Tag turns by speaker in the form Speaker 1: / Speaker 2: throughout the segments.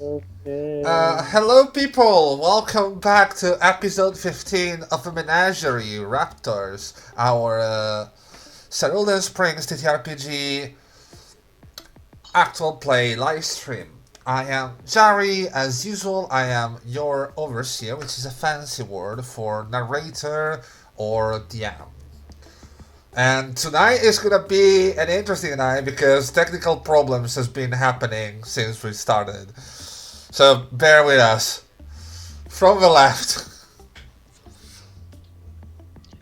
Speaker 1: Okay.
Speaker 2: Hello, people! Welcome back to episode 15 of the Menagerie Raptors, our Cerulean Springs TTRPG actual play live stream. I am Jari. As usual, I am your overseer, which is a fancy word for narrator or DM. And tonight is gonna be an interesting night because technical problems has been happening since we started. So bear with us. From the left.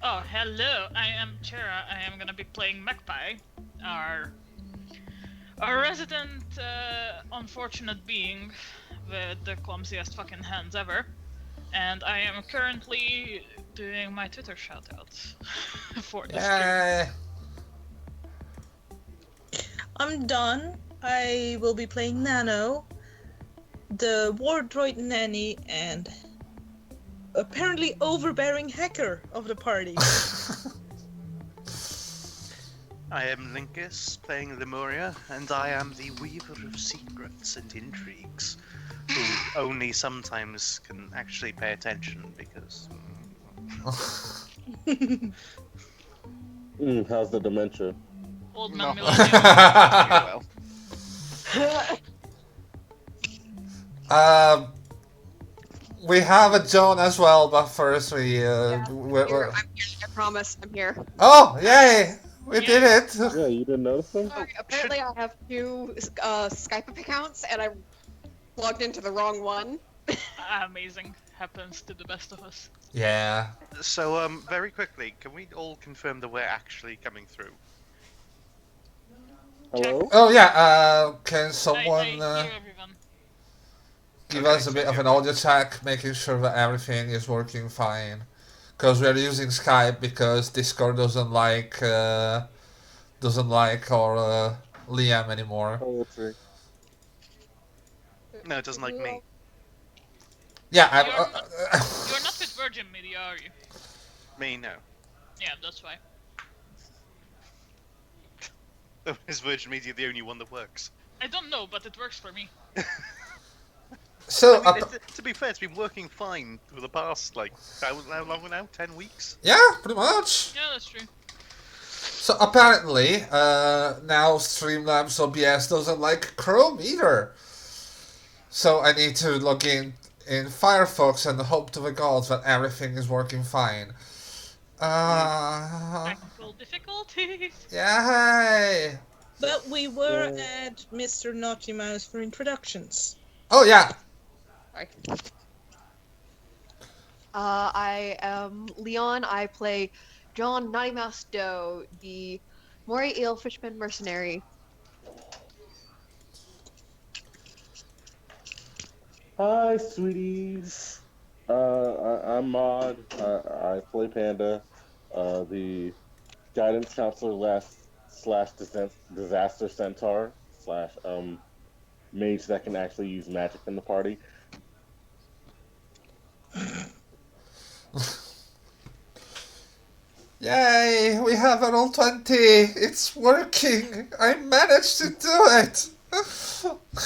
Speaker 3: Oh, hello. I am Chera. I am gonna be playing Magpie, our our resident unfortunate being with the clumsiest fucking hands ever. And I am currently doing my Twitter shoutouts for the stream.
Speaker 2: Yay.
Speaker 4: I'm done. I will be playing Nano, the war droid nanny, and apparently overbearing hacker of the party.
Speaker 5: I am Linkus, playing Lemuria, and I am the weaver of secrets and intrigues, who only sometimes can actually pay attention because...
Speaker 1: How's the dementia?
Speaker 3: Old
Speaker 5: No.
Speaker 3: man Millennium.
Speaker 5: well.
Speaker 2: um, we have a Joan as well, but first we.
Speaker 6: I'm here. I promise. I'm here.
Speaker 2: Oh, yay! We did it!
Speaker 1: Yeah, you didn't notice him?
Speaker 6: Sorry, apparently, I have two Skype accounts, and I logged into the wrong one.
Speaker 3: Amazing. Happens to the best of us.
Speaker 2: Yeah.
Speaker 5: So, very quickly, can we all confirm that we're actually coming through?
Speaker 1: Hello?
Speaker 2: Oh, yeah, can
Speaker 3: I
Speaker 2: someone
Speaker 3: hear everyone.
Speaker 2: give
Speaker 5: Okay,
Speaker 2: us a bit
Speaker 5: so
Speaker 2: of an
Speaker 5: here.
Speaker 2: audio check, making sure that everything is working fine? Because we're using Skype because Discord doesn't like our Liam anymore.
Speaker 1: Poetry.
Speaker 5: No, it doesn't like me.
Speaker 2: Yeah,
Speaker 3: You're not with Virgin Media, are you?
Speaker 5: Me, no.
Speaker 3: Yeah, that's why.
Speaker 5: Is Virgin Media the only one that works?
Speaker 3: I don't know, but it works for me.
Speaker 2: so,
Speaker 5: I mean, to be fair, it's been working fine for the past, how long now? 10 weeks?
Speaker 2: yeah, pretty much.
Speaker 3: Yeah, that's true.
Speaker 2: So apparently, now Streamlabs OBS doesn't like Chrome either. So I need to log in Firefox and hope to the gods that everything is working fine.
Speaker 3: Technical difficulties.
Speaker 2: Yay!
Speaker 4: But we were at Mr. Naughty Mouse for introductions.
Speaker 2: Oh yeah.
Speaker 6: Sorry. I am Leon. I play John Naughty Mouse Doe, the Maury Eel Fishman mercenary.
Speaker 1: Hi, sweeties. I'm Maud. I play Panda, the guidance counselor slash disaster centaur slash mage that can actually use magic in the party.
Speaker 2: Yay! We have a roll 20. It's working. I managed to do it.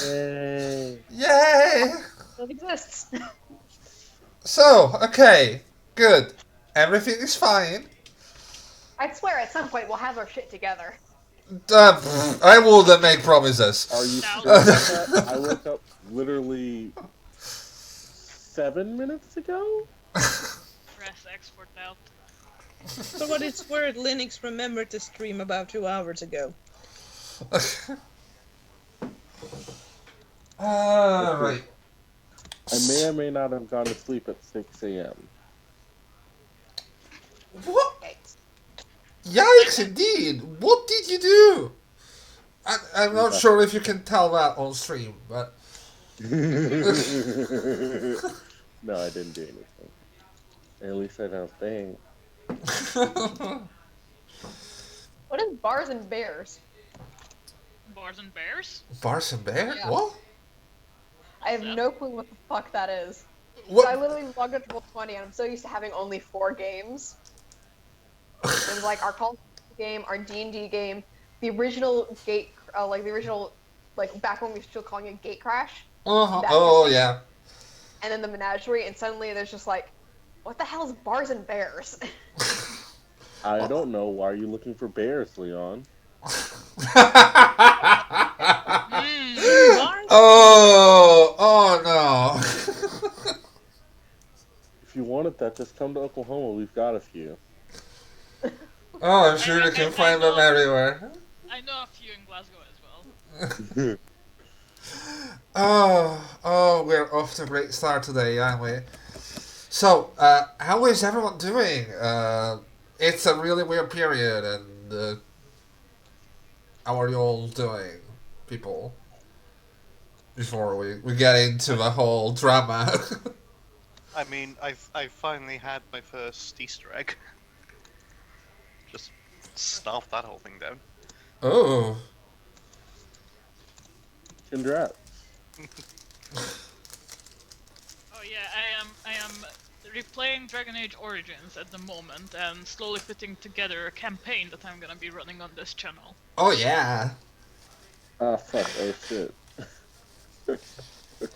Speaker 1: Yay!
Speaker 2: Yay!
Speaker 6: It exists.
Speaker 2: So, okay, good. Everything is fine.
Speaker 6: I swear, at some point we'll have our shit together.
Speaker 2: I wouldn't make promises.
Speaker 1: Are you
Speaker 3: No.
Speaker 1: sure about that? I woke up literally 7 minutes ago?
Speaker 3: Press export out.
Speaker 4: For what it's worth, Linux remembered to stream about 2 hours ago.
Speaker 2: Alright.
Speaker 1: I may or may not have gone to sleep at 6 a.m.
Speaker 2: What?
Speaker 6: Yikes.
Speaker 2: Yikes, indeed. What did you do? I'm not
Speaker 1: Nothing.
Speaker 2: sure if you can tell that on stream, but.
Speaker 1: No, I didn't do anything. At least I don't think.
Speaker 6: What is bars and bears?
Speaker 3: Bars and bears?
Speaker 2: Bars and Bear?
Speaker 6: Yeah.
Speaker 2: What?
Speaker 6: I have no clue what the fuck that is. So I
Speaker 2: What?
Speaker 6: literally logged into Roll20 and I'm so used to having only 4 games. It was like our Call of Duty game, our D&D game, the original back when we were still calling it Gate Crash,
Speaker 2: Uh-huh.
Speaker 6: That
Speaker 2: Oh,
Speaker 6: casino.
Speaker 2: yeah.
Speaker 6: And then the Menagerie, and suddenly there's just like, what the hell is bars and bears?
Speaker 1: I don't know. Why are you looking for bears, Leon?
Speaker 3: Hmm.
Speaker 2: Oh no.
Speaker 1: If you wanted that, just come to Oklahoma. We've got a few.
Speaker 2: Oh, I'm sure you can find them everywhere.
Speaker 3: I know a few in Glasgow as well.
Speaker 2: Oh, we're off to a great start today, aren't we? So, how is everyone doing? It's a really weird period, and how are you all doing, people? Before we get into the whole drama.
Speaker 5: I mean, I finally had my first Easter egg. Just stuffed that whole thing down.
Speaker 2: Oh,
Speaker 1: Congrats.
Speaker 3: Oh yeah, I am replaying Dragon Age Origins at the moment and slowly putting together a campaign that I'm gonna be running on this channel.
Speaker 2: oh yeah.
Speaker 1: Ah, fuck. Oh, shit.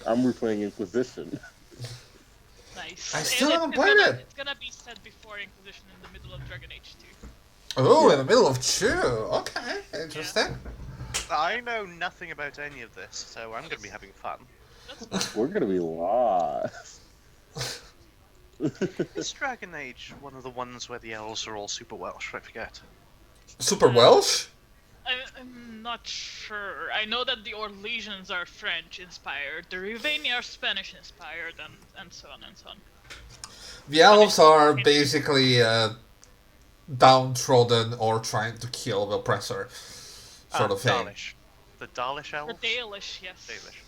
Speaker 1: I'm replaying Inquisition.
Speaker 3: Nice.
Speaker 2: I still haven't played it.
Speaker 3: It's gonna be set before Inquisition in the middle of Dragon Age 2.
Speaker 2: Oh,
Speaker 1: Yeah.
Speaker 2: in the middle of two. Okay, interesting.
Speaker 5: I know nothing about any of this, so I'm going to be having fun.
Speaker 3: That's
Speaker 1: We're gonna be lost.
Speaker 5: Is Dragon Age one of the ones where the elves are all super Welsh? I forget.
Speaker 2: Super Welsh?
Speaker 3: I'm not sure. I know that the Orlesians are French inspired, the Riveni are Spanish inspired, and so on and so on.
Speaker 2: The elves are basically downtrodden or trying to kill the oppressor, sort of thing.
Speaker 5: Dalish. The Dalish elves?
Speaker 3: The Dalish, yes.
Speaker 5: Dalish.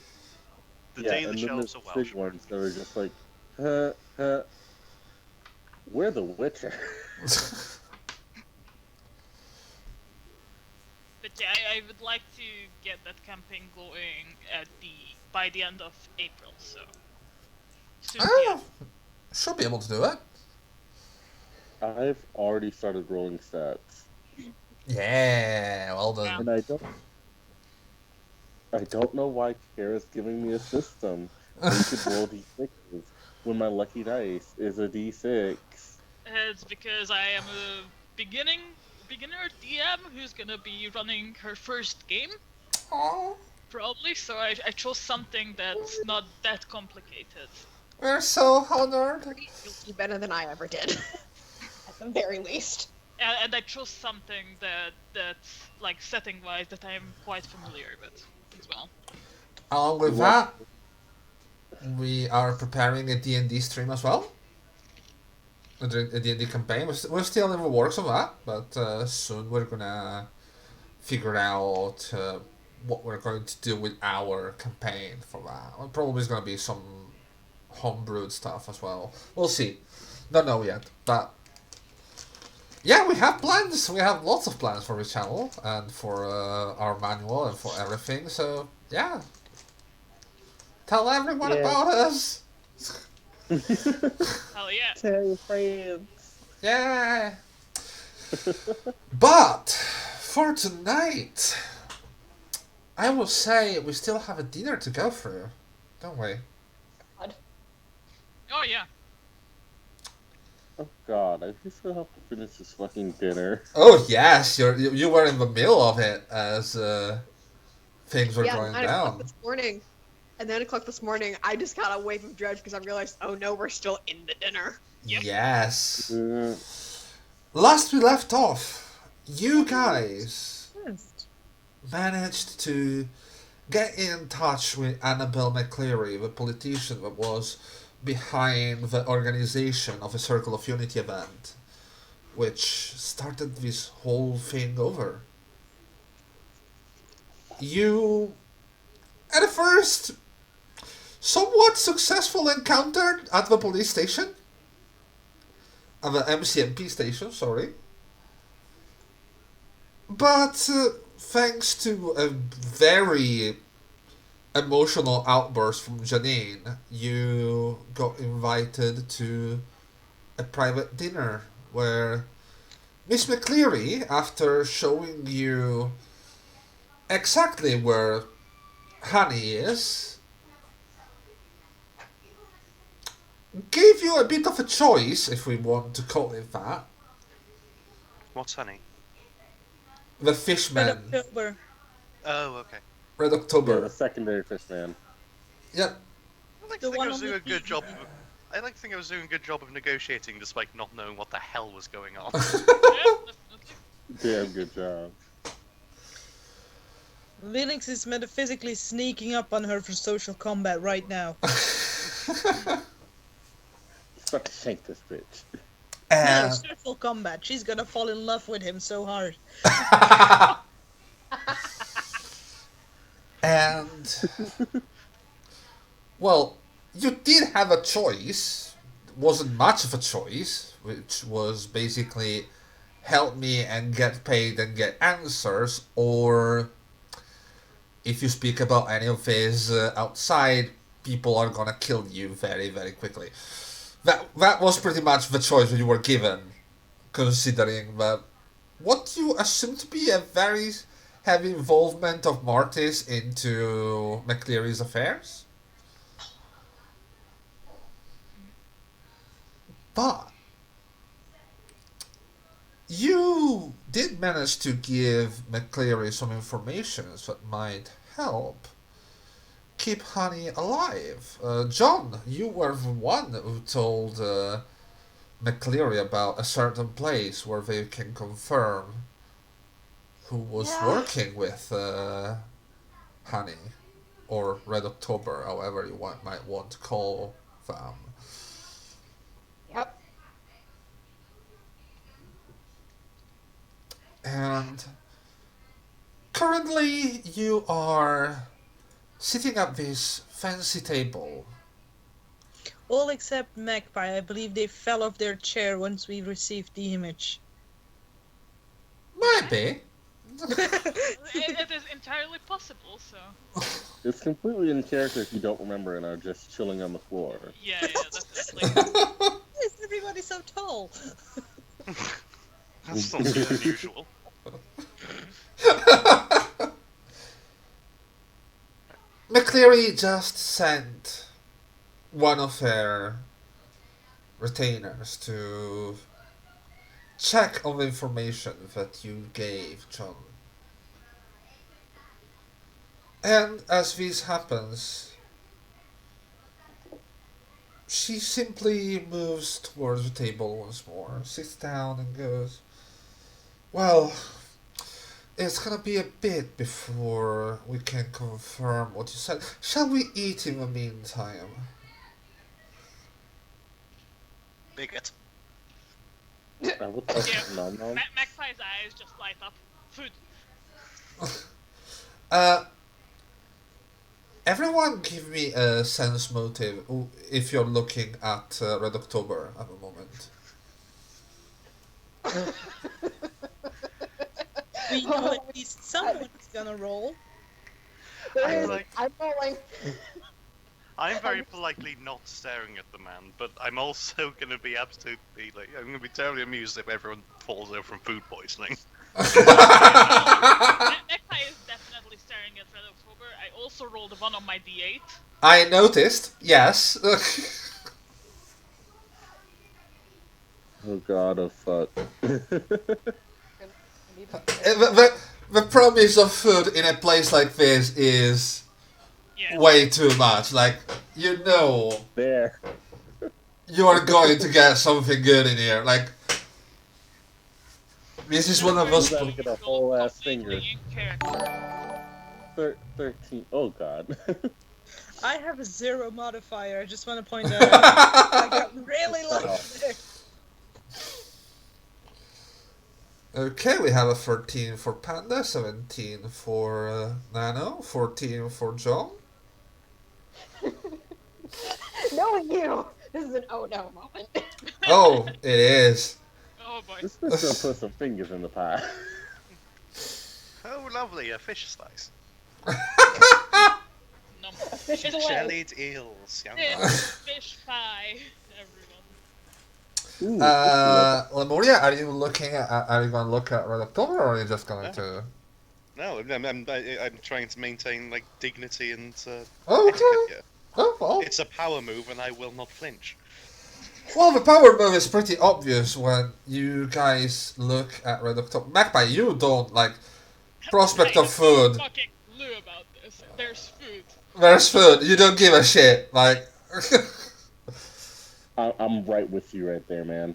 Speaker 5: The
Speaker 1: Yeah, and
Speaker 5: Dalish
Speaker 1: then
Speaker 5: elves
Speaker 1: there's
Speaker 5: are
Speaker 1: big
Speaker 5: Welsh.
Speaker 1: ones that are just like, we're the Witcher.
Speaker 3: But yeah, I would like to get that campaign going by the end of April, so soon.
Speaker 2: Oh, should be able to do it.
Speaker 1: I've already started rolling stats,
Speaker 2: Yeah, well done.
Speaker 1: and I don't know why Kara's giving me a system. We could roll d6s when my lucky dice is a d6.
Speaker 3: It's because I am a beginner DM who's gonna be running her first game,
Speaker 2: Oh,
Speaker 3: probably. So I chose something that's not that complicated.
Speaker 2: we're so honored.
Speaker 6: You'll do better than I ever did. At the very least.
Speaker 3: And I chose something that's like setting wise that I'm quite familiar with as well.
Speaker 2: Along with that, we are preparing a D&D stream as well. A D&D campaign. We're still in the works of that, but soon we're gonna figure out what we're going to do with our campaign for that. Well, probably is gonna be some homebrewed stuff as well. We'll see. Don't know yet, but yeah, we have plans. We have lots of plans for the channel and for our manual and for everything. So yeah, tell everyone
Speaker 1: Yeah.
Speaker 2: about us.
Speaker 3: Hell yeah.
Speaker 1: Tell your friends.
Speaker 2: Yeah. But for tonight, I will say we still have a dinner to go through, don't we?
Speaker 3: Oh yeah.
Speaker 1: Oh god, I still have to finish this fucking dinner.
Speaker 2: Oh yes, you were in the middle of it as things were going
Speaker 6: 9 o'clock
Speaker 2: down.
Speaker 6: this morning. At 9 o'clock this morning, I just got a wave of dread because I realized, oh no, we're still in the dinner.
Speaker 3: Yep.
Speaker 2: Yes.
Speaker 1: Uh,
Speaker 2: Last we left off, you guys
Speaker 4: First.
Speaker 2: managed to get in touch with Annabelle McCleary, the politician that was behind the organization of a Circle of Unity event, which started this whole thing over. You, at a first, somewhat successful encounter at the police station, at the MCMP station, sorry. But thanks to a very emotional outburst from Janine, you got invited to a private dinner where Miss McCleary, after showing you exactly where Honey is, gave you a bit of a choice, if we want to call it that.
Speaker 5: What's honey?
Speaker 2: The
Speaker 4: Red
Speaker 2: fishman,
Speaker 4: October.
Speaker 5: Oh, okay.
Speaker 2: Red
Speaker 1: Yeah,
Speaker 2: October.
Speaker 1: the secondary fishman.
Speaker 2: Yeah.
Speaker 5: I like
Speaker 4: The
Speaker 5: to think
Speaker 4: one
Speaker 5: I was
Speaker 4: on
Speaker 5: doing
Speaker 4: the
Speaker 5: a good job.
Speaker 4: TV.
Speaker 5: I like to think I was doing a good job of negotiating, despite not knowing what the hell was going on.
Speaker 3: Yeah, definitely.
Speaker 1: Damn good job.
Speaker 4: Linux is metaphysically sneaking up on her for social combat right now.
Speaker 1: He's about to shank this bitch.
Speaker 4: No,
Speaker 2: And
Speaker 4: social combat. She's gonna fall in love with him so hard.
Speaker 2: and well, you did have a choice. Wasn't much of a choice, which was basically help me and get paid and get answers, or if you speak about any of this outside, people are gonna kill you very, very quickly. That was pretty much the choice that you were given, considering that what you assume to be a very heavy involvement of Martis into McCleary's affairs. But you did manage to give McCleary some information that might help keep Honey alive. John, you were the one who told McCleary about a certain place where they can confirm who was
Speaker 6: Yeah.
Speaker 2: working with Honey, or Red October, however you might want to call them.
Speaker 6: Yep.
Speaker 2: And currently you are sitting at this fancy table.
Speaker 4: All except Magpie. I believe they fell off their chair once we received the image.
Speaker 2: Maybe.
Speaker 3: It is entirely possible, so.
Speaker 1: It's completely in character if you don't remember and are just chilling on the floor.
Speaker 3: Yeah, definitely.
Speaker 4: Why is everybody so tall?
Speaker 5: That's not too unusual.
Speaker 2: McCleary just sent one of their retainers to check on the information that you gave, John. And as this happens, she simply moves towards the table once more, sits down and goes, well, it's gonna be a bit before we can confirm what you said. Shall we eat in the meantime?
Speaker 5: Bigot.
Speaker 1: I will tell
Speaker 3: Yeah.
Speaker 1: Nom Nom.
Speaker 3: Magpie's eyes just light up. Food.
Speaker 2: Everyone give me a sense motive if you're looking at Red October at the moment.
Speaker 4: We know at least someone's gonna roll.
Speaker 5: I'm like-
Speaker 6: I'm rolling.
Speaker 5: I'm very politely not staring at the man, but I'm also going to be absolutely I'm going to be terribly amused if everyone falls over from food poisoning.
Speaker 3: Magpie is definitely staring at Red October. I also rolled a 1 on my d8.
Speaker 2: I noticed, yes.
Speaker 1: Oh god, oh fuck.
Speaker 2: The promise of food in a place like this is
Speaker 3: Yeah.
Speaker 2: way too much. Like, you know,
Speaker 1: There.
Speaker 2: you are going to get something good in here. Like, this is one of those.
Speaker 1: Gotta get a whole ass
Speaker 3: Completely
Speaker 1: finger.
Speaker 3: in character.
Speaker 1: 13. Oh god.
Speaker 4: I have a 0 modifier. I just want to point that out. I got really lucky there.
Speaker 2: Okay, we have a 13 for Panda, 17 for Nano, 14 for John.
Speaker 6: Knowing you, this is an oh no moment.
Speaker 2: Oh, it is.
Speaker 3: Oh boy.
Speaker 1: This bitch gonna put some fingers in the pie.
Speaker 5: Oh, lovely, a fish slice.
Speaker 3: Nom.
Speaker 6: Fish
Speaker 3: Fish,
Speaker 6: away.
Speaker 5: Jellied eels. Yum.
Speaker 3: fish pie, everyone.
Speaker 1: Ooh,
Speaker 2: Lemuria, are you looking at? Are you going to look at Red October, or are you just going to?
Speaker 5: No, I'm trying to maintain dignity and
Speaker 2: Okay.
Speaker 5: etiquette here.
Speaker 2: Oh, well.
Speaker 5: It's a power move, and I will not flinch.
Speaker 2: Well, the power move is pretty obvious when you guys look at Red October. Magpie, you don't like prospect
Speaker 3: I
Speaker 2: of
Speaker 3: have no
Speaker 2: food.
Speaker 3: fucking clue about this. There's food.
Speaker 2: There's food. You don't give a shit. Like,
Speaker 1: I'm right with you right there, man.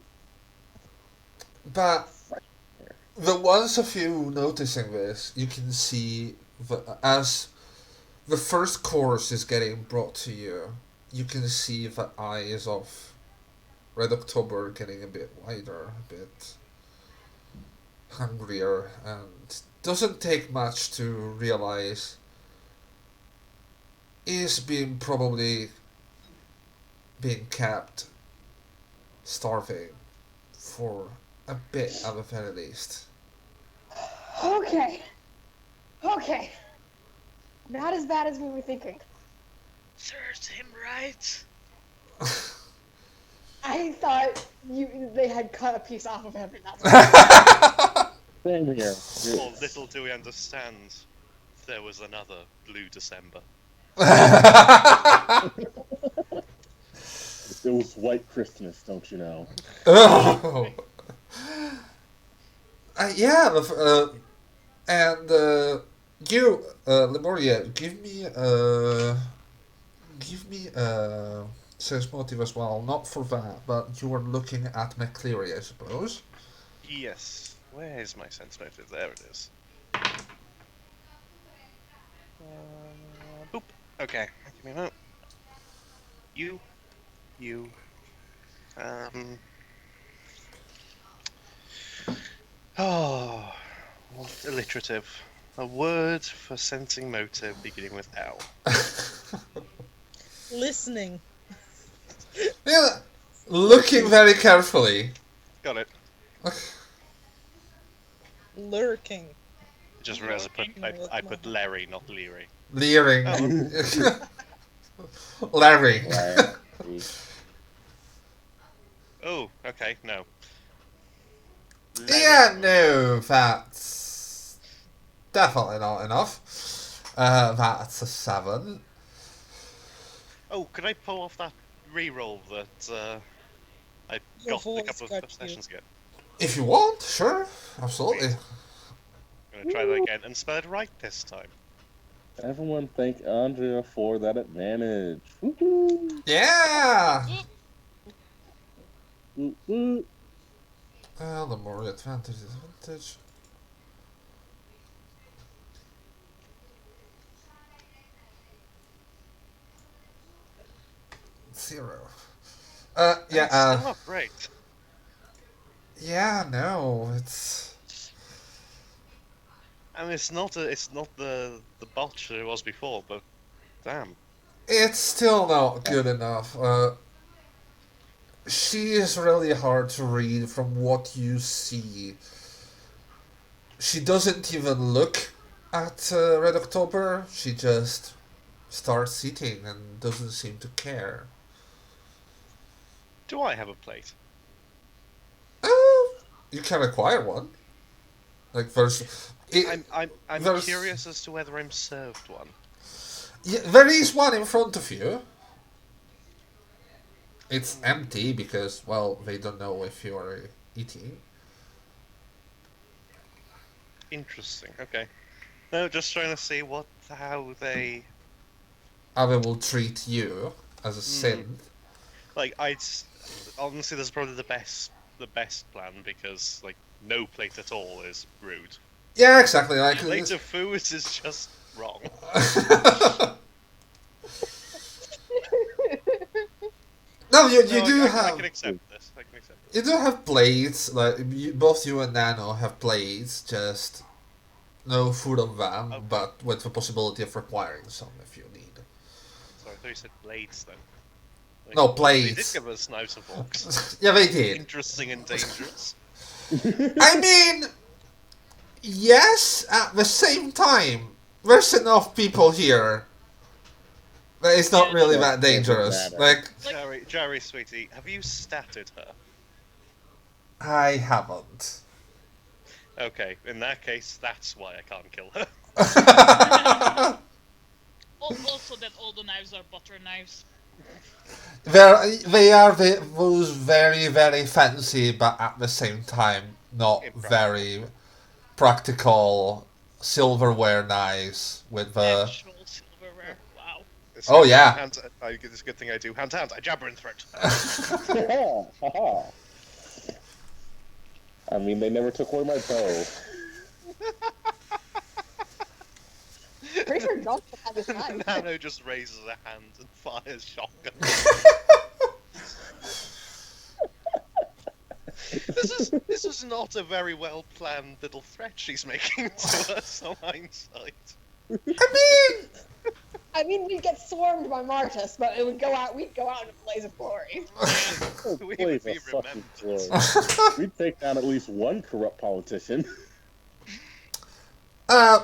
Speaker 2: but
Speaker 1: Right there.
Speaker 2: the ones of you noticing this, you can see as the first course is getting brought to you, you can see the eyes of Red October getting a bit wider, a bit hungrier, and doesn't take much to realize is being probably being kept starving for a bit at the very least.
Speaker 6: Okay. Okay. Not as bad as we were thinking.
Speaker 3: Serves him right.
Speaker 6: I thought they had cut a piece off of him, and that's what
Speaker 1: Same here.
Speaker 5: Well, little do we understand, there was another Blue December.
Speaker 1: It was White Christmas, don't you know?
Speaker 2: Oh. Yeah, and you, Lemuria, give me sense motive as well. Not for that, but you were looking at McCleary, I suppose.
Speaker 5: Yes. Where is my sense motive? There it is. Boop. Okay. Give me a moment. You. Oh. Alliterative. A word for sensing motive beginning with L.
Speaker 4: Listening.
Speaker 2: Yeah, looking very carefully.
Speaker 5: Got it.
Speaker 4: Lurking.
Speaker 5: Just realized I put Larry, not Leary.
Speaker 2: Leering.
Speaker 5: Oh.
Speaker 2: Larry.
Speaker 1: Right.
Speaker 5: Oh, okay, no.
Speaker 2: Yeah, no, that's definitely not enough. That's a 7.
Speaker 5: Oh, could I pull off that re-roll that I
Speaker 4: Your
Speaker 5: got a
Speaker 4: voice
Speaker 5: couple
Speaker 4: got
Speaker 5: of
Speaker 4: you.
Speaker 5: sessions ago?
Speaker 2: If you want, sure, absolutely.
Speaker 5: I'm gonna try that again and spell it right this time.
Speaker 1: Everyone thank Andrea for that advantage. Woo-hoo.
Speaker 2: Yeah!
Speaker 1: Woo-hoo.
Speaker 2: Well, the more advantage is advantage. Zero. Yeah,
Speaker 5: Still not great.
Speaker 2: yeah, no, it's...
Speaker 5: I mean, it's not the botch that it was before, but damn.
Speaker 2: It's still not good enough. She is really hard to read from what you see. She doesn't even look at Red October. She just starts eating and doesn't seem to care.
Speaker 5: Do I have a plate?
Speaker 2: You can acquire one. Like there's,
Speaker 5: I'm
Speaker 2: there's-
Speaker 5: curious as to whether I'm served one.
Speaker 2: yeah, there is one in front of you. It's empty because, well, they don't know if you're eating.
Speaker 5: Interesting. Okay. No, just trying to see how they
Speaker 2: How they will treat you as a synth.
Speaker 5: like. Honestly, this is probably the best plan because like no plate at all is rude.
Speaker 2: Yeah, exactly. Like
Speaker 5: Plate of food is just wrong.
Speaker 2: No, you
Speaker 5: No,
Speaker 2: do
Speaker 5: I
Speaker 2: have
Speaker 5: can accept this. I can accept this.
Speaker 2: you do have blades. Like both you and Nano have blades. Just no food on them,
Speaker 5: Okay.
Speaker 2: but with the possibility of requiring some if you need.
Speaker 5: Sorry, I thought you said blades then. Like,
Speaker 2: No,
Speaker 5: They
Speaker 2: blades.
Speaker 5: did give us knives and forks.
Speaker 2: Yeah, they did.
Speaker 5: Interesting and dangerous.
Speaker 2: I mean, yes. At the same time, there's enough people here that it's not really that dangerous. Like
Speaker 5: Jerry, sweetie, have you statted her?
Speaker 2: I haven't.
Speaker 5: Okay, in that case, that's why I can't kill her.
Speaker 3: Also, that all the knives are butter knives.
Speaker 2: They are those very, very fancy, but at the same time not
Speaker 7: Impractical.
Speaker 2: very practical silverware knives with the.
Speaker 3: Actual silverware. Wow.
Speaker 7: It's
Speaker 2: Oh
Speaker 7: a good thing
Speaker 2: yeah.
Speaker 7: it's a good thing I do hand to hand. I jabber and throat.
Speaker 1: Haha, haha. I mean, they never took away my bow.
Speaker 6: Pretty sure John still had this knife.
Speaker 7: Nano just raises a hand and fires shotgun. This is not a very well planned little threat she's making to us on hindsight.
Speaker 6: I mean, we'd get swarmed by Martus, but we'd go out in a blaze of glory.
Speaker 1: Oh,
Speaker 7: We
Speaker 1: blaze
Speaker 7: would be
Speaker 1: of fucking
Speaker 7: remembered.
Speaker 1: glory. We'd take down at least one corrupt politician.
Speaker 2: Uh,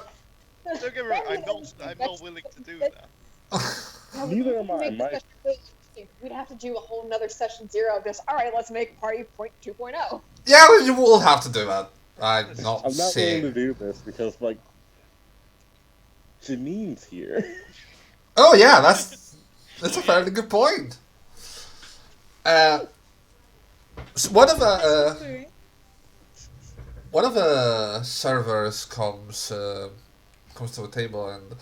Speaker 7: Don't get me wrong, I'm not willing to do that.
Speaker 1: Neither am I.
Speaker 6: We'd have to do a whole nother session 0 of just, alright, let's make party point 2.0.
Speaker 2: yeah, you will have to do that. I'm not
Speaker 1: I'm not willing to
Speaker 2: saying.
Speaker 1: do this because, like, Janine's here.
Speaker 2: Oh yeah, that's a fairly good point. So one of the servers comes to the table and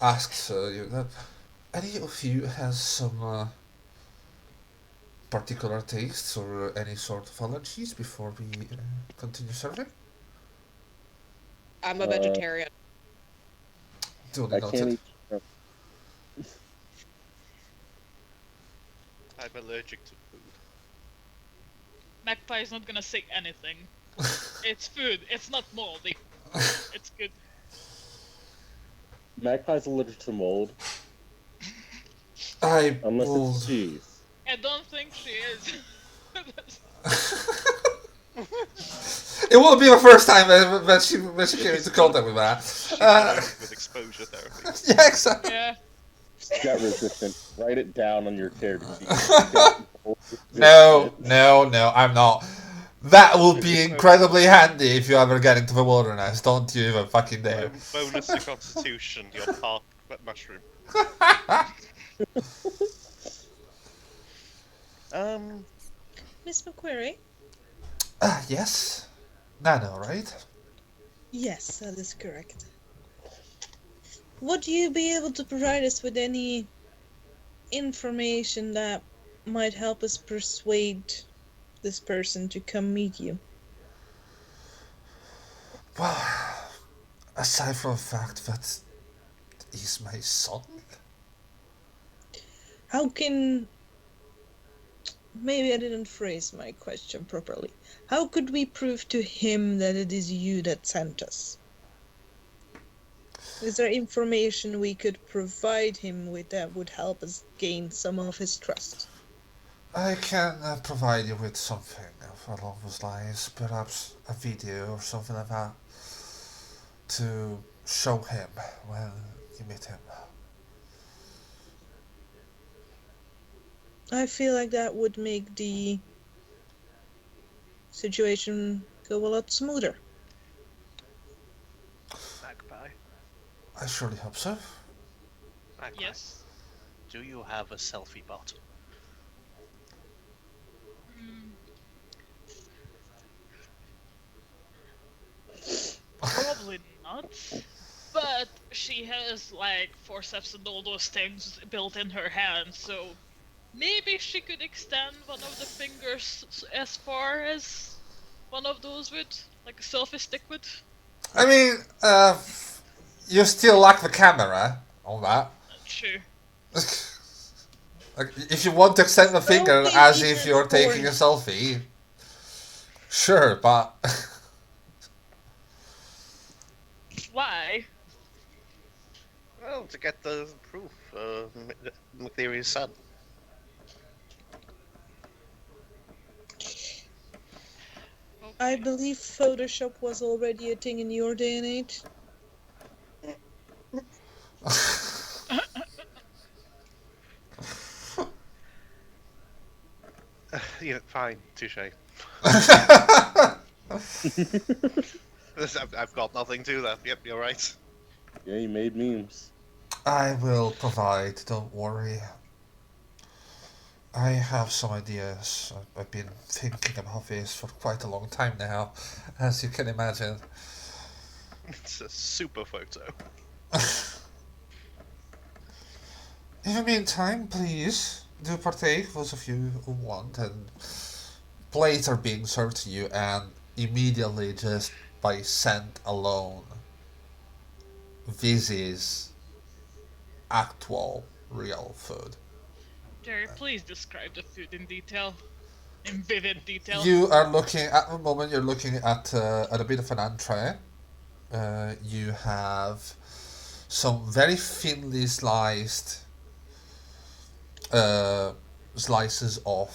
Speaker 2: asks you that any of you has some particular tastes or any sort of allergies before we continue serving.
Speaker 6: I'm a vegetarian.
Speaker 2: Duly
Speaker 1: I can't
Speaker 2: noted.
Speaker 1: eat.
Speaker 7: I'm allergic to food.
Speaker 3: Magpie's not gonna say anything. It's food. It's not moldy. It's good.
Speaker 1: Magpie's allergic to mold,
Speaker 2: I
Speaker 1: unless
Speaker 2: will.
Speaker 1: it's cheese.
Speaker 3: I don't think she is.
Speaker 2: It will be the first time that she came into contact with that.
Speaker 7: With exposure therapy.
Speaker 2: Yeah, exactly.
Speaker 3: Yeah.
Speaker 1: Gut resistant. Write it down on your character sheet.
Speaker 2: No, I'm not. That will be incredibly handy if you ever get into the wilderness. Don't you even fucking dare.
Speaker 7: Bonus to Constitution, you're part mushroom.
Speaker 4: Miss McCleary?
Speaker 2: Yes. Nano, right?
Speaker 4: Yes, that is correct. Would you be able to provide us with any information that might help us persuade this person to come meet you?
Speaker 2: Well, aside from the fact that he's my son,
Speaker 4: How can... Maybe I didn't phrase my question properly. How could we prove to him that it is you that sent us? Is there information we could provide him with that would help us gain some of his trust?
Speaker 2: I can provide you with something along those lines, perhaps a video or something like that, to show him when you meet him.
Speaker 4: I feel like that would make the situation go a lot smoother.
Speaker 7: Magpie.
Speaker 2: I surely hope so.
Speaker 7: Magpie.
Speaker 3: Yes.
Speaker 7: Do you have a selfie bot?
Speaker 3: Probably not. But she has like forceps and all those things built in her hand, so maybe she could extend one of the fingers as far as one of those would, like a selfie stick would.
Speaker 2: I mean, you still lack the camera on that.
Speaker 3: True.
Speaker 2: Like, if you want to extend the finger
Speaker 4: think
Speaker 2: as
Speaker 4: he
Speaker 2: if
Speaker 4: can
Speaker 2: you're
Speaker 4: afford
Speaker 2: taking a
Speaker 4: it.
Speaker 2: selfie, sure, but
Speaker 3: Why?
Speaker 7: Well, to get the proof. McCleary's son.
Speaker 4: I believe Photoshop was already a thing in your day and age.
Speaker 7: Yeah, fine, touche. I've got nothing to that. Yep, you're right.
Speaker 1: Yeah, you made memes.
Speaker 2: I will provide, don't worry. I have some ideas. I've been thinking about this for quite a long time now, as you can imagine.
Speaker 7: It's a super photo.
Speaker 2: In the meantime, please do partake, those of you who want, and plates are being served to you, and immediately, just by scent alone, this is actual, real food.
Speaker 3: Jerry, please describe the food in detail. In vivid detail.
Speaker 2: You are looking at the moment. You're looking at a bit of an entree. You have some very thinly sliced slices of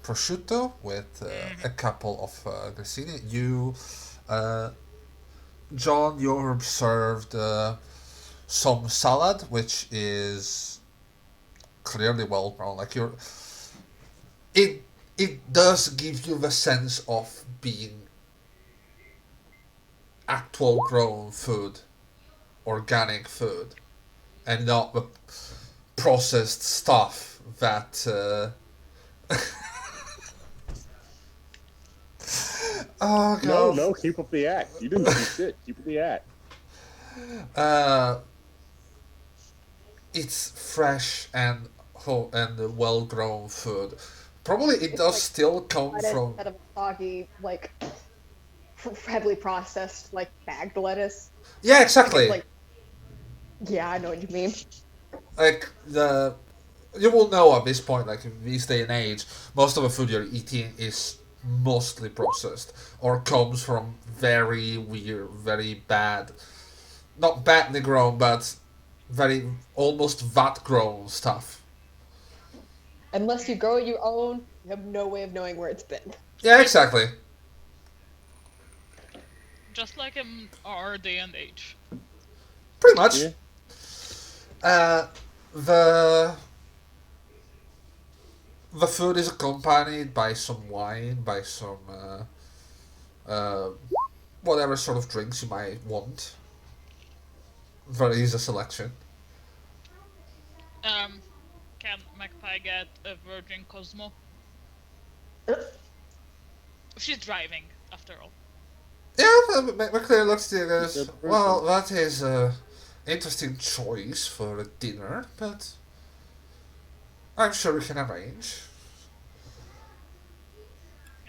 Speaker 2: prosciutto with a couple of grissini. You, uh, John, you're served some salad, which is clearly well grown. Like it it does give you the sense of being actual grown food, organic food, and not the processed stuff that. Oh
Speaker 1: No,
Speaker 2: god.
Speaker 1: no, keep up the act. You didn't see shit. Keep up the act.
Speaker 2: Uh, it's fresh and well grown food. Probably it
Speaker 6: It's
Speaker 2: does
Speaker 6: like
Speaker 2: still come
Speaker 6: lettuce
Speaker 2: from.
Speaker 6: instead of soggy, like heavily processed, like bagged lettuce.
Speaker 2: Yeah,
Speaker 6: Like
Speaker 2: exactly.
Speaker 6: it's like, yeah, I know what you mean.
Speaker 2: Like the you will know at this point, like in this day and age, most of the food you're eating is mostly processed or comes from very weird, very bad, not badly grown, but very almost vat grown stuff.
Speaker 6: Unless you grow it your own, you have no way of knowing where it's been.
Speaker 2: Yeah, exactly.
Speaker 3: Just like in our day and age.
Speaker 2: Pretty much.
Speaker 1: Yeah.
Speaker 2: Uh, the the food is accompanied by some wine, by some whatever sort of drinks you might want. There is a selection.
Speaker 3: Can Magpie get a Virgin Cosmo? She's driving, after all.
Speaker 2: Yeah, McCleary looks at you and goes,
Speaker 1: Good
Speaker 2: well, that is a interesting choice for a dinner, but I'm sure we can arrange.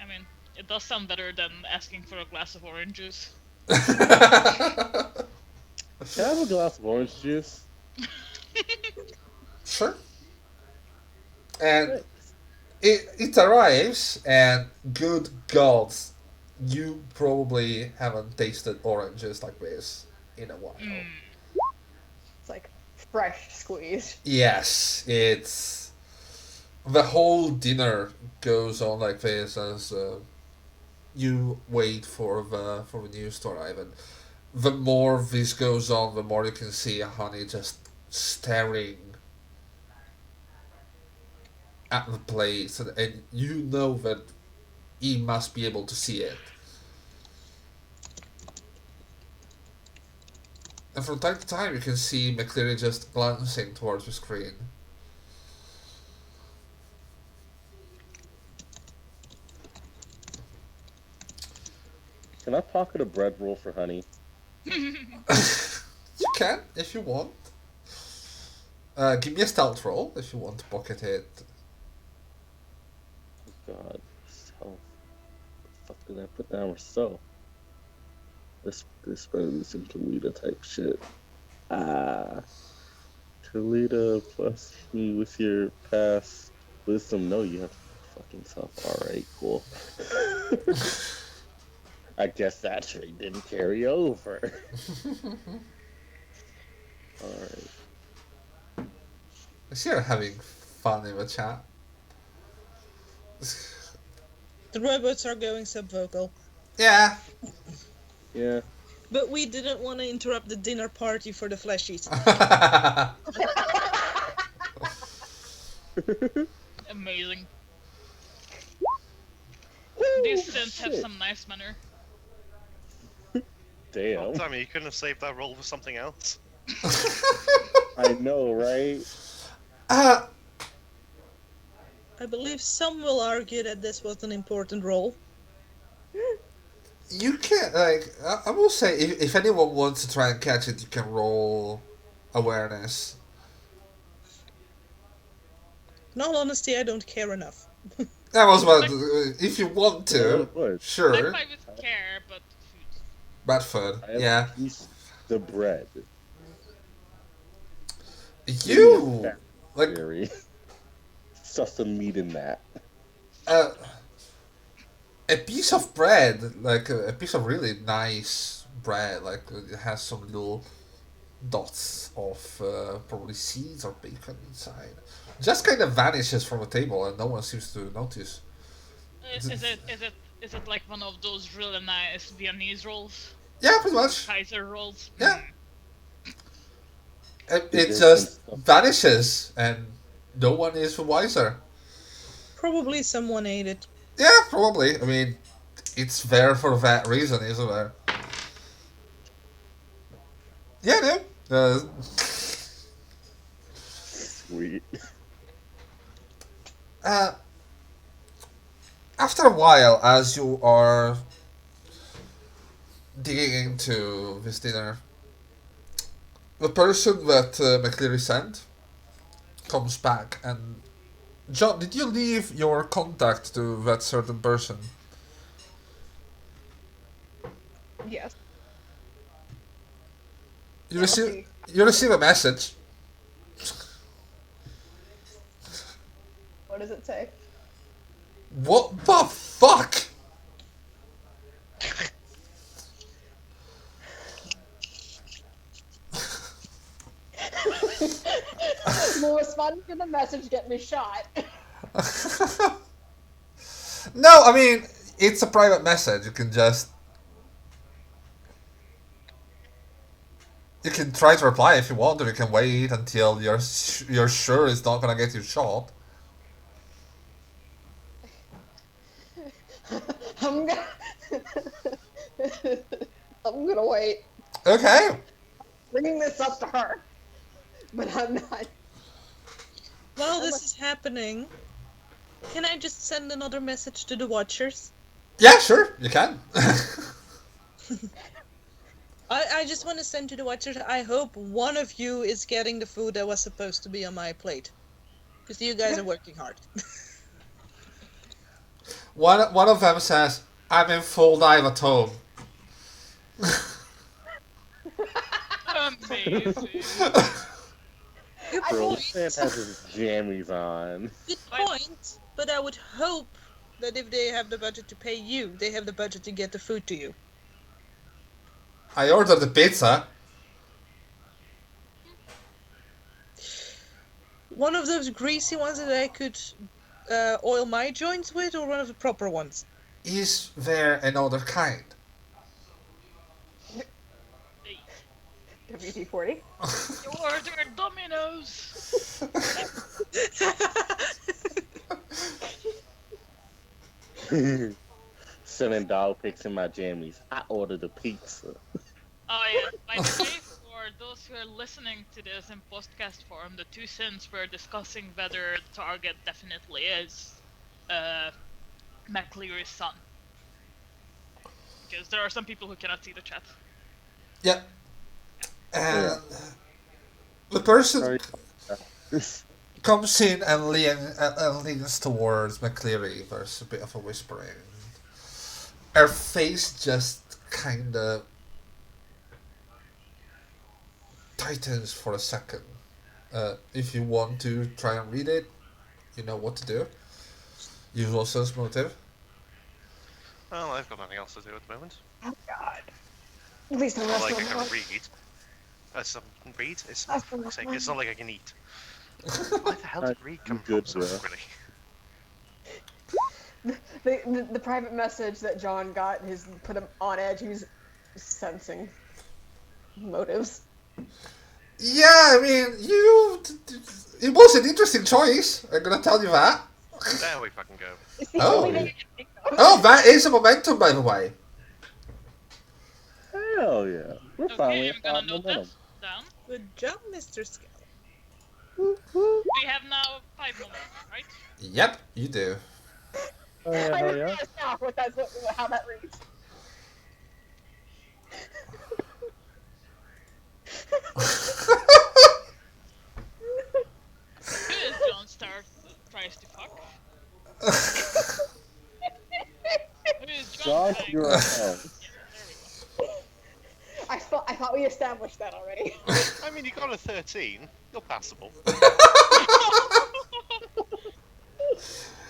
Speaker 3: I mean, it does sound better than asking for a glass of orange juice.
Speaker 1: Can I have a glass of orange juice?
Speaker 2: Sure. And
Speaker 1: Thanks.
Speaker 2: it arrives, and good gods, you probably haven't tasted oranges like this in a while.
Speaker 6: It's like fresh squeezed.
Speaker 2: Yes, it's the whole dinner goes on like this as you wait for the news to arrive, and the more this goes on, the more you can see Honey just staring at the place, and you know that he must be able to see it. And from time to time, you can see McCleary just glancing towards the screen.
Speaker 1: Can I pocket a bread roll for honey?
Speaker 2: You can, if you want. Give me a stealth roll if you want to pocket it.
Speaker 1: God, stealth. What the fuck did I put down for stealth? This better be some Toledo type shit. Toledo plus me with your past wisdom. No, you have fucking self. Alright, cool. I guess that trait didn't carry over. Alright.
Speaker 2: I see you're having fun in the chat.
Speaker 4: The robots are going subvocal.
Speaker 2: Yeah.
Speaker 1: Yeah.
Speaker 4: But we didn't want to interrupt the dinner party for the fleshies.
Speaker 3: Amazing.
Speaker 1: Woo,
Speaker 3: These synths have
Speaker 1: shit.
Speaker 3: some nice manner.
Speaker 1: Damn.
Speaker 7: Damn it, you couldn't have saved that roll for something else.
Speaker 1: I know, right?
Speaker 2: Uh,
Speaker 4: I believe some will argue that this was an important role.
Speaker 2: You can I will say if anyone wants to try and catch it, you can roll awareness.
Speaker 4: In all honesty, I don't care enough.
Speaker 2: That was what if you want
Speaker 1: Oh,
Speaker 2: to,
Speaker 1: good.
Speaker 2: sure.
Speaker 3: Magpie would care, but food.
Speaker 2: Bad food,
Speaker 1: I have
Speaker 2: yeah.
Speaker 1: a piece of bread. Give me a
Speaker 2: You
Speaker 1: fat
Speaker 2: like
Speaker 1: berry. Stuff some meat in that.
Speaker 2: uh, a piece of bread, like a piece of really nice bread, like it has some little dots of probably seeds or bacon inside. Just kind of vanishes from the table and no one seems to notice.
Speaker 3: Is it like one of those really nice Viennese rolls?
Speaker 2: Yeah, pretty much.
Speaker 3: Kaiser rolls?
Speaker 2: Yeah.
Speaker 1: Is
Speaker 2: It
Speaker 1: there some
Speaker 2: just
Speaker 1: stuff?
Speaker 2: vanishes and no one is the wiser.
Speaker 4: Probably someone ate it.
Speaker 2: Yeah, probably. I mean, it's there for that reason, isn't there? Yeah, no.
Speaker 1: Sweet.
Speaker 2: Uh, after a while, as you are digging into this dinner, the person that McCleary sent comes back and John, did you leave your contact to that certain person?
Speaker 6: Yes.
Speaker 2: You
Speaker 6: Let's
Speaker 2: receive
Speaker 6: see.
Speaker 2: you receive a message.
Speaker 6: What does it say?
Speaker 2: What the fuck?
Speaker 6: Will responding to the message get me shot?
Speaker 2: No, I mean it's a private message. You can try to reply if you want, or you can wait until you're sure it's not gonna get you shot.
Speaker 6: I'm gonna. I'm gonna wait.
Speaker 2: Okay.
Speaker 6: Bringing this up to her, but I'm not.
Speaker 4: While this is happening, can I just send another message to the Watchers?
Speaker 2: Yeah, sure, you can.
Speaker 4: I just want to send to the Watchers, I hope one of you is getting the food that was supposed to be on my plate. Because you guys are working hard.
Speaker 2: One of them says, "I'm in full dive at home."
Speaker 3: Amazing.
Speaker 4: Good
Speaker 1: Bro,
Speaker 4: point.
Speaker 1: this man has his jammies on.
Speaker 4: Good point. But I would hope that if they have the budget to pay you, they have the budget to get the food to you.
Speaker 2: I ordered the pizza.
Speaker 4: One of those greasy ones that I could oil my joints with, or one of the proper ones?
Speaker 2: Is there another kind?
Speaker 6: WD-40.
Speaker 3: You ordered Domino's.
Speaker 1: Sending dog pics in my jammies. I ordered a pizza.
Speaker 3: Oh yeah, by the way, for those who are listening to this in podcast form, the two sins we're discussing whether the target definitely is McCleary's son. Because there are some people who cannot see the chat.
Speaker 2: Yeah. And the person
Speaker 1: Sorry.
Speaker 2: comes in and leans towards McCleary. There's a bit of a whispering. Her face just kind of tightens for a second. If you want to try and read it, you know what to do. Usual sense motive.
Speaker 5: Well, I've got nothing else to do at the moment.
Speaker 6: Oh God. At least the
Speaker 5: Not
Speaker 6: rest
Speaker 5: like
Speaker 6: of
Speaker 5: I
Speaker 6: them.
Speaker 5: can read. Read? It's,
Speaker 6: That's
Speaker 5: for
Speaker 6: the
Speaker 5: fuck's sake,
Speaker 6: one.
Speaker 5: it's not like I can eat. Where the hell did read come
Speaker 1: good,
Speaker 5: from so
Speaker 1: bro.
Speaker 5: really?
Speaker 6: The private message that John got has put him on edge. He's sensing motives.
Speaker 2: Yeah, I mean, it was an interesting choice. I'm gonna tell you that.
Speaker 5: There we fucking go.
Speaker 6: It's the
Speaker 2: Oh.
Speaker 6: only thing I can think of.
Speaker 2: Oh, that is a momentum, by the way.
Speaker 1: Hell yeah. We're
Speaker 3: Okay,
Speaker 1: finally
Speaker 3: I'm gonna
Speaker 1: at
Speaker 3: note
Speaker 1: momentum.
Speaker 3: this down.
Speaker 4: Good job, Mr. Scale.
Speaker 3: We have now 5 momentum, right?
Speaker 2: Yep, you do.
Speaker 1: Oh yeah,
Speaker 8: I
Speaker 1: hell
Speaker 8: just
Speaker 1: yeah.
Speaker 8: asked now what that's how that reads.
Speaker 3: Who is John Star tries to fuck? Who is John
Speaker 1: Josh,
Speaker 3: trying
Speaker 1: you're
Speaker 3: to
Speaker 1: a
Speaker 3: fuck?
Speaker 1: host.
Speaker 3: Yeah, there we go.
Speaker 8: I thought we established that already.
Speaker 7: I mean, you got a 13. You're passable.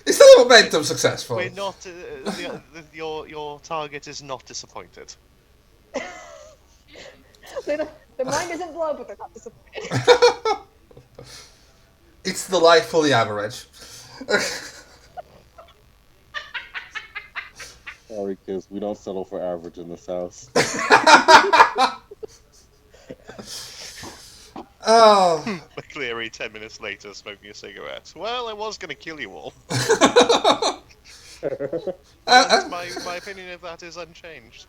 Speaker 2: Is the momentum successful?
Speaker 7: We're not. Your target is not disappointed.
Speaker 8: The mind isn't blown, but they're not disappointed.
Speaker 2: It's delightfully average.
Speaker 1: Sorry, kids, we don't settle for average in this house.
Speaker 2: Oh.
Speaker 7: McCleary, 10 minutes later, smoking a cigarette. Well, I was going to kill you all. My opinion of that is unchanged.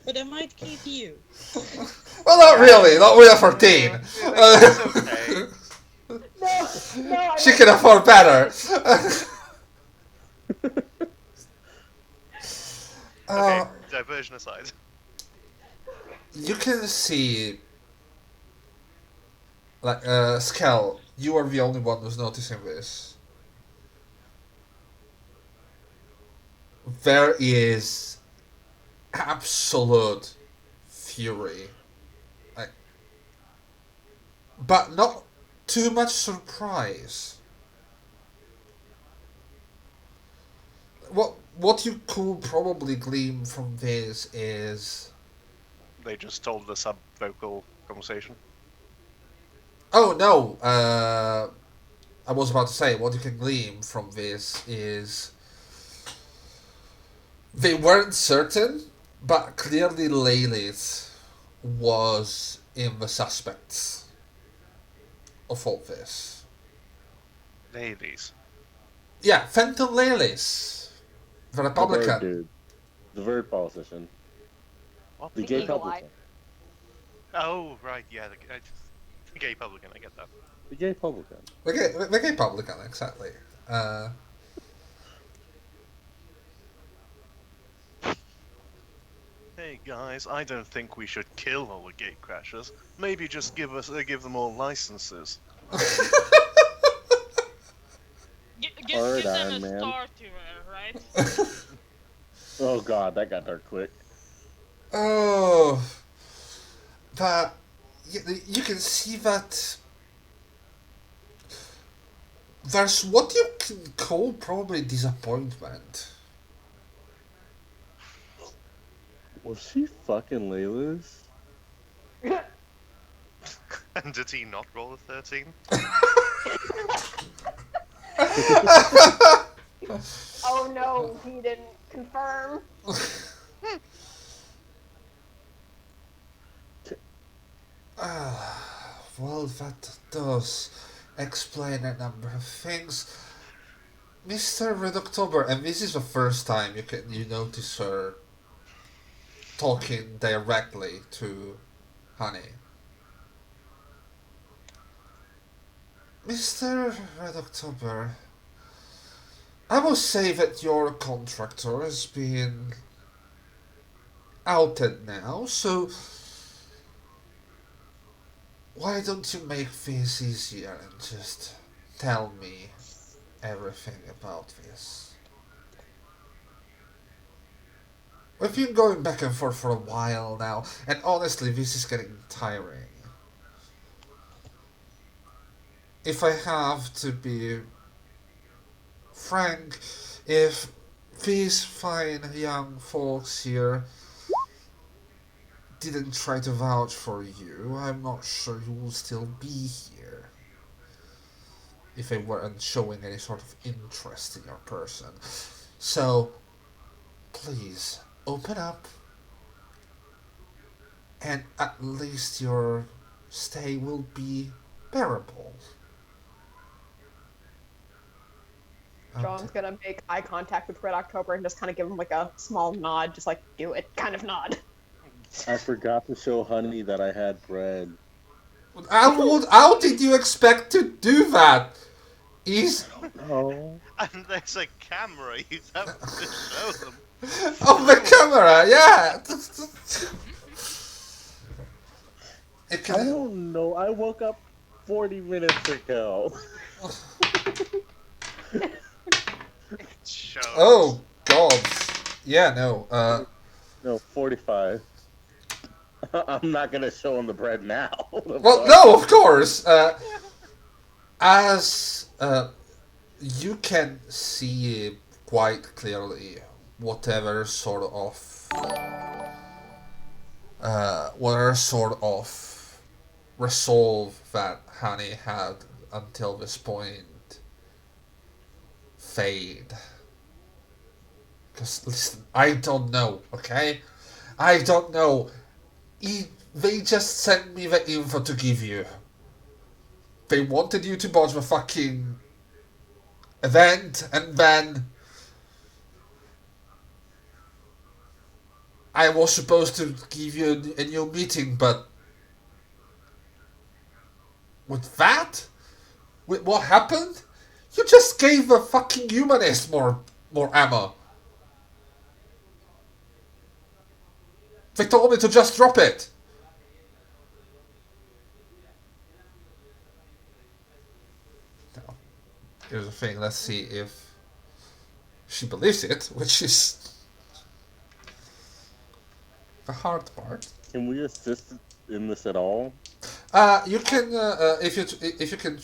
Speaker 4: But I might keep you.
Speaker 2: Well, not really. Not with a 14.
Speaker 7: It's okay.
Speaker 8: No,
Speaker 2: She can afford better.
Speaker 7: Okay, diversion aside.
Speaker 2: You can see, like, Skell, you are the only one who's noticing this. There is absolute fury. Like, but not too much surprise. What you could probably glean from this is...
Speaker 7: They just told the sub-vocal conversation.
Speaker 2: Oh, no. I was about to say, what you can glean from this is... They weren't certain, but clearly Lilith was in the suspects of all this.
Speaker 7: Ladies.
Speaker 2: Yeah, Fenton Lilith, the
Speaker 1: The bird
Speaker 2: Republican.
Speaker 1: dude. The bird politician.
Speaker 7: What?
Speaker 1: The gay
Speaker 8: eagle
Speaker 1: publican.
Speaker 7: Oh, right, yeah, the gay publican, I get that.
Speaker 1: The gay publican.
Speaker 2: The gay publican, exactly.
Speaker 7: Hey guys, I don't think we should kill all the gate crashers. Maybe just give them all licenses.
Speaker 3: Give
Speaker 1: Alright,
Speaker 3: them
Speaker 1: Iron
Speaker 3: a
Speaker 1: Man.
Speaker 3: star to wear, right?
Speaker 1: Oh god, that got dark quick.
Speaker 2: Oh, but you can see that there's what you can call probably disappointment.
Speaker 1: Was she fucking Layla's?
Speaker 7: And did he not roll a 13?
Speaker 8: Oh no, he didn't confirm.
Speaker 2: Well, that does explain a number of things. Mr. Red October, and this is the first time you notice her talking directly to Honey. Mr. Red October, I will say that your contractor has been outed now, so why don't you make this easier and just tell me everything about this? We've been going back and forth for a while now, and honestly, this is getting tiring. If I have to be frank, if these fine young folks here didn't try to vouch for you, I'm not sure you will still be here. If they weren't showing any sort of interest in your person. So, please, open up, and at least your stay will be bearable.
Speaker 8: John's gonna make eye contact with Red October and just kind of give him like a small nod, just like do it kind of nod.
Speaker 1: I forgot to show Honey that I had bread.
Speaker 2: How did you expect to do that? He's
Speaker 1: Oh,
Speaker 5: And there's a camera. You'd have to show them.
Speaker 2: on the camera, yeah. It
Speaker 1: I
Speaker 2: can.
Speaker 1: don't know. I woke up 40 minutes ago.
Speaker 5: It shows.
Speaker 2: Oh God. Yeah, no.
Speaker 1: No, 45. I'm not gonna show him the bread now.
Speaker 2: Well, no, of course. As you can see quite clearly whatever sort of resolve that Honey had until this point fade. Because listen, I don't know, okay? I don't know. They just sent me the info to give you. They wanted you to watch the fucking event, and then I was supposed to give you a new meeting, but with that, with what happened, you just gave the fucking humanist more ammo. They told me to just drop it. Now, here's the thing. Let's see if she believes it, which is the hard part.
Speaker 1: Can we assist in this at all?
Speaker 2: You can if you can.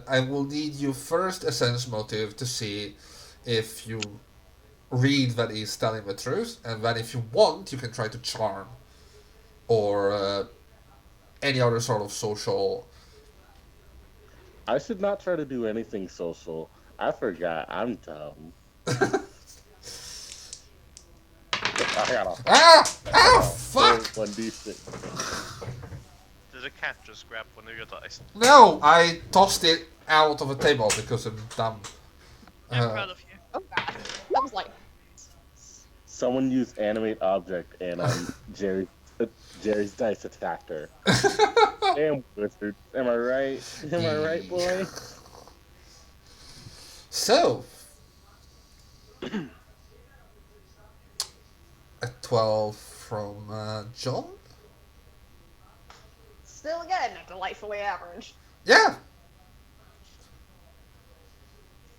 Speaker 2: I will need you first a sense motive to see if you read that he's telling the truth, and then if you want, you can try to charm or any other sort of social.
Speaker 1: I should not try to do anything social. I forgot. I'm dumb. I got a
Speaker 2: Fuck!
Speaker 1: 1d6.
Speaker 5: Did a cat just grab one of your dice?
Speaker 2: No, I tossed it out of the table because I'm dumb.
Speaker 3: I'm proud of you.
Speaker 8: Oh god. That was like.
Speaker 1: Someone used animate object, and Jerry's dice attacked her. Damn wizards. Am I right? Am I right, boy?
Speaker 2: So, a 12 from John?
Speaker 8: Still again, delightfully average.
Speaker 2: Yeah.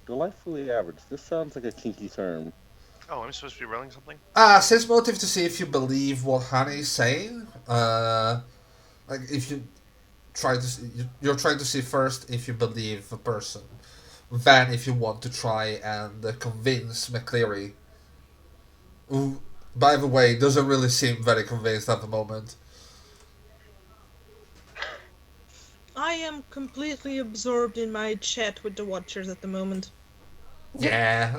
Speaker 1: Delightfully average. This sounds like a kinky term.
Speaker 5: Oh, I'm supposed to be rolling something?
Speaker 2: Sense motive to see if you believe what Honey's saying. Like if you try to, you're trying to see first if you believe the person, then if you want to try and convince McCleary, who, by the way, doesn't really seem very convinced at the moment.
Speaker 4: I am completely absorbed in my chat with the Watchers at the moment.
Speaker 2: Yeah.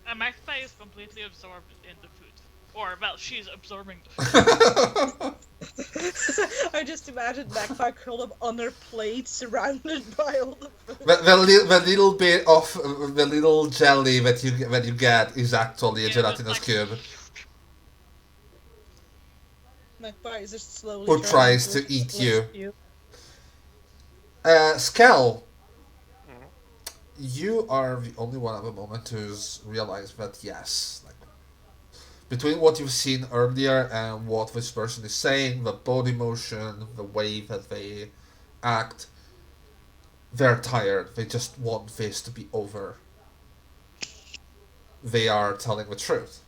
Speaker 3: A magpie is completely absorbed in the food. Or, well, she's absorbing the food.
Speaker 4: I just imagine Magpie curled up on her plate, surrounded by all the food.
Speaker 2: The little bit of the little jelly that you get is actually a
Speaker 3: Yeah,
Speaker 2: gelatinous
Speaker 3: just
Speaker 2: cube.
Speaker 4: Magpie is just slowly
Speaker 2: Who
Speaker 4: turning
Speaker 2: tries
Speaker 4: into
Speaker 2: to
Speaker 4: a
Speaker 2: eat
Speaker 4: chocolate
Speaker 2: you.
Speaker 4: cube.
Speaker 2: Skell,
Speaker 5: Mhm.
Speaker 2: you are the only one at the moment who's realized that yes, like between what you've seen earlier and what this person is saying, the body motion, the way that they act, they're tired. They just want this to be over. They are telling the truth.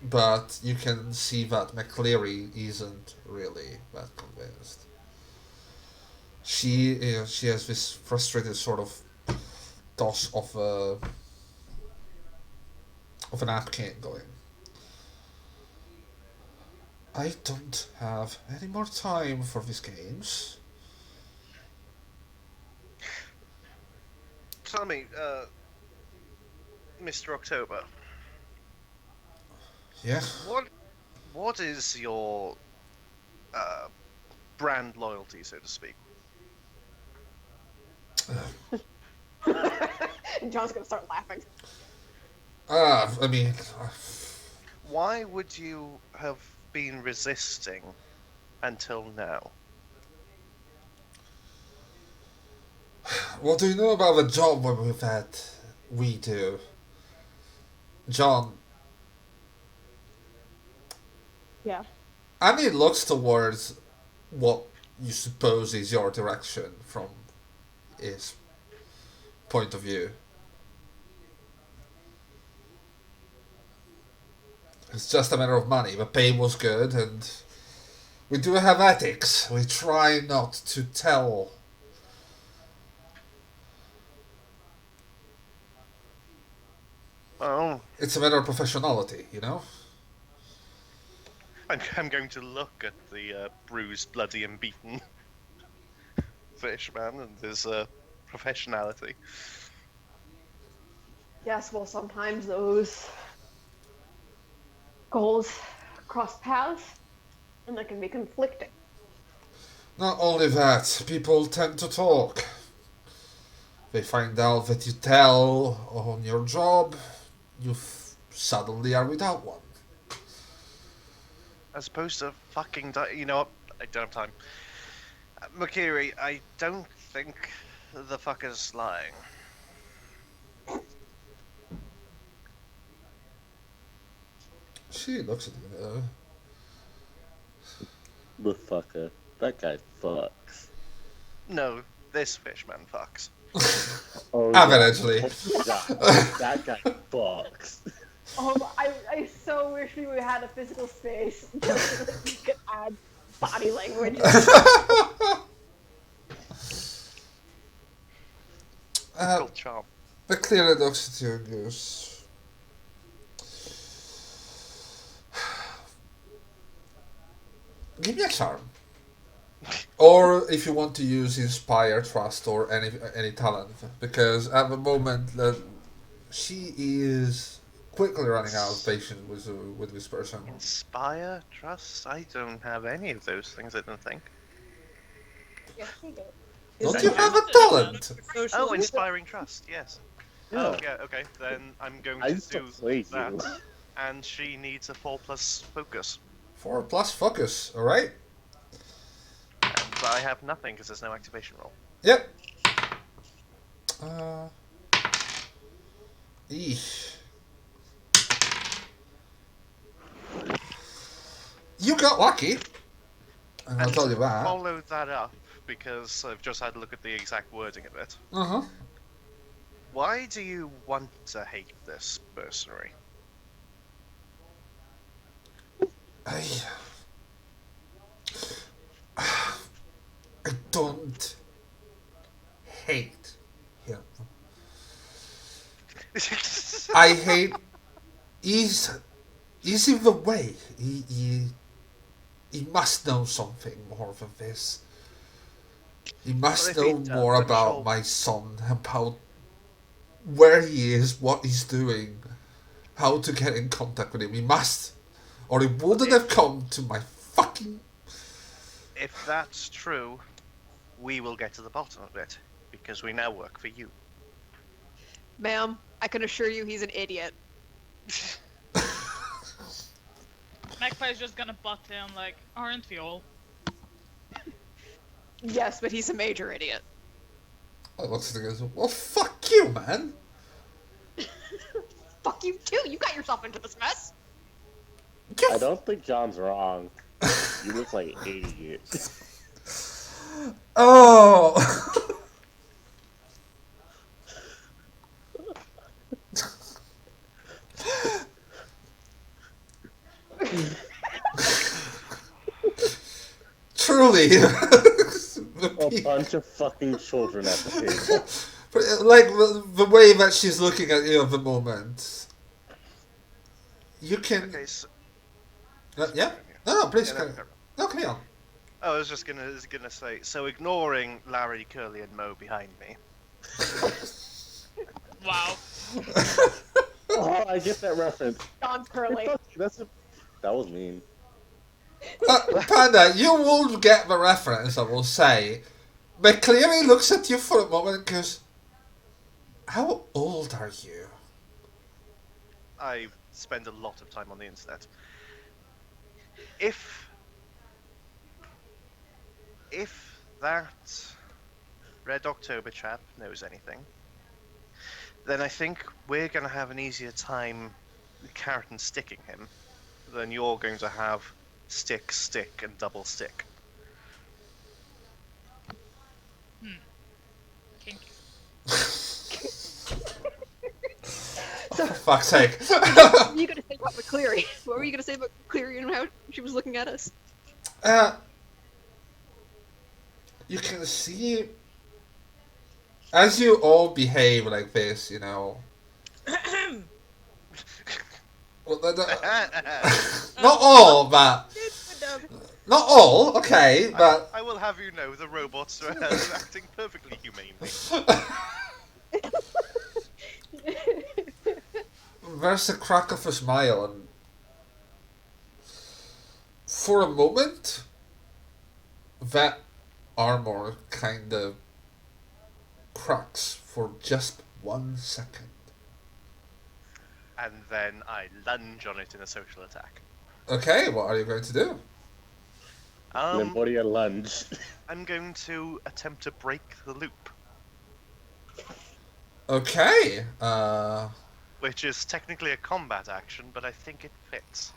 Speaker 2: But you can see that McCleary isn't really that convinced. She has this frustrated sort of toss of a napkin going. I don't have any more time for these games.
Speaker 5: Tell me, Mr. October,
Speaker 2: Yeah.
Speaker 5: what is your brand loyalty, so to speak?
Speaker 8: John's gonna start laughing.
Speaker 2: I mean,
Speaker 5: Why would you have been resisting until now.
Speaker 2: What do you know about the job that we do? John,
Speaker 8: Yeah.
Speaker 2: Annie looks towards what you suppose is your direction from his point of view. It's just a matter of money. The pay was good, and we do have ethics. We try not to tell.
Speaker 5: Oh,
Speaker 2: It's a matter of professionality, you know?
Speaker 5: I'm going to look at the bruised, bloody, and beaten fish man and his professionality.
Speaker 8: Yes, well, sometimes those goals cross paths, and they can be conflicting.
Speaker 2: Not only that, people tend to talk. They find out that you tell on your job, you suddenly are without one.
Speaker 5: As opposed to fucking you know what? I don't have time. McCleary, I don't think the fucker's lying.
Speaker 2: She looks at you.
Speaker 1: The fucker. That guy fucks.
Speaker 5: No, this fishman fucks.
Speaker 1: Oh,
Speaker 2: Evidently.
Speaker 1: Yeah. That guy fucks.
Speaker 8: Oh, I so wish we had a physical space just so that we could add body language.
Speaker 5: Called charm.
Speaker 2: McCleary looks at you and goes, give me a charm. Or if you want to use inspire, trust, or any talent, because at the moment she is quickly running out of patience with this person.
Speaker 5: Inspire, trust? I don't have any of those things, I don't think.
Speaker 8: Yes, we do.
Speaker 2: Don't you have a talent?
Speaker 5: Oh, inspiring trust, yes.
Speaker 1: Yeah.
Speaker 5: Oh, yeah, okay, then I'm going
Speaker 1: I
Speaker 5: to
Speaker 1: used to
Speaker 5: do
Speaker 1: play
Speaker 5: that.
Speaker 1: you.
Speaker 5: And she needs a 4+ focus.
Speaker 2: 4+ focus, alright?
Speaker 5: And I have nothing because there's no activation roll.
Speaker 2: Yep. Eesh. You got lucky. And I'll
Speaker 5: And
Speaker 2: tell you
Speaker 5: to
Speaker 2: that.
Speaker 5: follow that up, because I've just had a look at the exact wording of it.
Speaker 2: Uh-huh.
Speaker 5: Why do you want to hate this mercenary?
Speaker 2: I don't hate him. I hate he's in the way. He must know something more than this. He must
Speaker 5: Well, if
Speaker 2: know
Speaker 5: he
Speaker 2: more
Speaker 5: does, I'm
Speaker 2: about
Speaker 5: sure-
Speaker 2: my son, about where he is, what he's doing, how to get in contact with him. He must. Or he wouldn't have come to my fucking...
Speaker 5: If that's true, we will get to the bottom of it, because we now work for you.
Speaker 6: Ma'am, I can assure you he's an idiot.
Speaker 3: Magpie's just gonna butt in, like, aren't we all?
Speaker 6: Yes, but he's a major idiot.
Speaker 2: I looks at him and goes, well, fuck you, man.
Speaker 6: Fuck you too, you got yourself into this mess.
Speaker 2: You
Speaker 1: I don't think John's wrong. You look like an idiot.
Speaker 2: Oh! Truly.
Speaker 1: A bunch of fucking children at the table.
Speaker 2: Like the way that she's looking at you at the moment. You can...
Speaker 5: Okay, so...
Speaker 2: yeah? No, please.
Speaker 5: Yeah, no,
Speaker 2: carry on.
Speaker 5: I was just gonna say, so ignoring Larry, Curly, and Mo behind me.
Speaker 3: Wow.
Speaker 1: Oh, I get that reference.
Speaker 8: John's curly.
Speaker 1: That was mean.
Speaker 2: Panda, you will get the reference, I will say. McCleary looks at you for a moment and goes, how old are you?
Speaker 5: I spend a lot of time on the internet. If if that Red October chap knows anything, then I think we're going to have an easier time carrot and sticking him than you're going to have stick, stick, and double stick.
Speaker 3: Kinky.
Speaker 6: So,
Speaker 2: For fuck's sake.
Speaker 6: what were you gonna say about McCleary? What were you gonna say about McCleary and how she was looking at us?
Speaker 2: You can see, as you all behave like this, you know. Well, not all, but not all. Okay, but
Speaker 5: I will have you know the robots are acting perfectly humanely.
Speaker 2: there's a crack of a smile, and for a moment, that armor kind of cracks for just 1 second.
Speaker 5: And then I lunge on it in a social attack.
Speaker 2: Okay, what are you going to do?
Speaker 1: Lemuria lunge.
Speaker 5: I'm going to attempt to break the loop,
Speaker 2: Okay,
Speaker 5: which is technically a combat action, but I think it fits.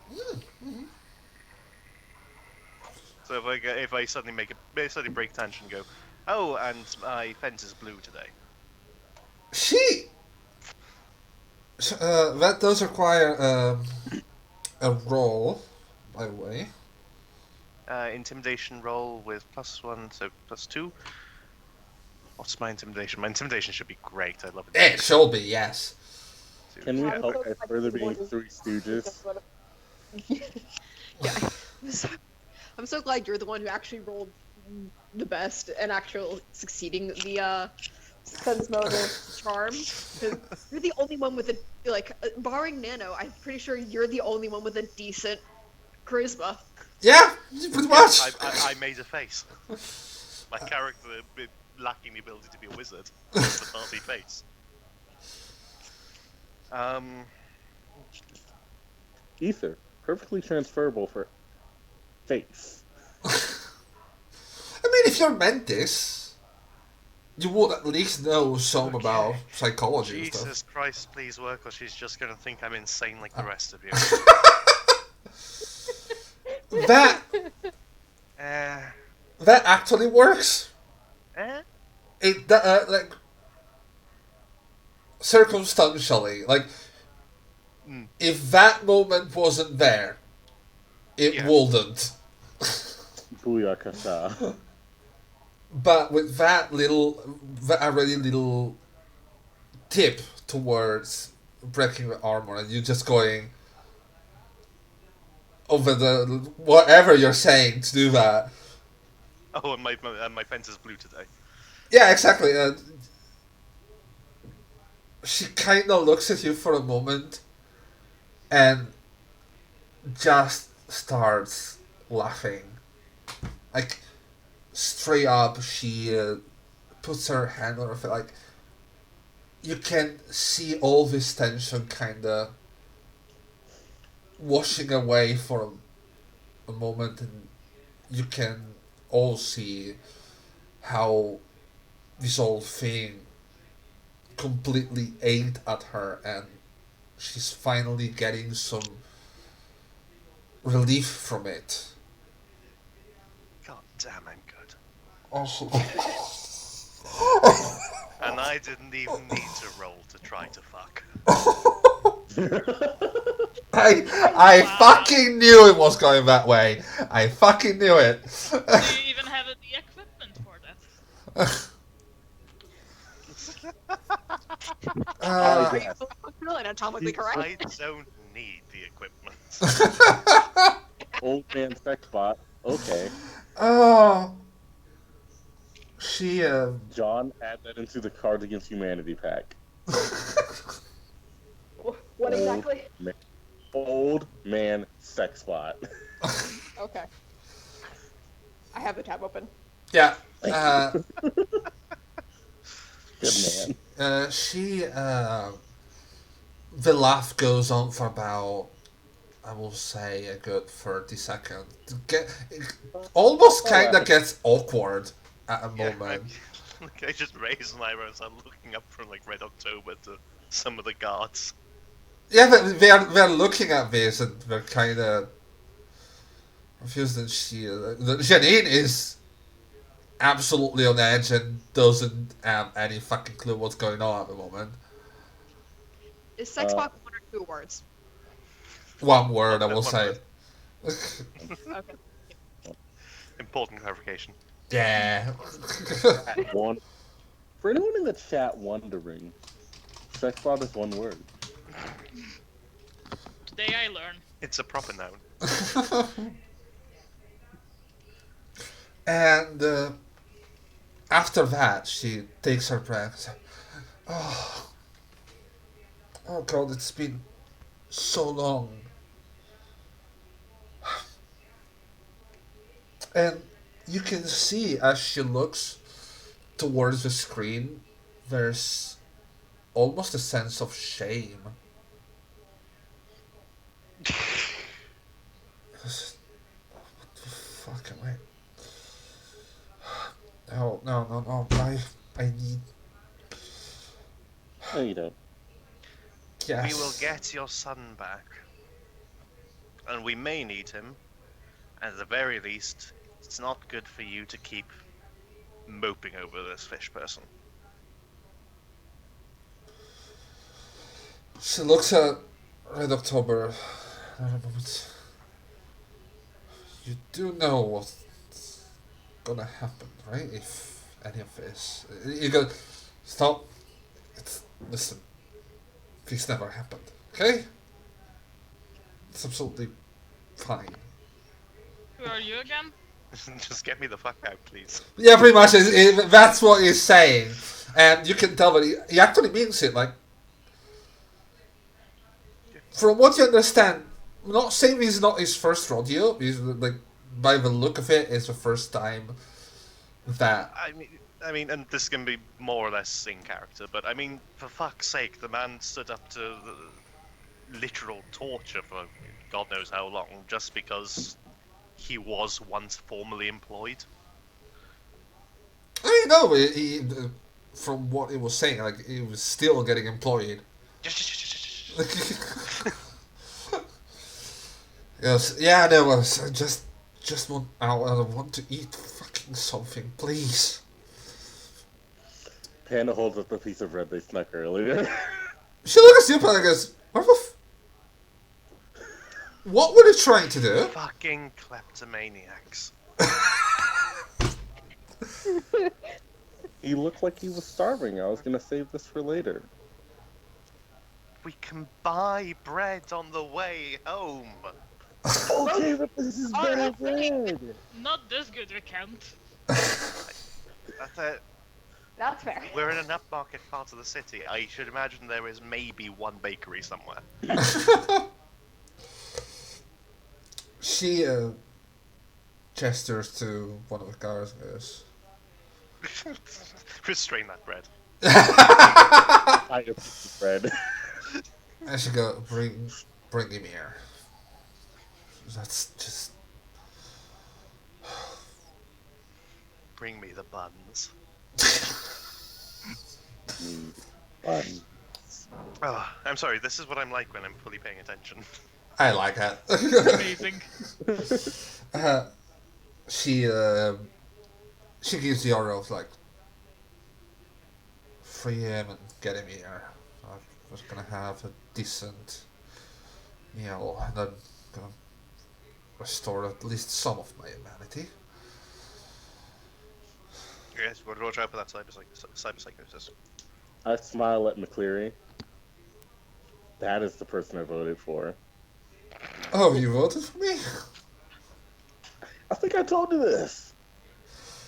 Speaker 5: So if I suddenly suddenly break tangent and go, oh, and my fence is blue today.
Speaker 2: that does require a roll, by the way.
Speaker 5: Intimidation roll with +1, so +2. What's my intimidation? My intimidation should be great. I love it.
Speaker 2: It shall be, yes.
Speaker 1: Can we
Speaker 5: Yeah.
Speaker 1: hope at further being Three Stooges?
Speaker 6: Yeah, I'm so glad you're the one who actually rolled the best and actually succeeding the sense motive charm. 'Cause you're the only one with a barring Nano. I'm pretty sure you're the only one with a decent charisma.
Speaker 2: Yeah, pretty much.
Speaker 5: I made a face. My character lacking the ability to be a wizard. That's the party face.
Speaker 1: Ether, perfectly transferable for face.
Speaker 2: I mean, if you're Mantis, you would at least know some about psychology and stuff.
Speaker 5: Jesus Christ, please work, or she's just gonna think I'm insane like the rest of you.
Speaker 2: That actually works. It like circumstantially, like if that moment wasn't there, it wouldn't.
Speaker 1: Booyakasha.
Speaker 2: But with that really little tip towards breaking the armor, and you just going over the whatever you're saying to do that.
Speaker 5: Oh, and my fence is blue today.
Speaker 2: Yeah, exactly. She kind of looks at you for a moment and just starts laughing. Like, straight up, she puts her hand on her face. Like, you can see all this tension kind of washing away for a moment, and you can all see how this whole thing completely ate at her, and she's finally getting some relief from it.
Speaker 5: God damn, I'm good.
Speaker 2: Oh.
Speaker 5: And I didn't even need to roll to try to fuck.
Speaker 2: I fucking knew it was going that way. I fucking knew it.
Speaker 3: Do you even have the equipment for that?
Speaker 6: Are you functional and anatomically correct?
Speaker 5: I don't need the equipment.
Speaker 1: Old man sex bot. Okay.
Speaker 2: Oh. She,
Speaker 1: John, add that into the Cards Against Humanity pack.
Speaker 8: What exactly?
Speaker 1: Old man sex bot.
Speaker 8: Okay. I have the tab open.
Speaker 2: Yeah.
Speaker 1: Good man.
Speaker 2: The laugh goes on for about I will say a good 30 seconds. It almost kind of gets awkward at a moment.
Speaker 5: Like, I just raise my eyebrows. I'm looking up from like Red October to some of the guards.
Speaker 2: Yeah, but they're looking at this and they're kind of confused. And Janine is absolutely on edge and doesn't have any fucking clue what's going on at the moment.
Speaker 6: Is sex bot one or two words?
Speaker 2: One word, I will
Speaker 5: One
Speaker 2: say.
Speaker 5: word.
Speaker 6: Okay.
Speaker 5: Important clarification.
Speaker 2: Yeah.
Speaker 1: One. For anyone in the chat wondering, sexbot is one word.
Speaker 3: Today I learn.
Speaker 5: It's a proper noun.
Speaker 2: And after that, she takes her breath. Oh, oh God, it's been so long. And you can see as she looks towards the screen, there's almost a sense of shame. What the fuck am I? No. I need.
Speaker 1: No, you don't.
Speaker 2: Yes.
Speaker 5: We will get your son back. And we may need him. At the very least, it's not good for you to keep moping over this fish person.
Speaker 2: She looks at Red October. You do know what's gonna happen, right? If any of this, you go stop. Listen, this never happened. Okay? It's absolutely fine.
Speaker 3: Who are you again?
Speaker 5: Just get me the fuck out, please.
Speaker 2: Yeah, pretty much. That's what he's saying, and you can tell that he actually means it. Like, from what you understand, I'm not saying this is not his first rodeo. He's like, by the look of it, it's the first time that.
Speaker 5: I mean, and this can be more or less in character, but I mean, for fuck's sake, the man stood up to the literal torture for God knows how long, just because he was once formally employed.
Speaker 2: I mean, no, from what he was saying, like, he was still getting employed. Yes, yeah, there was. I just want. I want to eat fucking something, please.
Speaker 1: Panda holds up the piece of bread they snuck earlier.
Speaker 2: She looks at you and goes, "What the? What were they trying to do?"
Speaker 5: Fucking kleptomaniacs.
Speaker 1: He looked like he was starving. I was gonna save this for later.
Speaker 5: We can buy bread on the way home.
Speaker 1: Okay, but this is better bread.
Speaker 3: Not this good, we can't.
Speaker 5: That's it.
Speaker 8: That's fair.
Speaker 5: We're in an upmarket part of the city. I should imagine there is maybe one bakery somewhere.
Speaker 2: She gestures to one of the guards and goes,
Speaker 5: Restrain that bread.
Speaker 1: I got piece of bread.
Speaker 2: and she go, bring him here. That's just.
Speaker 5: Bring me the buns.
Speaker 1: Fun.
Speaker 5: Oh, I'm sorry, this is what I'm like when I'm fully paying attention.
Speaker 2: I like that.
Speaker 3: Amazing.
Speaker 2: She gives the order of like, free him and get him here. I was gonna have a decent meal and then gonna restore at least some of my humanity.
Speaker 5: Yes, we'll watch out for that cyberpsychosis.
Speaker 1: I smile at McCleary. That is the person I voted for.
Speaker 2: Oh, you voted for me?
Speaker 1: I think I told you this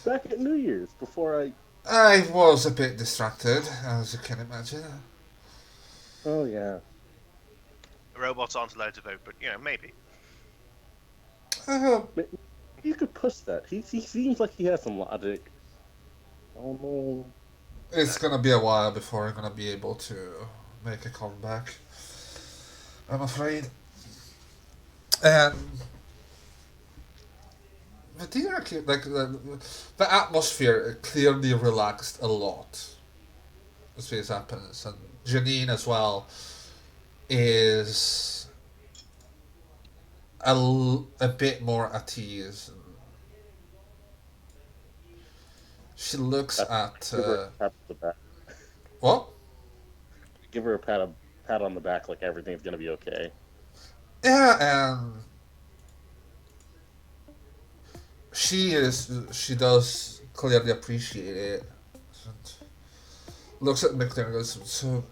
Speaker 1: back at New Year's before
Speaker 2: I was a bit distracted, as you can imagine.
Speaker 1: Oh yeah.
Speaker 5: Robots aren't allowed to vote, but you know, maybe.
Speaker 1: You could push that. He seems like he has some logic. Oh no.
Speaker 2: It's gonna be a while before I'm gonna be able to make a comeback, I'm afraid. And the dinner, the atmosphere clearly relaxed a lot as this happens, and Janine as well is a bit more at ease. She looks at
Speaker 1: Give her a pat on the back.
Speaker 2: what?
Speaker 1: Give her a pat on the back, like everything's gonna be okay.
Speaker 2: Yeah, and she does clearly appreciate it. And looks at McCleary and goes, "So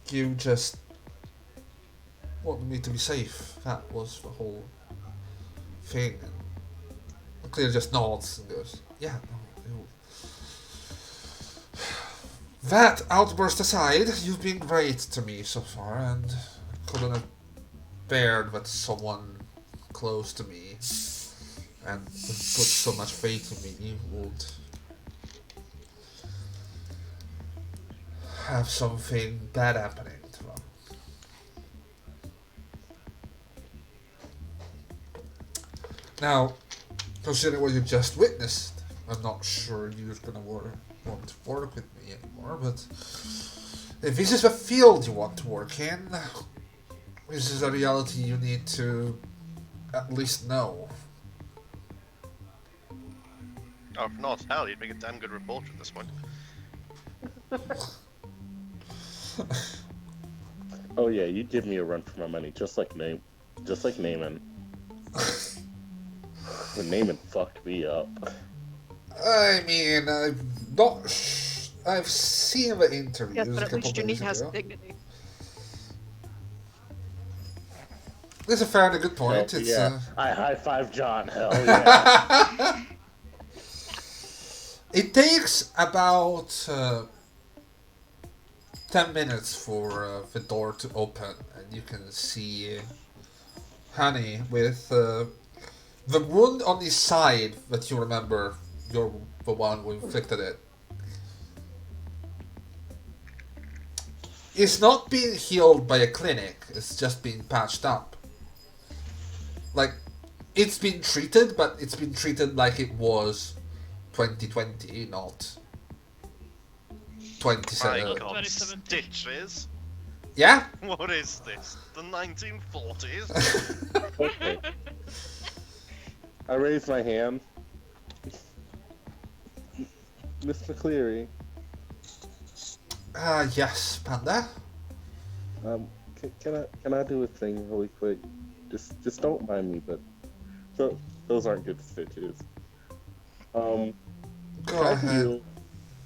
Speaker 2: you just wanted me to be safe? That was the whole thing." And McCleary just nods and goes, "Yeah, no, that outburst aside, you've been great to me so far, and I couldn't have bared that someone close to me and put so much faith in me would have something bad happening to them. Now, considering what you just witnessed, I'm not sure you're gonna want to work with me anymore, but if this is the field you want to work in, this is a reality you need to at least know.
Speaker 7: Oh, if not, hell, you'd make a damn good reporter at this point.
Speaker 1: Oh yeah, you give me a run for my money, just like Naaman. The Naaman fucked me up.
Speaker 2: I mean, I've seen the interviews
Speaker 6: Yes, but
Speaker 2: a
Speaker 6: at
Speaker 2: couple
Speaker 6: least
Speaker 2: days
Speaker 6: Janine has
Speaker 2: ago.
Speaker 6: dignity.
Speaker 2: That's a fairly good point.
Speaker 1: Hell
Speaker 2: It's
Speaker 1: yeah. I high five John. Hell yeah.
Speaker 2: It takes about 10 minutes for the door to open, and you can see Honey with the wound on his side that you remember. You're the one who inflicted it. It's not being healed by a clinic, it's just being patched up. Like, it's been treated, but it's been treated like it was 2020, not 27.
Speaker 7: My god,
Speaker 3: 2017.
Speaker 7: stitches?
Speaker 2: Yeah?
Speaker 7: What is this? The 1940s?
Speaker 1: Okay. I raise my hand. Miss McCleary,
Speaker 2: Yes, Panda.
Speaker 1: can I do a thing really quick? Just don't mind me, but those aren't good stitches.
Speaker 2: Go
Speaker 1: Can I
Speaker 2: ahead.
Speaker 1: heal?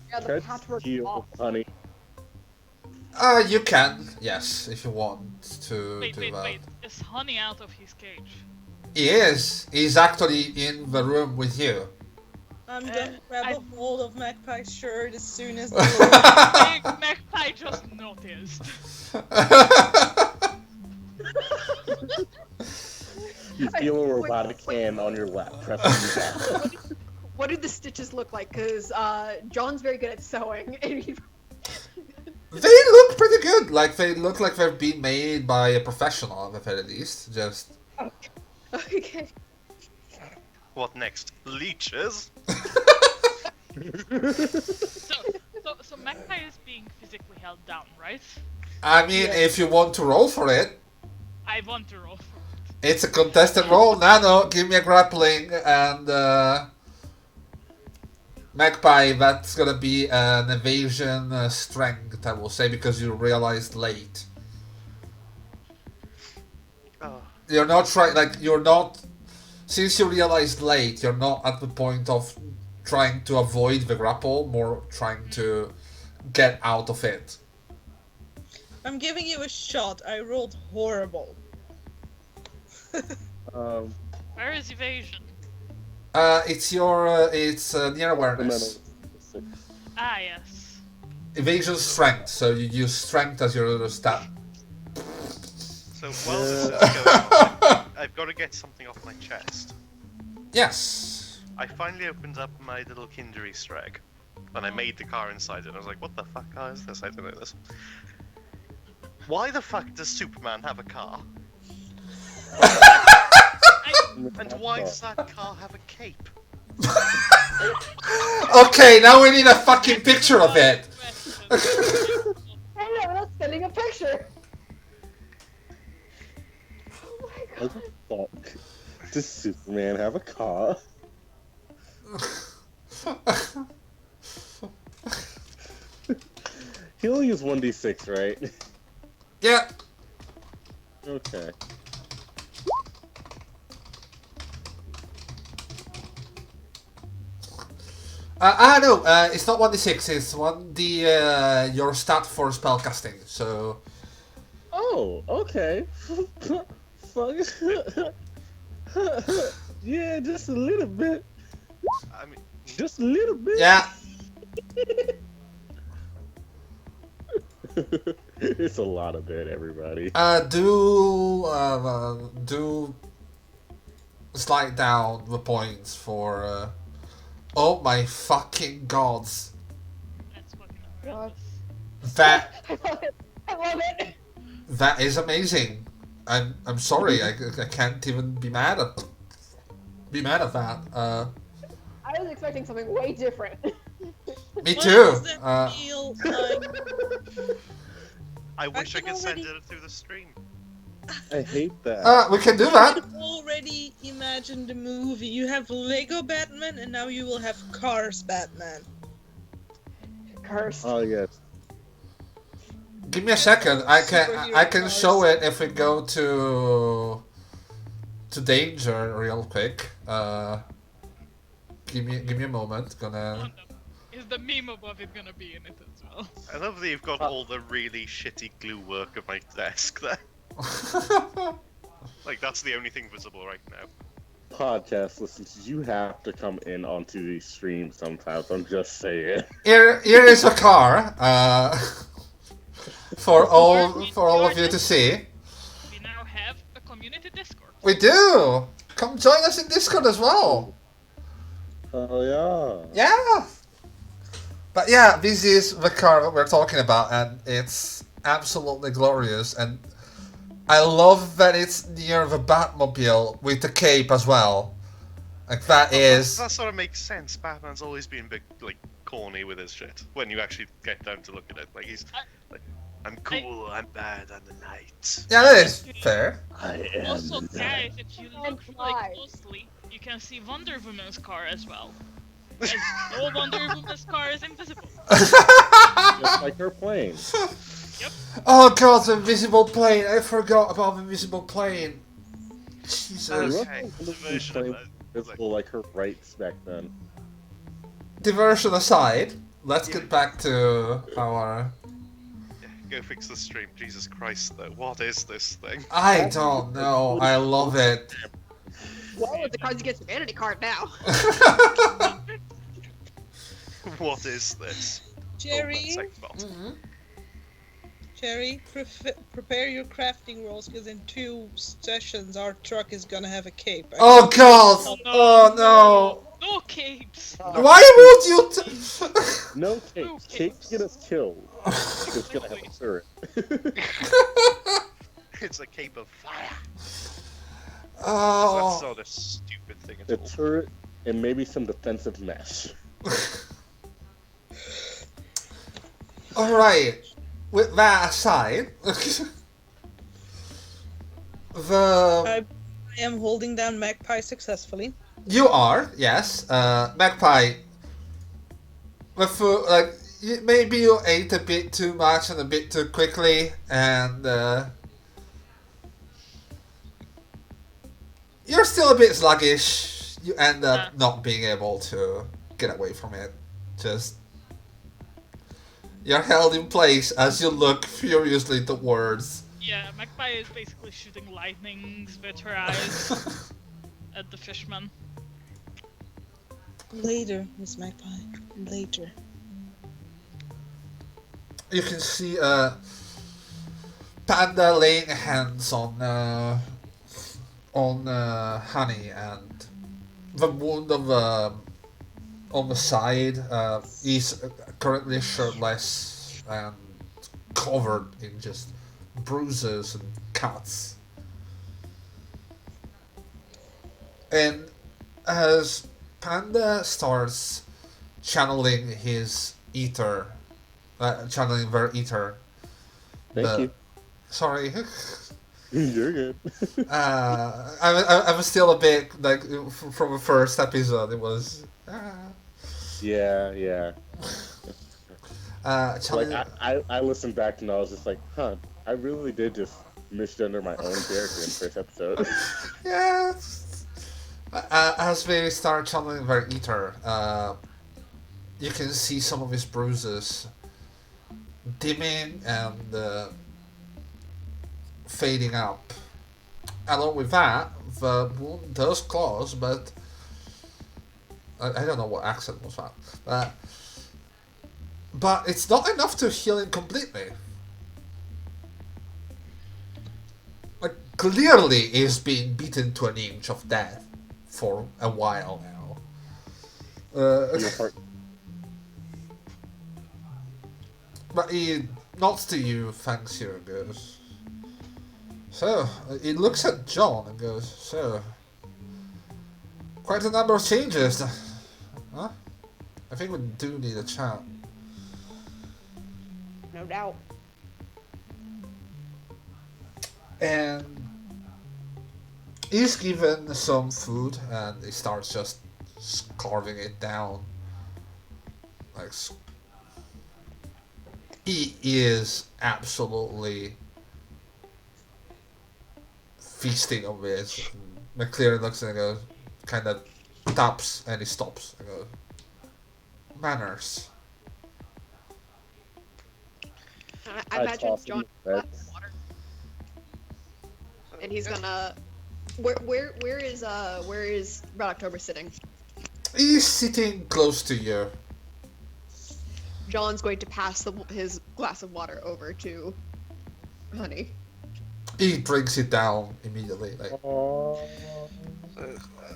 Speaker 8: Yeah,
Speaker 1: Can
Speaker 8: the
Speaker 1: I
Speaker 8: patchwork
Speaker 1: heal,
Speaker 8: off.
Speaker 1: honey?
Speaker 2: You can, yes, if you want to
Speaker 3: Wait,
Speaker 2: do
Speaker 3: wait,
Speaker 2: that.
Speaker 3: wait. Is Honey out of his cage?
Speaker 2: He is. He's actually in the room with you.
Speaker 4: I'm gonna grab
Speaker 3: I-
Speaker 4: a hold of Magpie's shirt as soon as the
Speaker 3: Big Magpie just noticed.
Speaker 1: You feel a robotic hand on your lap, pressing you back.
Speaker 6: What do the stitches look like? Because John's very good at sewing. And he...
Speaker 2: They look pretty good. Like, they look like they've been made by a professional, at the very least. Just...
Speaker 6: Okay.
Speaker 7: What next? Leeches?
Speaker 3: So Magpie is being physically held down, right?
Speaker 2: I mean, if you want to roll for it,
Speaker 3: I want to roll for it.
Speaker 2: it's a contested roll. Nano, give me a grappling, and Magpie, that's gonna be an evasion strength, I will say, because you realized late.
Speaker 7: Oh,
Speaker 2: You're not trying, you're not, since you realized late, you're not at the point of trying to avoid the grapple, more trying to get out of it.
Speaker 4: I'm giving you a shot. I rolled horrible.
Speaker 3: Where is evasion?
Speaker 2: It's near awareness.
Speaker 3: Ah, yes.
Speaker 2: Evasion strength, so you use strength as your stat.
Speaker 7: so while this is going on, I've got to get something off my chest.
Speaker 2: Yes.
Speaker 7: I finally opened up my little Kinder Easter egg, and I made the car inside it, and I was like, what the fuck car is this? I don't know this. Why the fuck does Superman have a car? And why does that car have a cape?
Speaker 2: Okay, now we need a fucking picture of it.
Speaker 6: Hey, I'm not sending a picture. Oh my
Speaker 1: What
Speaker 6: god.
Speaker 1: the fuck? Does Superman have a car? He only used 1d6, right?
Speaker 2: Yeah.
Speaker 1: Okay.
Speaker 2: No, it's not 1d6, it's 1d your stat for spellcasting, so...
Speaker 1: Oh, okay. Fuck. Yeah, just a little bit.
Speaker 7: I mean,
Speaker 1: Just a little bit.
Speaker 2: Yeah.
Speaker 1: It's a lot of bit, everybody.
Speaker 2: Do slide down the points for, oh my fucking gods.
Speaker 3: That's fucking
Speaker 6: God.
Speaker 3: horrendous.
Speaker 2: That...
Speaker 6: I love it. I love it.
Speaker 2: That is amazing. I'm sorry. I can't even be mad at that.
Speaker 6: I was expecting something way different.
Speaker 2: Me
Speaker 4: Why
Speaker 2: too.
Speaker 4: does that feel like
Speaker 7: I wish I
Speaker 4: can
Speaker 7: could send
Speaker 4: already-
Speaker 7: it through the stream.
Speaker 1: I hate that.
Speaker 2: We can do
Speaker 4: I
Speaker 2: that.
Speaker 4: can already imagine the movie? You have Lego Batman, and now you will have Cars Batman.
Speaker 6: Cursed.
Speaker 1: Oh yes.
Speaker 2: Give me a second. I can
Speaker 4: Superhero
Speaker 2: show
Speaker 4: cars.
Speaker 2: it if we go to danger real quick. Give me a moment. Gonna.
Speaker 3: Is the meme above it gonna be in it as well?
Speaker 7: I love that you've got all the really shitty glue work of my desk there. Like, that's the only thing visible right now.
Speaker 1: Podcast listeners, you have to come in onto these streams sometimes. I'm just saying.
Speaker 2: Here is a car. For all of you to see.
Speaker 3: We now have a community Discord.
Speaker 2: We do. Come join us in Discord as well.
Speaker 1: Oh yeah.
Speaker 2: Yeah. But yeah, this is the car that we're talking about, and it's absolutely glorious. And I love that it's near the Batmobile with the cape as well. Like that is.
Speaker 7: That sort of makes sense. Batman's always been a bit, like, corny with his shit. When you actually get down to look at it. Like, he's like, I'm cool, I'm bad on the night.
Speaker 2: Yeah, that is fair.
Speaker 1: I am.
Speaker 3: Also, guys, if you look
Speaker 6: And
Speaker 3: really
Speaker 6: fly.
Speaker 3: closely, you can see Wonder Woman's car as well. As no Wonder Woman's car is invisible.
Speaker 1: Just like her plane.
Speaker 2: Oh god, the invisible plane! I forgot about the invisible plane. Jesus.
Speaker 7: Okay,
Speaker 1: She
Speaker 7: the
Speaker 1: was
Speaker 7: version of
Speaker 1: playing
Speaker 7: that,
Speaker 1: visible like her rights back then.
Speaker 2: Diversion aside, let's get back to our.
Speaker 7: Yeah, go fix the stream. Jesus Christ, though. What is this thing?
Speaker 2: I don't know. I love it.
Speaker 6: Well, with the Cards Against Humanity card now.
Speaker 7: What is this?
Speaker 4: Jerry,
Speaker 7: Oh, that's Xbox.
Speaker 4: Jerry, prepare your crafting rolls, because in 2 sessions our truck is gonna have a cape.
Speaker 2: Oh god! Oh no!
Speaker 3: No capes!
Speaker 2: Why would you?
Speaker 1: No cake. Cake's get us killed. It's gonna have a turret.
Speaker 7: It's a cape of fire. That's
Speaker 2: Oh.
Speaker 7: not a stupid thing at
Speaker 1: A
Speaker 7: all.
Speaker 1: turret and maybe some defensive mesh.
Speaker 2: All right. With that aside,
Speaker 4: I am holding down Magpie successfully.
Speaker 2: you are yes, Magpie. With like maybe you ate a bit too much and a bit too quickly, and you're still a bit sluggish. You end up not being able to get away from it. Just you're held in place as you look furiously towards.
Speaker 3: Yeah, Magpie is basically shooting lightnings with her eyes at the fishman.
Speaker 4: Later, Miss Magpie. Later.
Speaker 2: You can see Panda laying hands on Honey, and the wound on the side. He's currently shirtless and covered in just bruises and cuts. And as Panda starts channeling his ether, channeling their ether,
Speaker 1: Thank
Speaker 2: the
Speaker 1: you.
Speaker 2: sorry,
Speaker 1: You're good.
Speaker 2: I'm still a bit like from the first episode. It was
Speaker 1: Yeah, yeah. Like
Speaker 2: channeling.
Speaker 1: I listened back and I was just like, huh, I really did just misgender my own character in the first episode.
Speaker 2: Yeah. As they start channeling their ether, you can see some of his bruises dimming and fading up. Along with that, the wound does close, but I don't know what accent was that. But it's not enough to heal him completely. Like, clearly is being beaten to an inch of death for a while now.
Speaker 1: Your heart.
Speaker 2: But he nods to you, thanks you, and goes, so, he looks at John and goes, so, quite a number of changes. Huh? I think we do need a chat.
Speaker 8: No doubt.
Speaker 2: And he's given some food and he starts just carving it down. Like, he is absolutely feasting on this. McCleary looks and goes, kind of taps and he stops and goes, manners.
Speaker 6: I
Speaker 1: I
Speaker 6: imagine
Speaker 1: toss
Speaker 6: John
Speaker 1: him in
Speaker 6: has
Speaker 1: bed.
Speaker 6: water, and he's gonna. Where is Red October sitting?
Speaker 2: He's sitting close to you.
Speaker 6: John's going to pass his glass of water over to Honey.
Speaker 2: He drinks it down immediately. Like,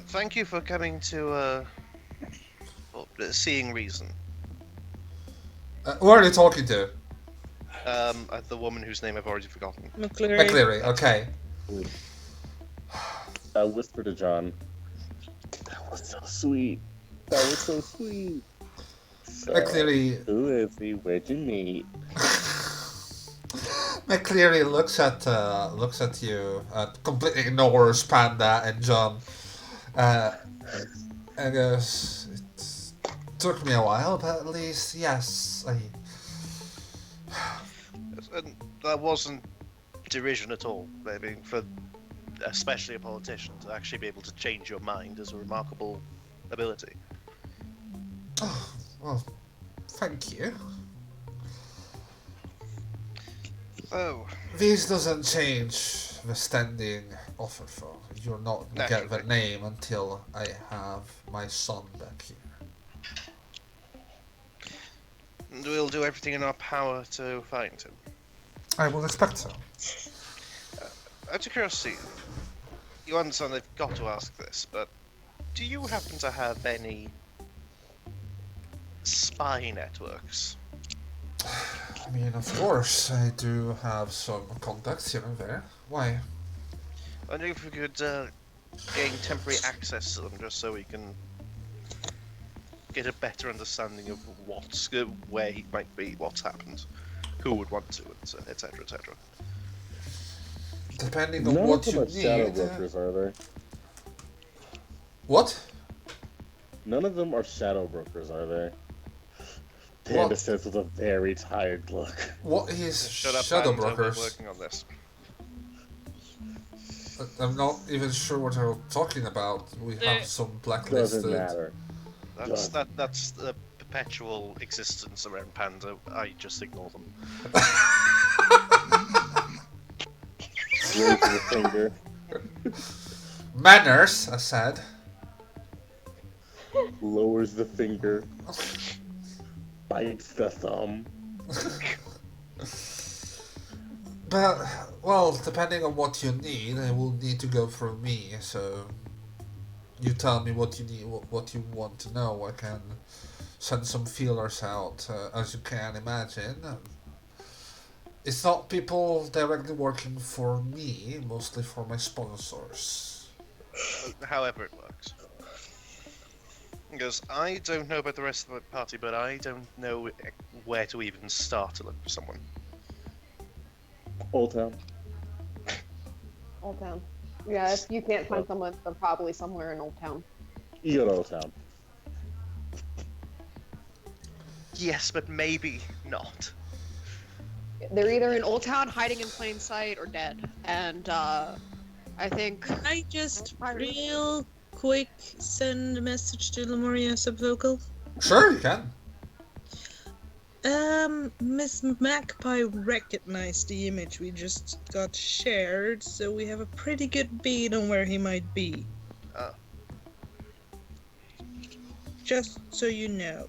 Speaker 7: Thank you for coming to seeing reason.
Speaker 2: who are you talking to?
Speaker 7: The woman whose name I've already forgotten.
Speaker 4: McCleary.
Speaker 2: McCleary, okay.
Speaker 1: I whispered to John, that was so sweet. That was so sweet. So,
Speaker 2: McCleary
Speaker 1: who is he? Where'd you meet?
Speaker 2: McCleary looks at you, completely ignores Panda and John, and goes, "It took me a while, but at least, yes,
Speaker 7: And that wasn't derision at all. I mean, for especially a politician to actually be able to change your mind is a remarkable ability.
Speaker 2: Oh, well, thank you.
Speaker 7: Oh,
Speaker 2: This doesn't change the standing offer for. You're not gonna get the
Speaker 7: Naturally.
Speaker 2: name until I have my son back here.
Speaker 7: and we'll do everything in our power to find him.
Speaker 2: I will expect so.
Speaker 7: Out of curiosity, you understand I've got to ask this, but do you happen to have any spy networks?
Speaker 2: I mean, of course, I do have some contacts here and there. Why?
Speaker 7: I wonder if we could gain temporary access to them just so we can get a better understanding of where he might be, what's happened, who would want to, etc., etc.
Speaker 2: Depending on
Speaker 1: None
Speaker 2: what
Speaker 1: of
Speaker 2: you
Speaker 1: them are shadow
Speaker 2: need.
Speaker 1: brokers, are they?
Speaker 2: What?
Speaker 1: None of them are shadow brokers, are they?
Speaker 2: What?
Speaker 1: Panda says with a very tired look.
Speaker 2: What is
Speaker 7: Shut up,
Speaker 2: shadow
Speaker 7: Panda, we're
Speaker 2: brokers?
Speaker 7: working on this.
Speaker 2: I'm not even sure what you're talking about. We have some blacklisted.
Speaker 1: Doesn't matter.
Speaker 7: That's the perpetual existence around Panda. I just ignore them.
Speaker 1: Raises a finger.
Speaker 2: Manners, I said.
Speaker 1: Lowers the finger. Bites the thumb.
Speaker 2: But, well, depending on what you need, it will need to go through me, so you tell me what you need, what you want to know. I can send some feelers out, as you can imagine. It's not people directly working for me, mostly for my sponsors.
Speaker 7: However it works. Because I don't know about the rest of the party, but I don't know where to even start to look for someone.
Speaker 1: Old Town.
Speaker 8: Old Town. Yeah, if you can't find someone, they're probably somewhere in Old Town.
Speaker 1: You go to Old Town.
Speaker 7: Yes, but maybe not.
Speaker 6: They're either in Old Town, hiding in plain sight, or dead. And I think
Speaker 4: Can I just real quick send a message to Lemuria subvocal?
Speaker 2: Sure, you can.
Speaker 4: Miss Magpie recognized the image we just got shared, so we have a pretty good bead on where he might be.
Speaker 7: Oh.
Speaker 4: Just so you know.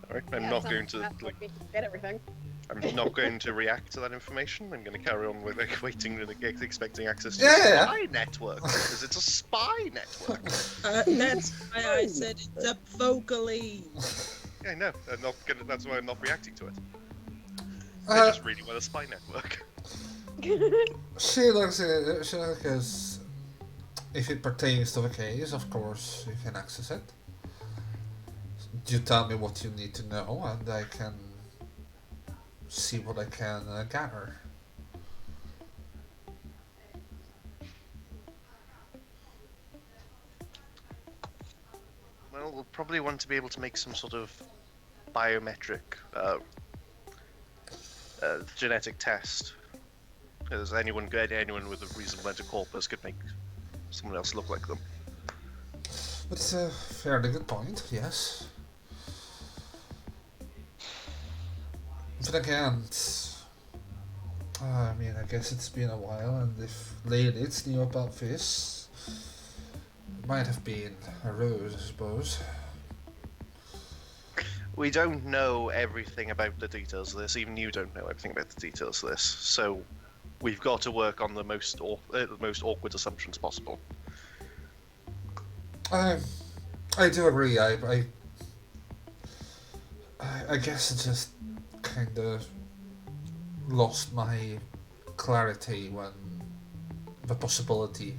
Speaker 7: Alright, I'm
Speaker 8: Yeah,
Speaker 7: not
Speaker 8: sounds
Speaker 7: going to
Speaker 8: like
Speaker 7: like.
Speaker 8: we can get everything.
Speaker 7: I'm not going to react to that information. I'm going to carry on with waiting and expecting access to
Speaker 2: Yeah,
Speaker 7: the
Speaker 2: yeah.
Speaker 7: spy network because it's a spy network.
Speaker 4: That's why I said it up vocally.
Speaker 7: Yeah, I know. I'm not gonna. That's why I'm not reacting to it. I
Speaker 2: Uh,
Speaker 7: just really want a spy network.
Speaker 2: she looks at it, she looks, if it pertains to the case, of course, you can access it. You tell me what you need to know, and I can see what I can gather.
Speaker 7: Well, we'll probably want to be able to make some sort of biometric genetic test. Because anyone with a reasonable amount of corpus could make someone else look like them.
Speaker 2: It's a fairly good point, yes. But again, I mean, I guess it's been a while, and if ladies knew about this, it might have been a ruse, I suppose.
Speaker 7: We don't know everything about the details of this. Even you don't know everything about the details of this. So we've got to work on the most awkward assumptions possible.
Speaker 2: I do agree. I guess it just kind of lost my clarity when the possibility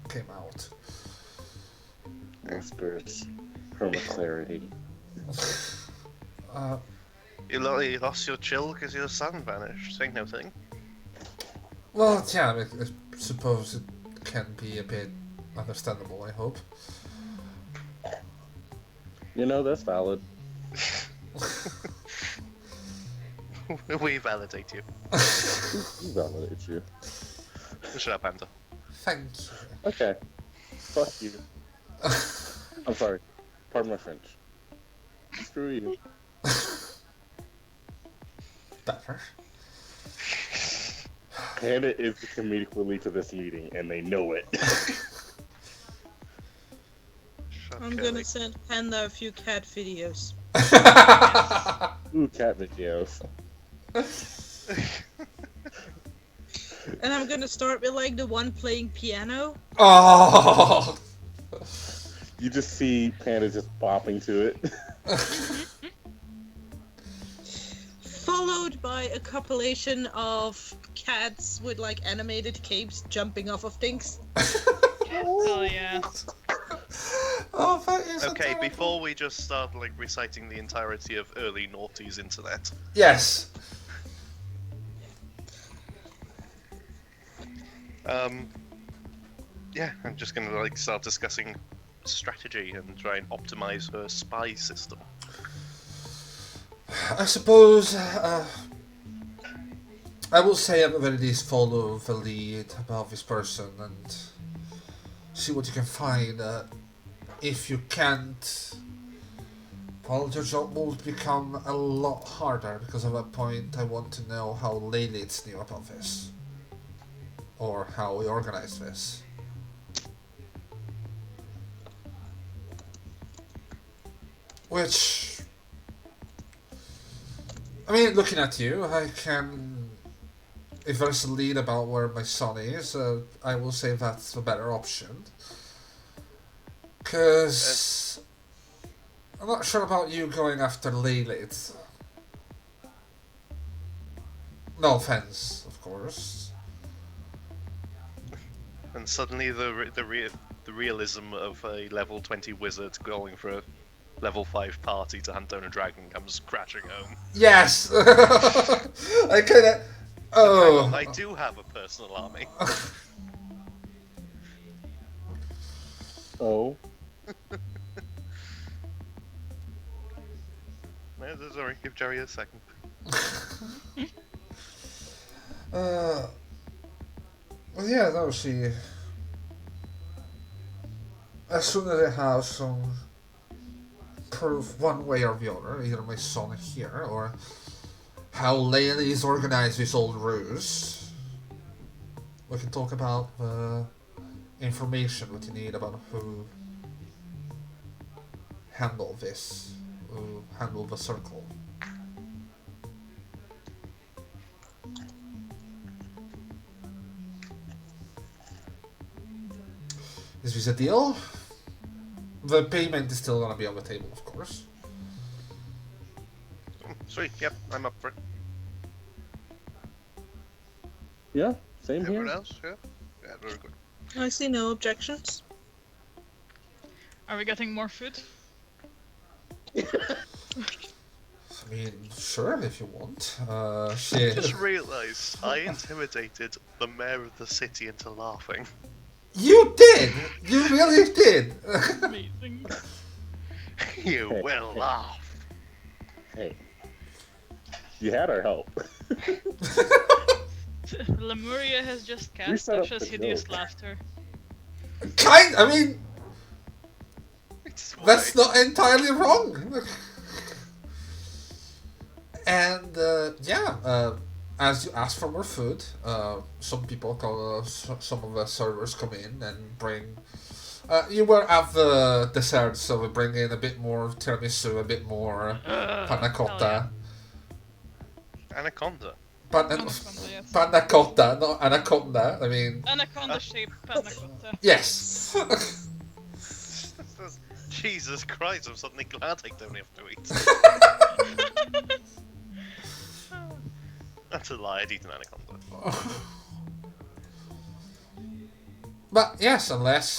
Speaker 2: came out.
Speaker 1: Whispers from McCleary.
Speaker 7: You lost your chill because your sun vanished. Think no thing.
Speaker 2: Well, yeah, I suppose it can be a bit understandable, I hope.
Speaker 1: You know, that's valid.
Speaker 7: We validate you.
Speaker 1: We validate you.
Speaker 7: Shut up, Panda.
Speaker 2: Thank you.
Speaker 1: Okay. Fuck you. I'm sorry. Pardon my French. Screw you.
Speaker 2: Better.
Speaker 1: Panda is the comedic relief of this meeting, and they know it.
Speaker 4: I'm gonna send Panda a few cat videos.
Speaker 1: Ooh, cat videos.
Speaker 4: And I'm gonna start with like the one playing piano.
Speaker 2: Oh!
Speaker 1: You just see Panda just bopping to it.
Speaker 4: Followed by a compilation of cats with like animated capes jumping off of things.
Speaker 3: Oh yeah.
Speaker 2: Oh, that is
Speaker 7: Okay,
Speaker 2: adorable.
Speaker 7: before we just start like reciting the entirety of early noughties internet.
Speaker 2: Yes.
Speaker 7: Yeah, I'm just gonna like start discussing strategy and try and optimize her spy system.
Speaker 2: I suppose I will say at the very least follow the lead about this person and see what you can find. If you can't, well, your job will become a lot harder because at that point I want to know how Lilith knew about this. Or how we organized this. Which, I mean, looking at you, I can, if there's a lead about where my son is, I will say that's a better option. Because I'm not sure about you going after Lilith. No offense, of course.
Speaker 7: And suddenly the realism of a level 20 wizard going for a level 5 party to hunt down a dragon comes crashing home.
Speaker 2: Yes! I kinda...
Speaker 7: But hang
Speaker 2: Oh.
Speaker 7: on, I do have a personal army.
Speaker 1: Oh,
Speaker 7: No, sorry, give Jerry a second.
Speaker 2: Well, yeah, no, she... As soon as I have some proof one way or the other, either my son here or how ladies organize this old ruse, we can talk about the information that you need about who handle this, who handle the circle. Is this a deal? The payment is still gonna be on the table, of course.
Speaker 7: Sweet, yep, I'm up for it.
Speaker 1: yeah, same
Speaker 7: Everyone
Speaker 1: here.
Speaker 7: else? Yeah? Yeah, very good.
Speaker 4: I see no objections.
Speaker 3: Are we getting more food?
Speaker 2: I mean, sure, if you want. She...
Speaker 7: Just realised I intimidated the mayor of the city into laughing.
Speaker 2: You did! You really did!
Speaker 3: Amazing.
Speaker 7: You will laugh.
Speaker 1: Hey, you had our help.
Speaker 3: Lemuria has just
Speaker 1: We
Speaker 3: cast
Speaker 1: set up
Speaker 3: Tasha's
Speaker 1: the
Speaker 3: hideous
Speaker 1: joke.
Speaker 3: laughter.
Speaker 2: I mean, that's not entirely wrong. And, as you ask for more food, some people some of the servers come in and bring... you were at the dessert, so we bring in a bit more tiramisu, a bit more panna cotta.
Speaker 7: Anaconda.
Speaker 3: Anaconda, yes.
Speaker 2: Panna cotta, not anaconda. I mean,
Speaker 3: Anaconda-shaped panna cotta.
Speaker 2: yes.
Speaker 7: Jesus Christ, I'm suddenly glad I don't have to eat. That's a lie, I'd eat an anaconda.
Speaker 2: But yes, unless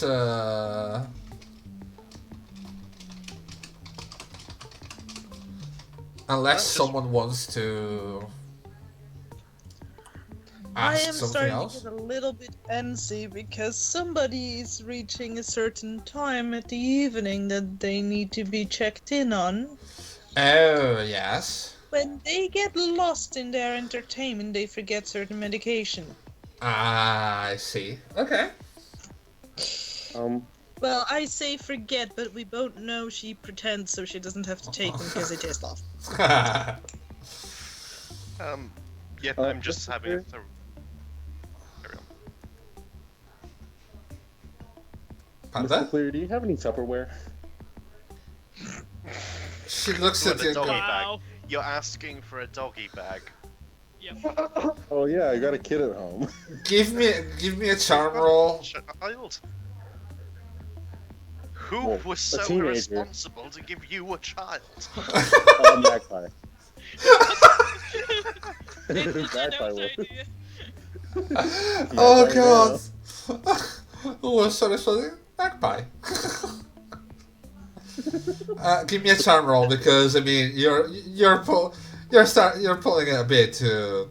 Speaker 2: someone wants to
Speaker 4: I
Speaker 2: ask
Speaker 4: am
Speaker 2: something
Speaker 4: starting
Speaker 2: else.
Speaker 4: to get a little bit antsy because somebody is reaching a certain time at the evening that they need to be checked in on.
Speaker 2: Oh, yes.
Speaker 4: When they get lost in their entertainment, they forget certain medication.
Speaker 2: Ah, I see. Okay.
Speaker 4: Well, I say forget, but we both know she pretends so she doesn't have to take them because they taste off.
Speaker 7: Yeah, I'm just having a... Carry on.
Speaker 2: Panda?
Speaker 1: McCleary, do you have any Tupperware?
Speaker 2: She looks
Speaker 7: You
Speaker 2: at
Speaker 7: want
Speaker 2: you
Speaker 7: a
Speaker 2: and
Speaker 7: doggy
Speaker 2: goes,
Speaker 3: Wow.
Speaker 7: bag. You're asking for a doggy bag.
Speaker 3: Yep.
Speaker 1: Oh yeah, I got a kid at home.
Speaker 2: give me a charm roll.
Speaker 7: Child. Who
Speaker 1: Well,
Speaker 7: was
Speaker 1: a
Speaker 7: so
Speaker 1: teenager.
Speaker 7: irresponsible to give you a child?
Speaker 1: Magpie.
Speaker 3: It's
Speaker 1: Magpie
Speaker 3: Nano's
Speaker 1: was.
Speaker 3: idea.
Speaker 2: Oh
Speaker 1: I
Speaker 2: god. Who was so sorry? Magpie. Give me a charm roll because I mean you're pulling it a bit too.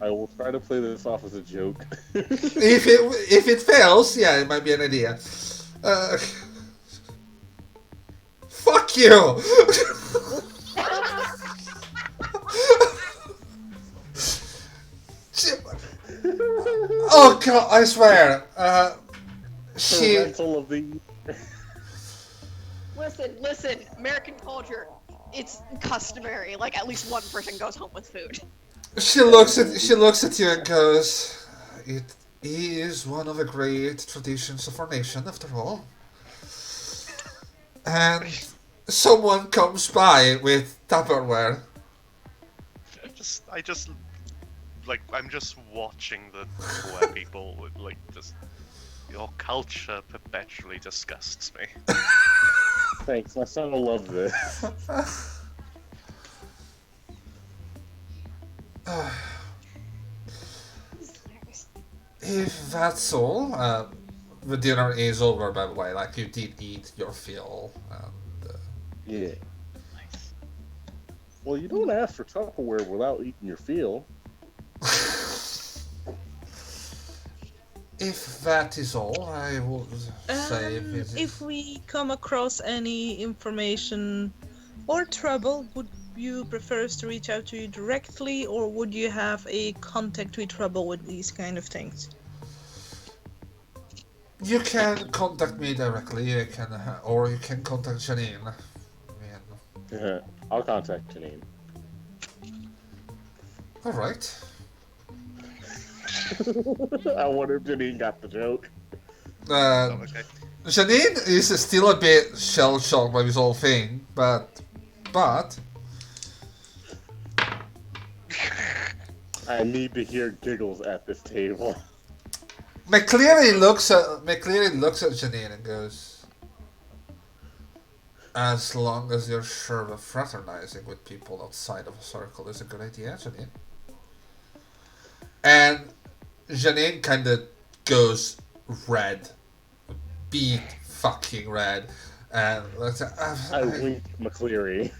Speaker 1: I will try to play this off as a joke.
Speaker 2: If it fails, yeah, it might be an idea. Fuck you! Oh god, I swear. She.
Speaker 1: Parental of the...
Speaker 6: Listen, American culture, it's customary. Like, at least one person goes home with food.
Speaker 2: She looks at you and goes, "It is one of the great traditions of our nation, after all." And someone comes by with Tupperware.
Speaker 7: I'm just watching the poor people with, like, just... Your culture perpetually disgusts me.
Speaker 1: Thanks, my son will love this.
Speaker 2: If that's all, the dinner is over, by the way. Like, you did eat your fill. And,
Speaker 1: Yeah.
Speaker 3: Nice.
Speaker 1: Well, you don't ask for Tupperware without eating your fill.
Speaker 2: if that is all, I would say
Speaker 4: If we come across any information or trouble, would you prefer us to reach out to you directly, or would you have a contact with trouble with these kind of things?
Speaker 2: you can contact me directly. You can, or you can contact Janine. I mean,
Speaker 1: I'll contact Janine.
Speaker 2: all right.
Speaker 1: I wonder if Janine got the joke.
Speaker 2: Uh,
Speaker 7: Okay.
Speaker 2: Janine is still a bit shell-shocked by this whole thing, but
Speaker 1: I need to hear giggles at this table.
Speaker 2: McCleary looks at Janine and goes, "As long as you're sure that fraternizing with people outside of a circle is a good idea, Janine." And Janine kind of goes red, beat fucking red, and
Speaker 1: I winked McCleary.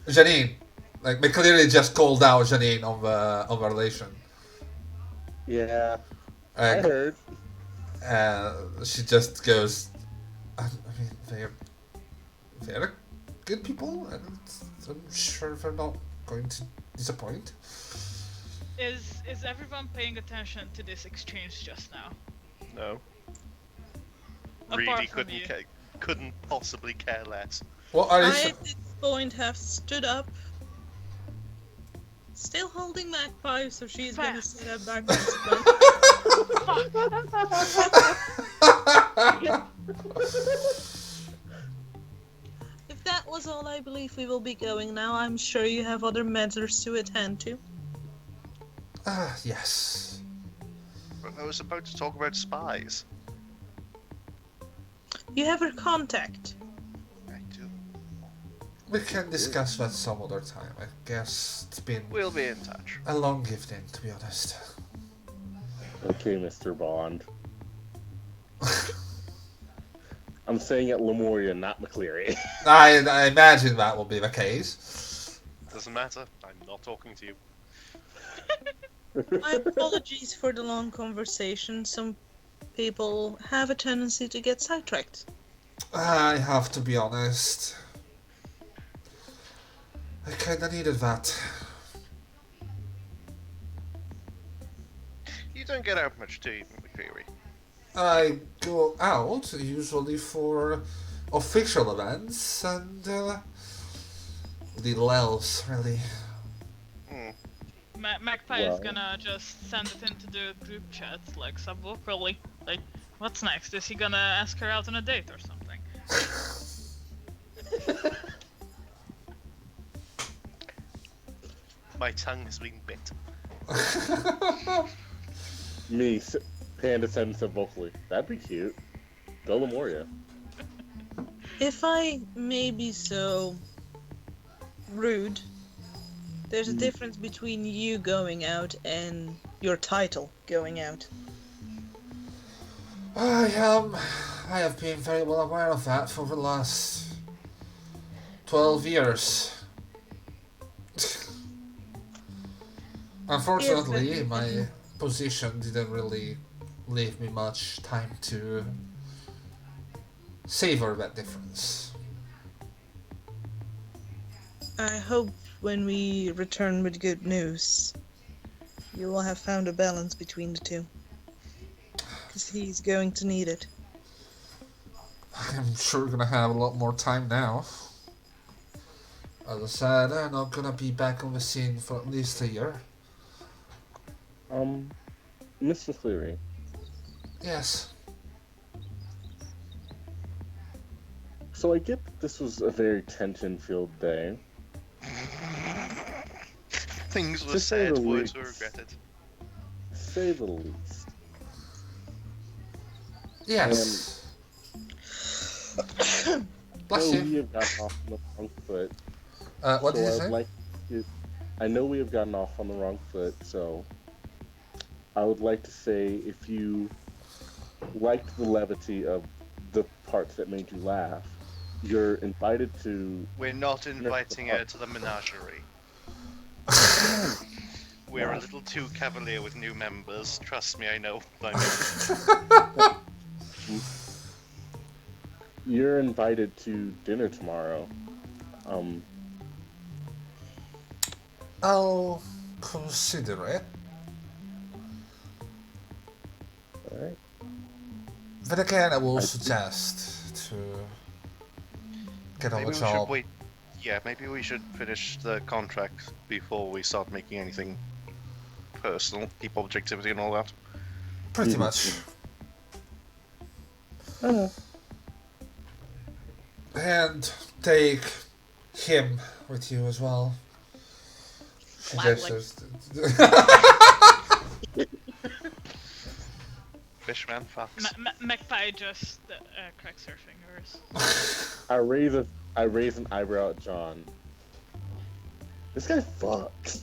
Speaker 2: Janine, like McCleary just called out Janine on the relation.
Speaker 1: Yeah, I
Speaker 2: And
Speaker 1: heard.
Speaker 2: she just goes, I mean, they're good people, and I'm sure they're not going to disappoint.
Speaker 3: Is everyone paying attention to this exchange just now?
Speaker 7: No.
Speaker 3: Apart
Speaker 7: Really
Speaker 3: from you.
Speaker 7: couldn't possibly care less.
Speaker 2: What are you?
Speaker 4: I at this point have stood up, still holding Magpie, so she's gonna
Speaker 3: Fast.
Speaker 4: sit up back next to If that was all, I believe we will be going now. I'm sure you have other matters to attend to.
Speaker 2: Yes.
Speaker 7: I was about to talk about spies.
Speaker 4: You have her contact.
Speaker 7: I do.
Speaker 2: We can discuss that some other time. I guess it's been
Speaker 7: We'll be in touch.
Speaker 2: a long evening, to be honest.
Speaker 1: Okay, Mr. Bond. I'm saying it Lemuria, not McCleary.
Speaker 2: I imagine that will be the case.
Speaker 7: Doesn't matter. I'm not talking to you.
Speaker 4: My apologies for the long conversation. Some people have a tendency to get sidetracked.
Speaker 2: I have to be honest. I kinda needed that.
Speaker 7: You don't get out much, do you, McCleary?
Speaker 2: I go out usually for official events and little else, really.
Speaker 7: Hmm.
Speaker 3: Magpie is
Speaker 1: Well.
Speaker 3: gonna just send it into the group chat, like subvocally. Like, what's next? Is he gonna ask her out on a date or something?
Speaker 7: My tongue has been bit.
Speaker 1: Me, Panda sends him vocally. That'd be cute. Go Lemuria.
Speaker 4: If I may be so rude, there's a difference between you going out and your title going out.
Speaker 2: I have been very well aware of that for the last 12 years. Unfortunately,
Speaker 4: Yes, but-
Speaker 2: my position didn't really leave me much time to savor that difference.
Speaker 4: I hope when we return with good news, you will have found a balance between the two. Because he's going to need it.
Speaker 2: I'm sure we're gonna have a lot more time now. As I said, I'm not gonna be back on the scene for at least a year.
Speaker 1: Miss McCleary.
Speaker 2: Yes.
Speaker 1: So I get that this was a very tension-filled day.
Speaker 7: Things were
Speaker 1: To say
Speaker 7: said,
Speaker 1: the
Speaker 7: words
Speaker 1: least.
Speaker 7: were regretted.
Speaker 1: To say the least.
Speaker 2: Yes. Bless
Speaker 1: No,
Speaker 2: you.
Speaker 1: we have gotten off on the wrong foot.
Speaker 2: What did you
Speaker 1: I'd
Speaker 2: say?
Speaker 1: like to, I know we have gotten off on the wrong foot, so I would like to say if you liked the levity of the parts that made you laugh, you're invited to.
Speaker 7: We're not inviting her to the menagerie.
Speaker 1: Come
Speaker 7: We're a little too cavalier with new members. Trust me, I know what I mean.
Speaker 1: You're invited to dinner tomorrow.
Speaker 2: I'll consider it.
Speaker 1: Alright.
Speaker 2: But again, I will suggest to get on
Speaker 7: Maybe
Speaker 2: the
Speaker 7: we
Speaker 2: job.
Speaker 7: should wait. Yeah, maybe we should finish the contract before we start making anything personal. Keep objectivity and all that.
Speaker 2: Pretty much. And take him with you as well. She
Speaker 6: Gladly.
Speaker 2: gestures.
Speaker 7: Fishman, fox.
Speaker 3: Magpie just cracks her fingers.
Speaker 1: I raise an eyebrow at John. This guy fucks.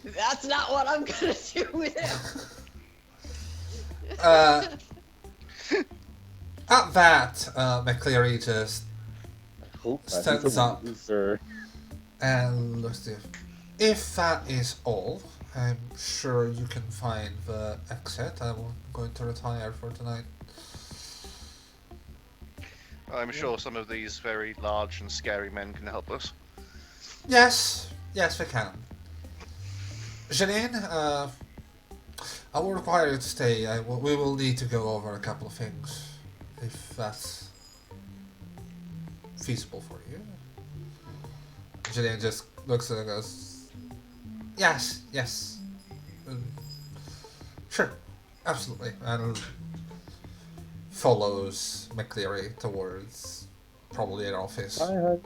Speaker 6: That's not what I'm gonna do with him.
Speaker 2: At that, McCleary just stands up
Speaker 1: Sir.
Speaker 2: and looks at you. If that is all, I'm sure you can find the exit. I'm going to retire for tonight.
Speaker 7: I'm sure some of these very large and scary men can help us.
Speaker 2: Yes, we can. Janine, I will require you to stay. We will need to go over a couple of things, if that's feasible for you. Janine just looks at it and goes, yes. Sure, absolutely. And follows McCleary towards probably their office.
Speaker 1: Hi.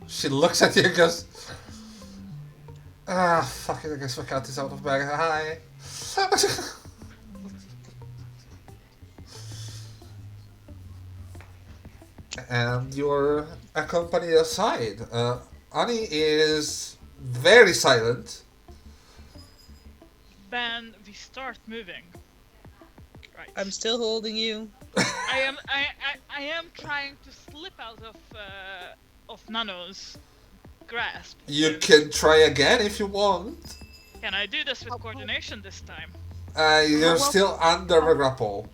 Speaker 2: She looks at you and goes, fuck it, I guess my cat is out of bag. Hi. And you're accompanied aside. Annie is very silent.
Speaker 3: Then we start moving. Right.
Speaker 4: I'm still holding you.
Speaker 3: I am trying to slip out of Nano's grasp.
Speaker 2: You can try again if you want.
Speaker 3: Can I do this with coordination this time?
Speaker 2: You're still under the grapple.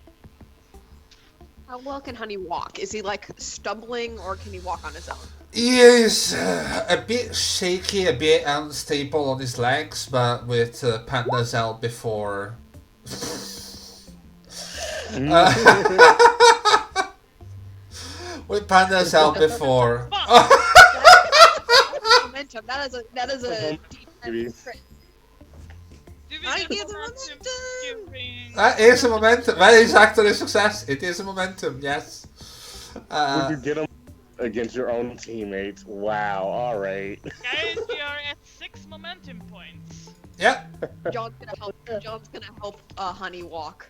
Speaker 6: How well can Honey walk? Is he like stumbling or can he walk on his own?
Speaker 2: He is a bit shaky, a bit unstable on his legs, but with Panda's help before. With Panda's help before.
Speaker 6: Momentum. That is a deep crit.
Speaker 3: Do we
Speaker 4: I
Speaker 3: get
Speaker 4: get the
Speaker 3: momentum
Speaker 4: momentum!
Speaker 3: during-
Speaker 2: That is a momentum. That is actually a success. It is a momentum, yes.
Speaker 1: Would you get him against your own teammates? Wow, alright.
Speaker 3: Guys, we are at 6 momentum points.
Speaker 2: Yeah.
Speaker 6: John's gonna help Honey walk.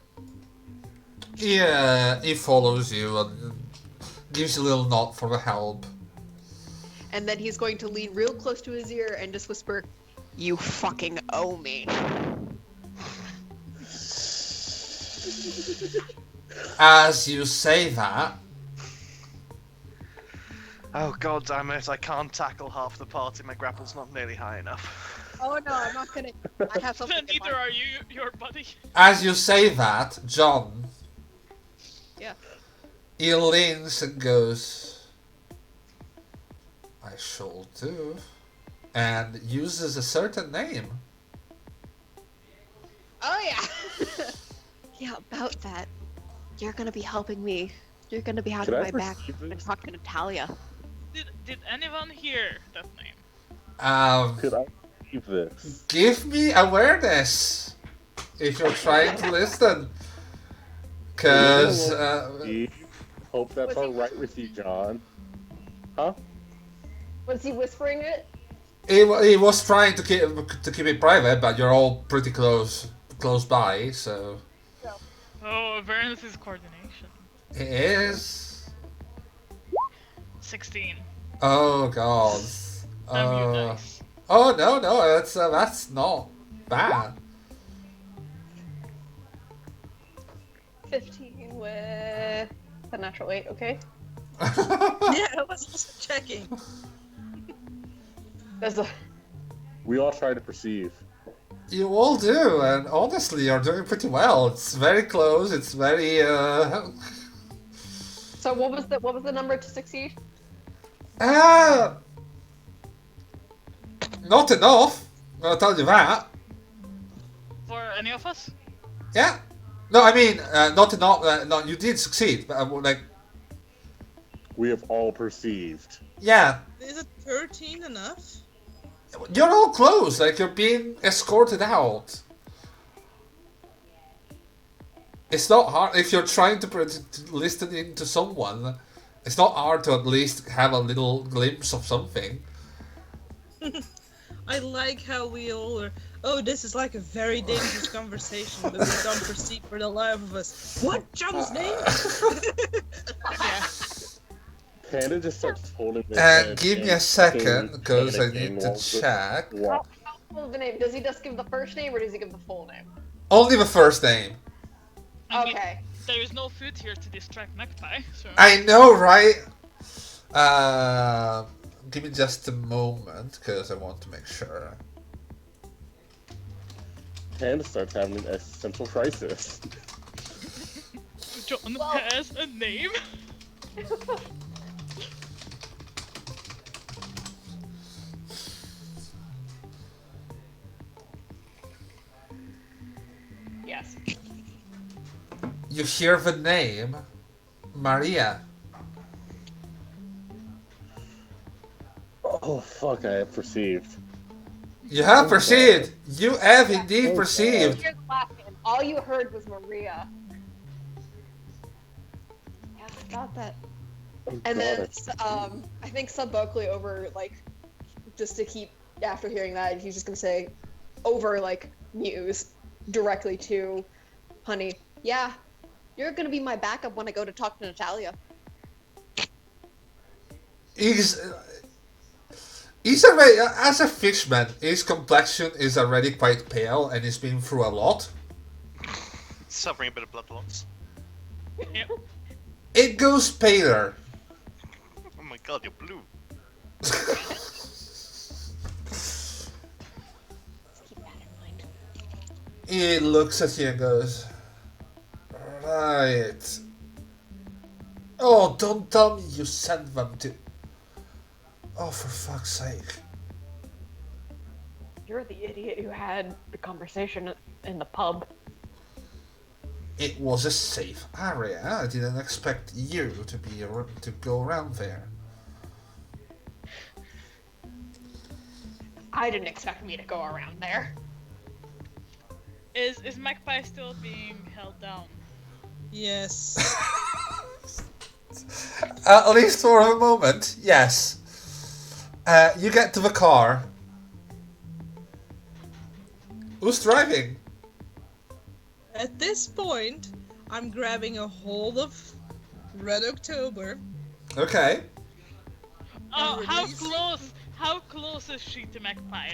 Speaker 2: Yeah, he follows you and gives you a little nod for the help.
Speaker 6: And then he's going to lean real close to his ear and just whisper, "You fucking owe me."
Speaker 2: As you say that,
Speaker 7: Oh god damn it, I can't tackle half the party, my grapple's not nearly high enough.
Speaker 6: Oh no, I'm not gonna. I have something. in
Speaker 3: Neither
Speaker 6: mind.
Speaker 3: are you, your buddy.
Speaker 2: as you say that, John,
Speaker 6: Yeah.
Speaker 2: he leans and goes, I shall do, and uses a certain name.
Speaker 6: Oh yeah. Yeah, about that. You're gonna be helping me. You're gonna be having
Speaker 1: Could I
Speaker 6: my back
Speaker 1: perceive
Speaker 6: and
Speaker 1: this?
Speaker 6: talking to Natalia.
Speaker 3: Did anyone hear that name?
Speaker 1: Could I keep this?
Speaker 2: Give me awareness if you're trying to listen. Cause,
Speaker 1: Hope that's alright with you, John. Huh?
Speaker 8: Was he whispering it?
Speaker 2: he was trying to keep it private, but you're all pretty close by, so
Speaker 3: Oh, awareness is coordination.
Speaker 2: it is.
Speaker 3: 16.
Speaker 2: Oh god.
Speaker 3: Damn you, dice.
Speaker 2: Oh no, that's not. bad.
Speaker 8: 15 with a natural 8, okay?
Speaker 4: Yeah, I was also checking.
Speaker 8: That's a...
Speaker 1: We all try to perceive.
Speaker 2: You all do, and honestly, you're doing pretty well. It's very close. It's very.
Speaker 8: So what was the number to succeed?
Speaker 2: Not enough. I'll tell you that.
Speaker 3: For any of us?
Speaker 2: Yeah. No, I mean, not enough. No, you did succeed, but like,
Speaker 1: We have all perceived.
Speaker 2: yeah,
Speaker 4: Is it 13 enough?
Speaker 2: you're all close. Like you're being escorted out. It's not hard if you're trying to listen into someone. It's not hard to at least have a little glimpse of something.
Speaker 4: I like how we all are. Oh, this is like a very dangerous conversation, but we can't proceed for the life of us. What? John's name?
Speaker 3: Yeah.
Speaker 1: Panda just starts holding his head.
Speaker 2: Give me a
Speaker 1: and
Speaker 2: second, because I
Speaker 1: panicking
Speaker 2: need to
Speaker 1: while the-
Speaker 2: check.
Speaker 1: while-
Speaker 8: How full is the name? Does he just give the first name or does he give the full name?
Speaker 2: Only the first name.
Speaker 3: I mean,
Speaker 8: Okay.
Speaker 3: there is no food here to distract Magpie, so.
Speaker 2: I know, right? Give me just a moment, because I want to make sure.
Speaker 1: Panda starts having an existential crisis.
Speaker 3: John
Speaker 8: Well-
Speaker 3: has a name.
Speaker 8: Yes.
Speaker 2: You hear the name Maria.
Speaker 1: Oh fuck! I have perceived.
Speaker 2: You have perceived. You have indeed perceived.
Speaker 8: Here's the last name. All you heard was Maria. Yeah, I thought that.
Speaker 1: Oh,
Speaker 8: And then,
Speaker 1: God.
Speaker 8: I think sub-vocally over, like, just to keep, after hearing that, he's just gonna say, over, like, Muse, directly to Honey, yeah, you're gonna be my backup when I go to talk to Natalia.
Speaker 2: He's already, as a fishman, his complexion is already quite pale and he's been through a lot.
Speaker 5: Suffering a bit of blood loss.
Speaker 3: Yep.
Speaker 2: It goes paler.
Speaker 5: Oh my god, you're blue.
Speaker 8: Keep that in mind.
Speaker 2: He looks at you and goes, right. Oh, don't tell me you sent them to... Oh, for fuck's sake.
Speaker 8: You're the idiot who had the conversation in the pub.
Speaker 2: It was a safe area. I didn't expect you to be to go around there.
Speaker 8: I didn't expect me to go around there.
Speaker 3: Is Magpie still being held down?
Speaker 4: Yes.
Speaker 2: At least for a moment, yes. You get to the car. Who's driving?
Speaker 4: At this point, I'm grabbing a hold of Red October.
Speaker 2: Okay.
Speaker 3: Oh, how
Speaker 4: releasing-
Speaker 3: close? How close is she to Magpie?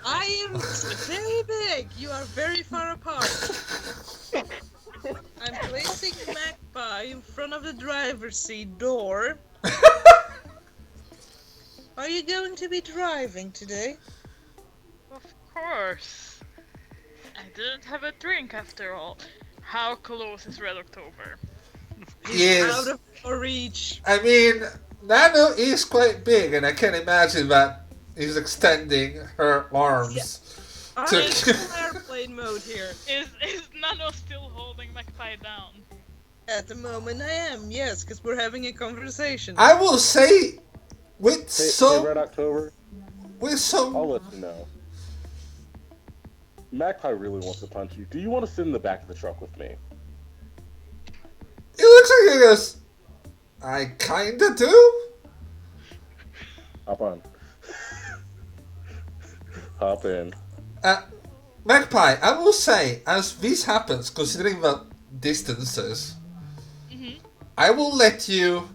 Speaker 4: I am very big. You are very far apart. I'm placing Magpie in front of the driver's seat door. Are you going to be driving today?
Speaker 3: Of course. I didn't have a drink after all. How close is Red October?
Speaker 2: Yes.
Speaker 4: Out of your reach.
Speaker 2: I mean, Nano is quite big, and I can imagine that he's extending her arms.
Speaker 4: I'm
Speaker 2: To-
Speaker 4: in full airplane mode here.
Speaker 3: Is Nano still holding Magpie down?
Speaker 4: At the moment I am, yes, because we're having a conversation.
Speaker 2: I will say, with
Speaker 1: Hey,
Speaker 2: some,
Speaker 1: Red October,
Speaker 2: with
Speaker 1: I'll
Speaker 2: some,
Speaker 1: let you know. Magpie really wants to punch you. Do you want to sit in the back of the truck with me?
Speaker 2: he looks like he goes, I kinda do.
Speaker 1: Hop on. Hop in.
Speaker 2: Magpie, I will say, as this happens, considering the distances, I will let you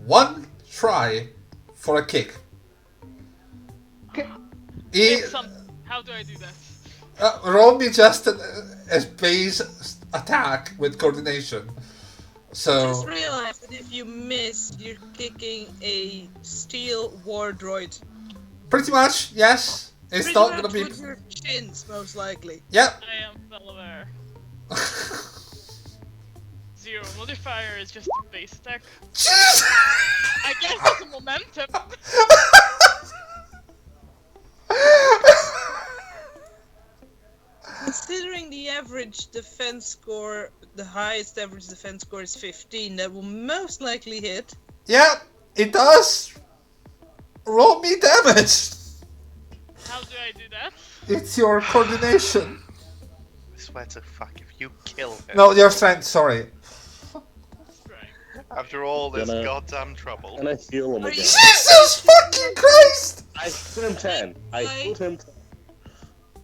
Speaker 2: one try for a kick.
Speaker 8: Okay.
Speaker 3: It's some. How do I do that?
Speaker 2: Roll me just a base attack with coordination. So
Speaker 4: Just realize that if you miss, you're kicking a steel war droid.
Speaker 2: pretty much, yes. It's
Speaker 4: Pretty
Speaker 2: not
Speaker 4: much
Speaker 2: gonna be.
Speaker 4: with your shins, most likely.
Speaker 2: Yep.
Speaker 3: I am well aware. 0 modifier is just a base attack.
Speaker 2: Jeez!
Speaker 3: I guess it's a momentum.
Speaker 4: Considering the average defense score, the highest average defense score is 15, that will most likely hit.
Speaker 2: Yeah, it does. Roll me damage.
Speaker 3: How do I do that?
Speaker 2: It's your coordination.
Speaker 5: I swear to fuck if you kill him.
Speaker 2: No, your strength. Sorry.
Speaker 3: Right.
Speaker 5: After all this
Speaker 1: Gonna-
Speaker 5: goddamn trouble.
Speaker 1: And I heal him
Speaker 4: Are
Speaker 1: again.
Speaker 4: you-
Speaker 2: Jesus fucking Christ!
Speaker 1: I put him 10. I put him 10.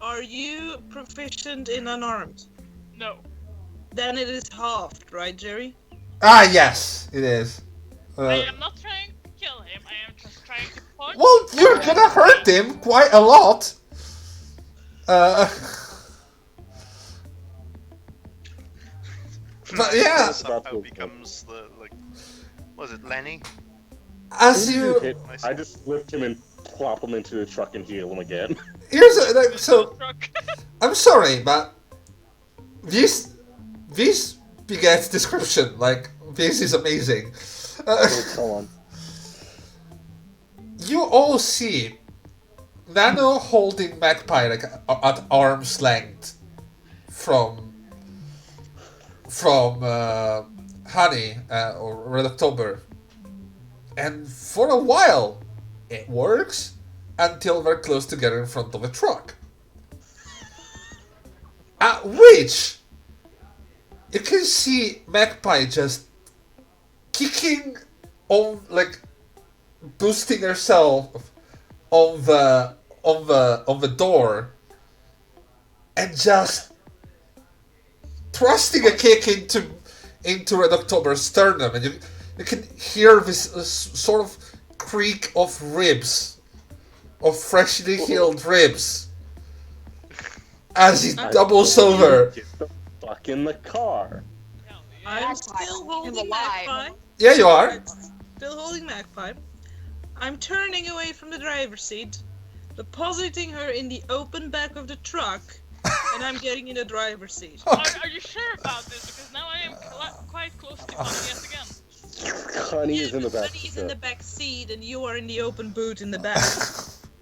Speaker 4: Are you proficient in unarmed?
Speaker 3: No.
Speaker 4: Then it is halved, right, Jerry?
Speaker 2: Ah, yes, it is.
Speaker 3: I am not trying to kill him. I am just trying to punch.
Speaker 2: Well, you're gonna hurt him quite a lot. But yeah,
Speaker 5: Somehow becomes the, like, what was it, Lenny?
Speaker 2: as
Speaker 1: When
Speaker 2: you
Speaker 1: hit, I just lift him and plop him into the truck and heal him again.
Speaker 2: here's a, like, so
Speaker 3: Truck.
Speaker 2: I'm sorry, but this begets description. Like this is amazing.
Speaker 1: Come on.
Speaker 2: You all see Nano holding Magpie like at arm's length from Honey or Red October, and for a while it works until they're close together in front of a truck. At which you can see Magpie just kicking on, like boosting herself on the door, and just thrusting a kick into Red October's sternum, and you can hear this sort of creak of ribs, of freshly healed ribs, as he doubles over.
Speaker 1: Get the fuck in the car.
Speaker 4: I'm
Speaker 8: Magpie,
Speaker 4: still
Speaker 8: I'm
Speaker 4: holding
Speaker 8: alive.
Speaker 4: Magpie.
Speaker 2: Yeah, you are.
Speaker 4: I'm still holding Magpie. I'm turning away from the driver's seat, depositing her in the open back of the truck, and I'm getting in the driver's seat.
Speaker 3: Are you sure about this? Because now I am quite close to Honey yet again.
Speaker 1: Honey is in the back.
Speaker 4: Honey's in the back seat, and you are in the open boot in the back.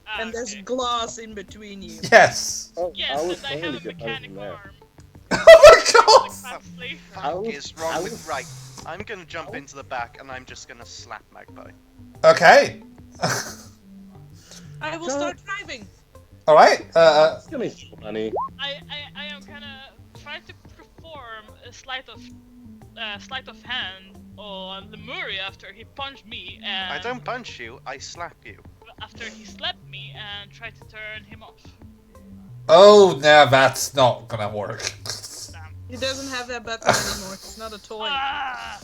Speaker 3: Ah,
Speaker 4: And there's
Speaker 3: okay.
Speaker 4: glass in between you.
Speaker 2: Yes.
Speaker 1: Oh,
Speaker 3: Yes,
Speaker 1: was
Speaker 3: and I
Speaker 1: trying
Speaker 3: have
Speaker 1: to
Speaker 3: a
Speaker 1: get Honey
Speaker 3: mechanic
Speaker 1: from there.
Speaker 3: arm.
Speaker 2: Oh my god!
Speaker 3: Exactly.
Speaker 1: I
Speaker 5: Fuck
Speaker 1: was-
Speaker 5: is wrong
Speaker 1: I
Speaker 5: with
Speaker 1: was-
Speaker 5: right? I'm gonna jump into the back and I'm just gonna slap Magpie.
Speaker 2: Okay.
Speaker 4: I will start driving.
Speaker 2: All right.
Speaker 1: It's gonna heal Honey.
Speaker 3: I am gonna try to perform a sleight of hand on Lemuria after he punched me, and
Speaker 5: I don't punch you, I slap you.
Speaker 3: after he slapped me and try to turn him off.
Speaker 2: Oh, no, that's not gonna work.
Speaker 3: Damn.
Speaker 4: He doesn't have that button anymore. It's not a toy.
Speaker 3: Ah!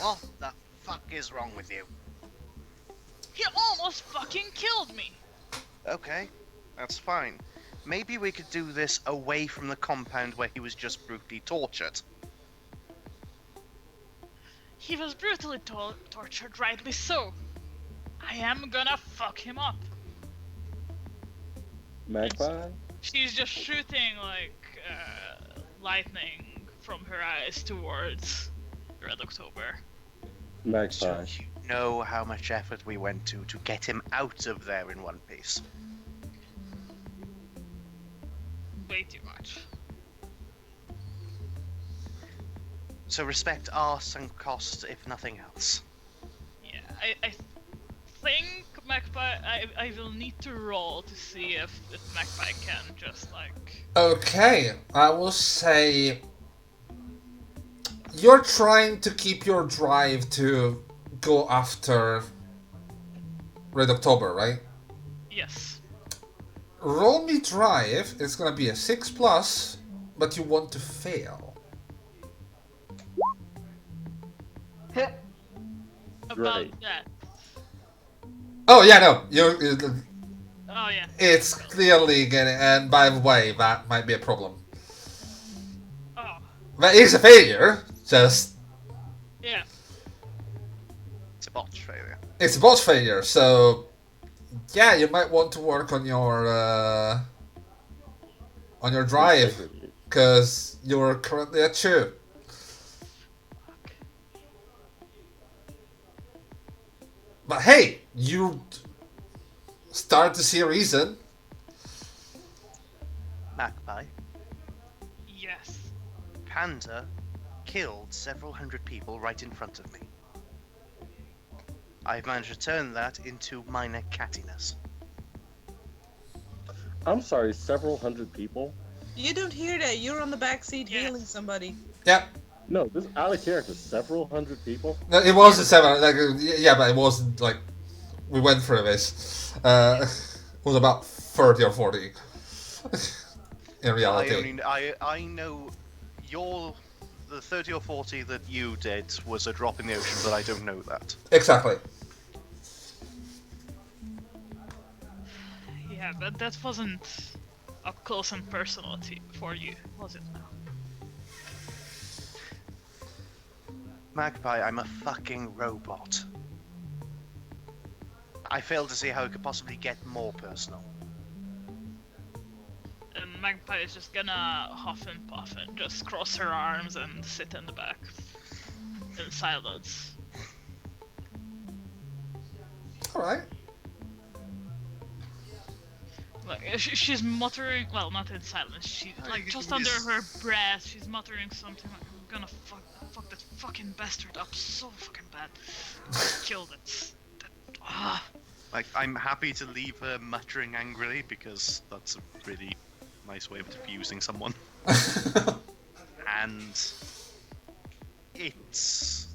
Speaker 5: What the fuck is wrong with you?
Speaker 3: He almost fucking killed me.
Speaker 5: Okay, that's fine. Maybe we could do this away from the compound where he was just brutally tortured.
Speaker 3: He was brutally tortured, rightly so. I am gonna fuck him up.
Speaker 1: Magpie?
Speaker 3: She's just shooting like lightning from her eyes towards Red October.
Speaker 1: Magpie.
Speaker 5: You know how much effort we went to get him out of there in one piece.
Speaker 3: Way too much.
Speaker 5: So respect our sunk cost, if nothing else.
Speaker 3: Yeah, I think Magpie. I will need to roll to see if Magpie can just like.
Speaker 2: Okay, I will say you're trying to keep your drive to go after Red October, right?
Speaker 3: Yes.
Speaker 2: Roll me drive. It's gonna be a 6+, but you want to fail.
Speaker 3: About
Speaker 1: Right.
Speaker 3: that.
Speaker 2: Oh yeah, no, you
Speaker 3: Oh Oh yeah.
Speaker 2: It's clearly getting, and by the way, that might be a problem.
Speaker 3: Oh
Speaker 2: That is a failure, just,
Speaker 3: yeah.
Speaker 7: It's a botch failure.
Speaker 2: it's a bot failure, so, yeah, you might want to work on your drive,
Speaker 1: Integrity.
Speaker 2: because you're currently at 2. But hey, you start to see a reason.
Speaker 5: Magpie.
Speaker 3: Yes.
Speaker 5: Panda killed several hundred people right in front of me. I've managed to turn that into minor cattiness.
Speaker 1: I'm sorry, several hundred people?
Speaker 4: You don't hear that. You're on the back seat
Speaker 3: Yes.
Speaker 4: healing somebody.
Speaker 2: Yep.
Speaker 1: No, this is out of character. Several hundred people?
Speaker 2: No, it wasn't 7, like, yeah, but it wasn't, like, we went through this. It was about 30 or 40. In reality.
Speaker 5: I know the 30 or 40 that you did was a drop in the ocean, but I don't know that.
Speaker 2: Exactly.
Speaker 3: Yeah, but that wasn't up close and personal for you, was it now?
Speaker 5: Magpie, I'm a fucking robot. I fail to see how it could possibly get more personal.
Speaker 3: And Magpie is just gonna huff and puff and just cross her arms and sit in the back in silence.
Speaker 2: Alright.
Speaker 3: Like she's muttering, well, not in silence. She like just under her breath, she's muttering something like, "I'm gonna fuck that fucking bastard up so fucking bad. Kill that. Ah."
Speaker 5: Like, I'm happy to leave her muttering angrily because that's a really nice way of diffusing someone. And it's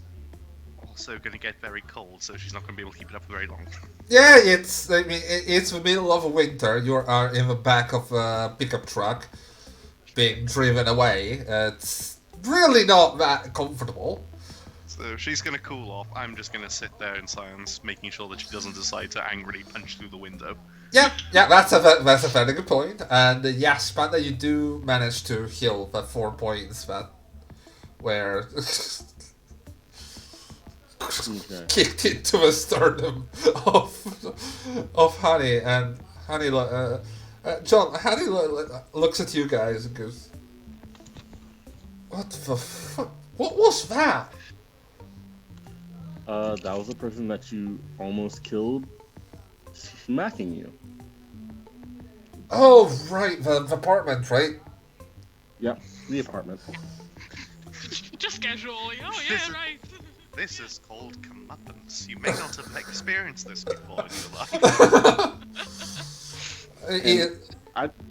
Speaker 5: also going to get very cold, so she's not going to be able to keep it up for very long.
Speaker 2: Yeah, it's the middle of winter. You are in the back of a pickup truck, being driven away. It's really not that comfortable.
Speaker 5: So she's going to cool off. I'm just going to sit there in silence, making sure that she doesn't decide to angrily punch through the window.
Speaker 2: Yeah, that's a very good point. And yes, Panda, you do manage to heal the 4 points that were
Speaker 1: Okay.
Speaker 2: kicked into the sternum of Honey. And Honey, John, Honey looks at you guys and goes, "What the fuck? What was that?"
Speaker 1: That was the person that you almost killed, smacking you.
Speaker 2: Oh, right, the apartment, right?
Speaker 1: Yep, the apartment.
Speaker 3: Just casually. Oh yeah, right.
Speaker 5: This is called comeuppance. You may not have experienced this before in your life.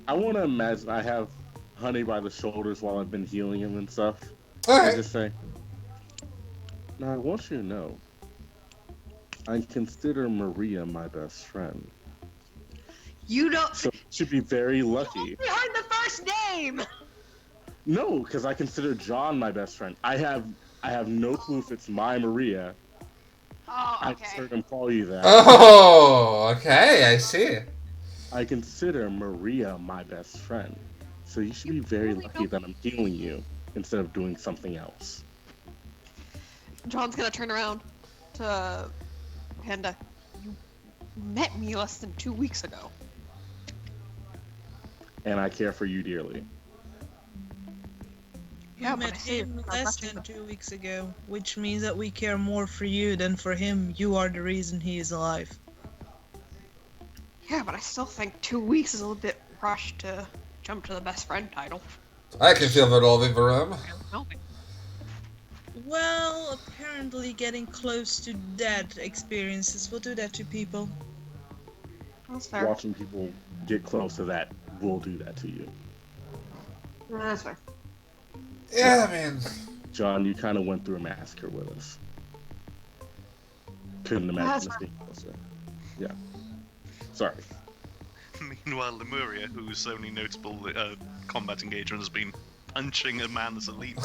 Speaker 1: I want to imagine I have Honey by the shoulders while I've been healing him and stuff. I
Speaker 2: Alright.
Speaker 1: just say, now I want you to know, I consider Maria my best friend.
Speaker 6: You don't.
Speaker 1: So you should be very lucky.
Speaker 6: You heard the first name.
Speaker 1: No, because I consider John my best friend. I have no clue if it's my Maria.
Speaker 6: Oh,
Speaker 1: I
Speaker 6: okay.
Speaker 1: just heard him call you that.
Speaker 2: Oh, okay, I see.
Speaker 1: I consider Maria my best friend. So you should be very
Speaker 6: really
Speaker 1: lucky
Speaker 6: don't-
Speaker 1: that I'm healing you instead of doing something else.
Speaker 6: John's gonna turn around to Panda. You met me less than 2 weeks ago.
Speaker 1: And I care for you dearly.
Speaker 6: Yeah,
Speaker 4: You
Speaker 6: but I
Speaker 4: met
Speaker 6: say
Speaker 4: him
Speaker 6: you're
Speaker 4: less
Speaker 6: rushing
Speaker 4: than 2 weeks ago, which means that we care more for you than for him. You are the reason he is alive.
Speaker 6: Yeah, but I still think 2 weeks is a little bit rushed to jump to the best friend title.
Speaker 2: I can feel that all in the room.
Speaker 6: Help me.
Speaker 4: Well, apparently getting close to death experiences will do that to people.
Speaker 6: That's fair.
Speaker 1: Watching people get close to that will do that to you.
Speaker 6: That's fair.
Speaker 2: Yeah, I mean,
Speaker 1: John, you kind of went through a massacre with us. Couldn't imagine us being closer. Yeah. Sorry.
Speaker 5: Meanwhile, Lemuria, whose only notable combat engagement has been punching a man as a lead,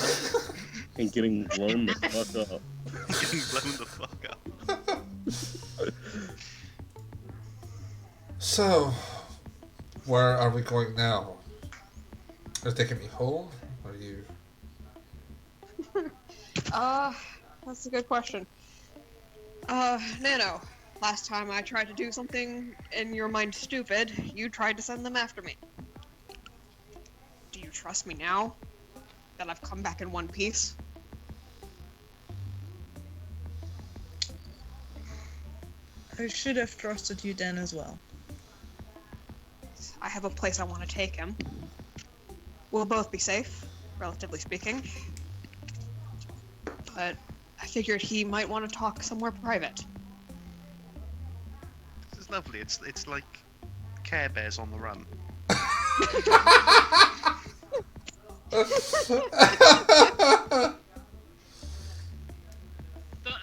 Speaker 1: And getting blown the fuck up.
Speaker 5: getting blown the fuck up.
Speaker 2: so, Where are we going now? Are you taking me home? Are you...
Speaker 6: That's a good question. Nano, last time I tried to do something in your mind stupid, you tried to send them after me. Do you trust me now that I've come back in one piece?
Speaker 4: I should have trusted you then as well.
Speaker 6: I have a place I want to take him. We'll both be safe, relatively speaking. But I figured he might want to talk somewhere private.
Speaker 5: This is lovely. It's like Care Bears on the run.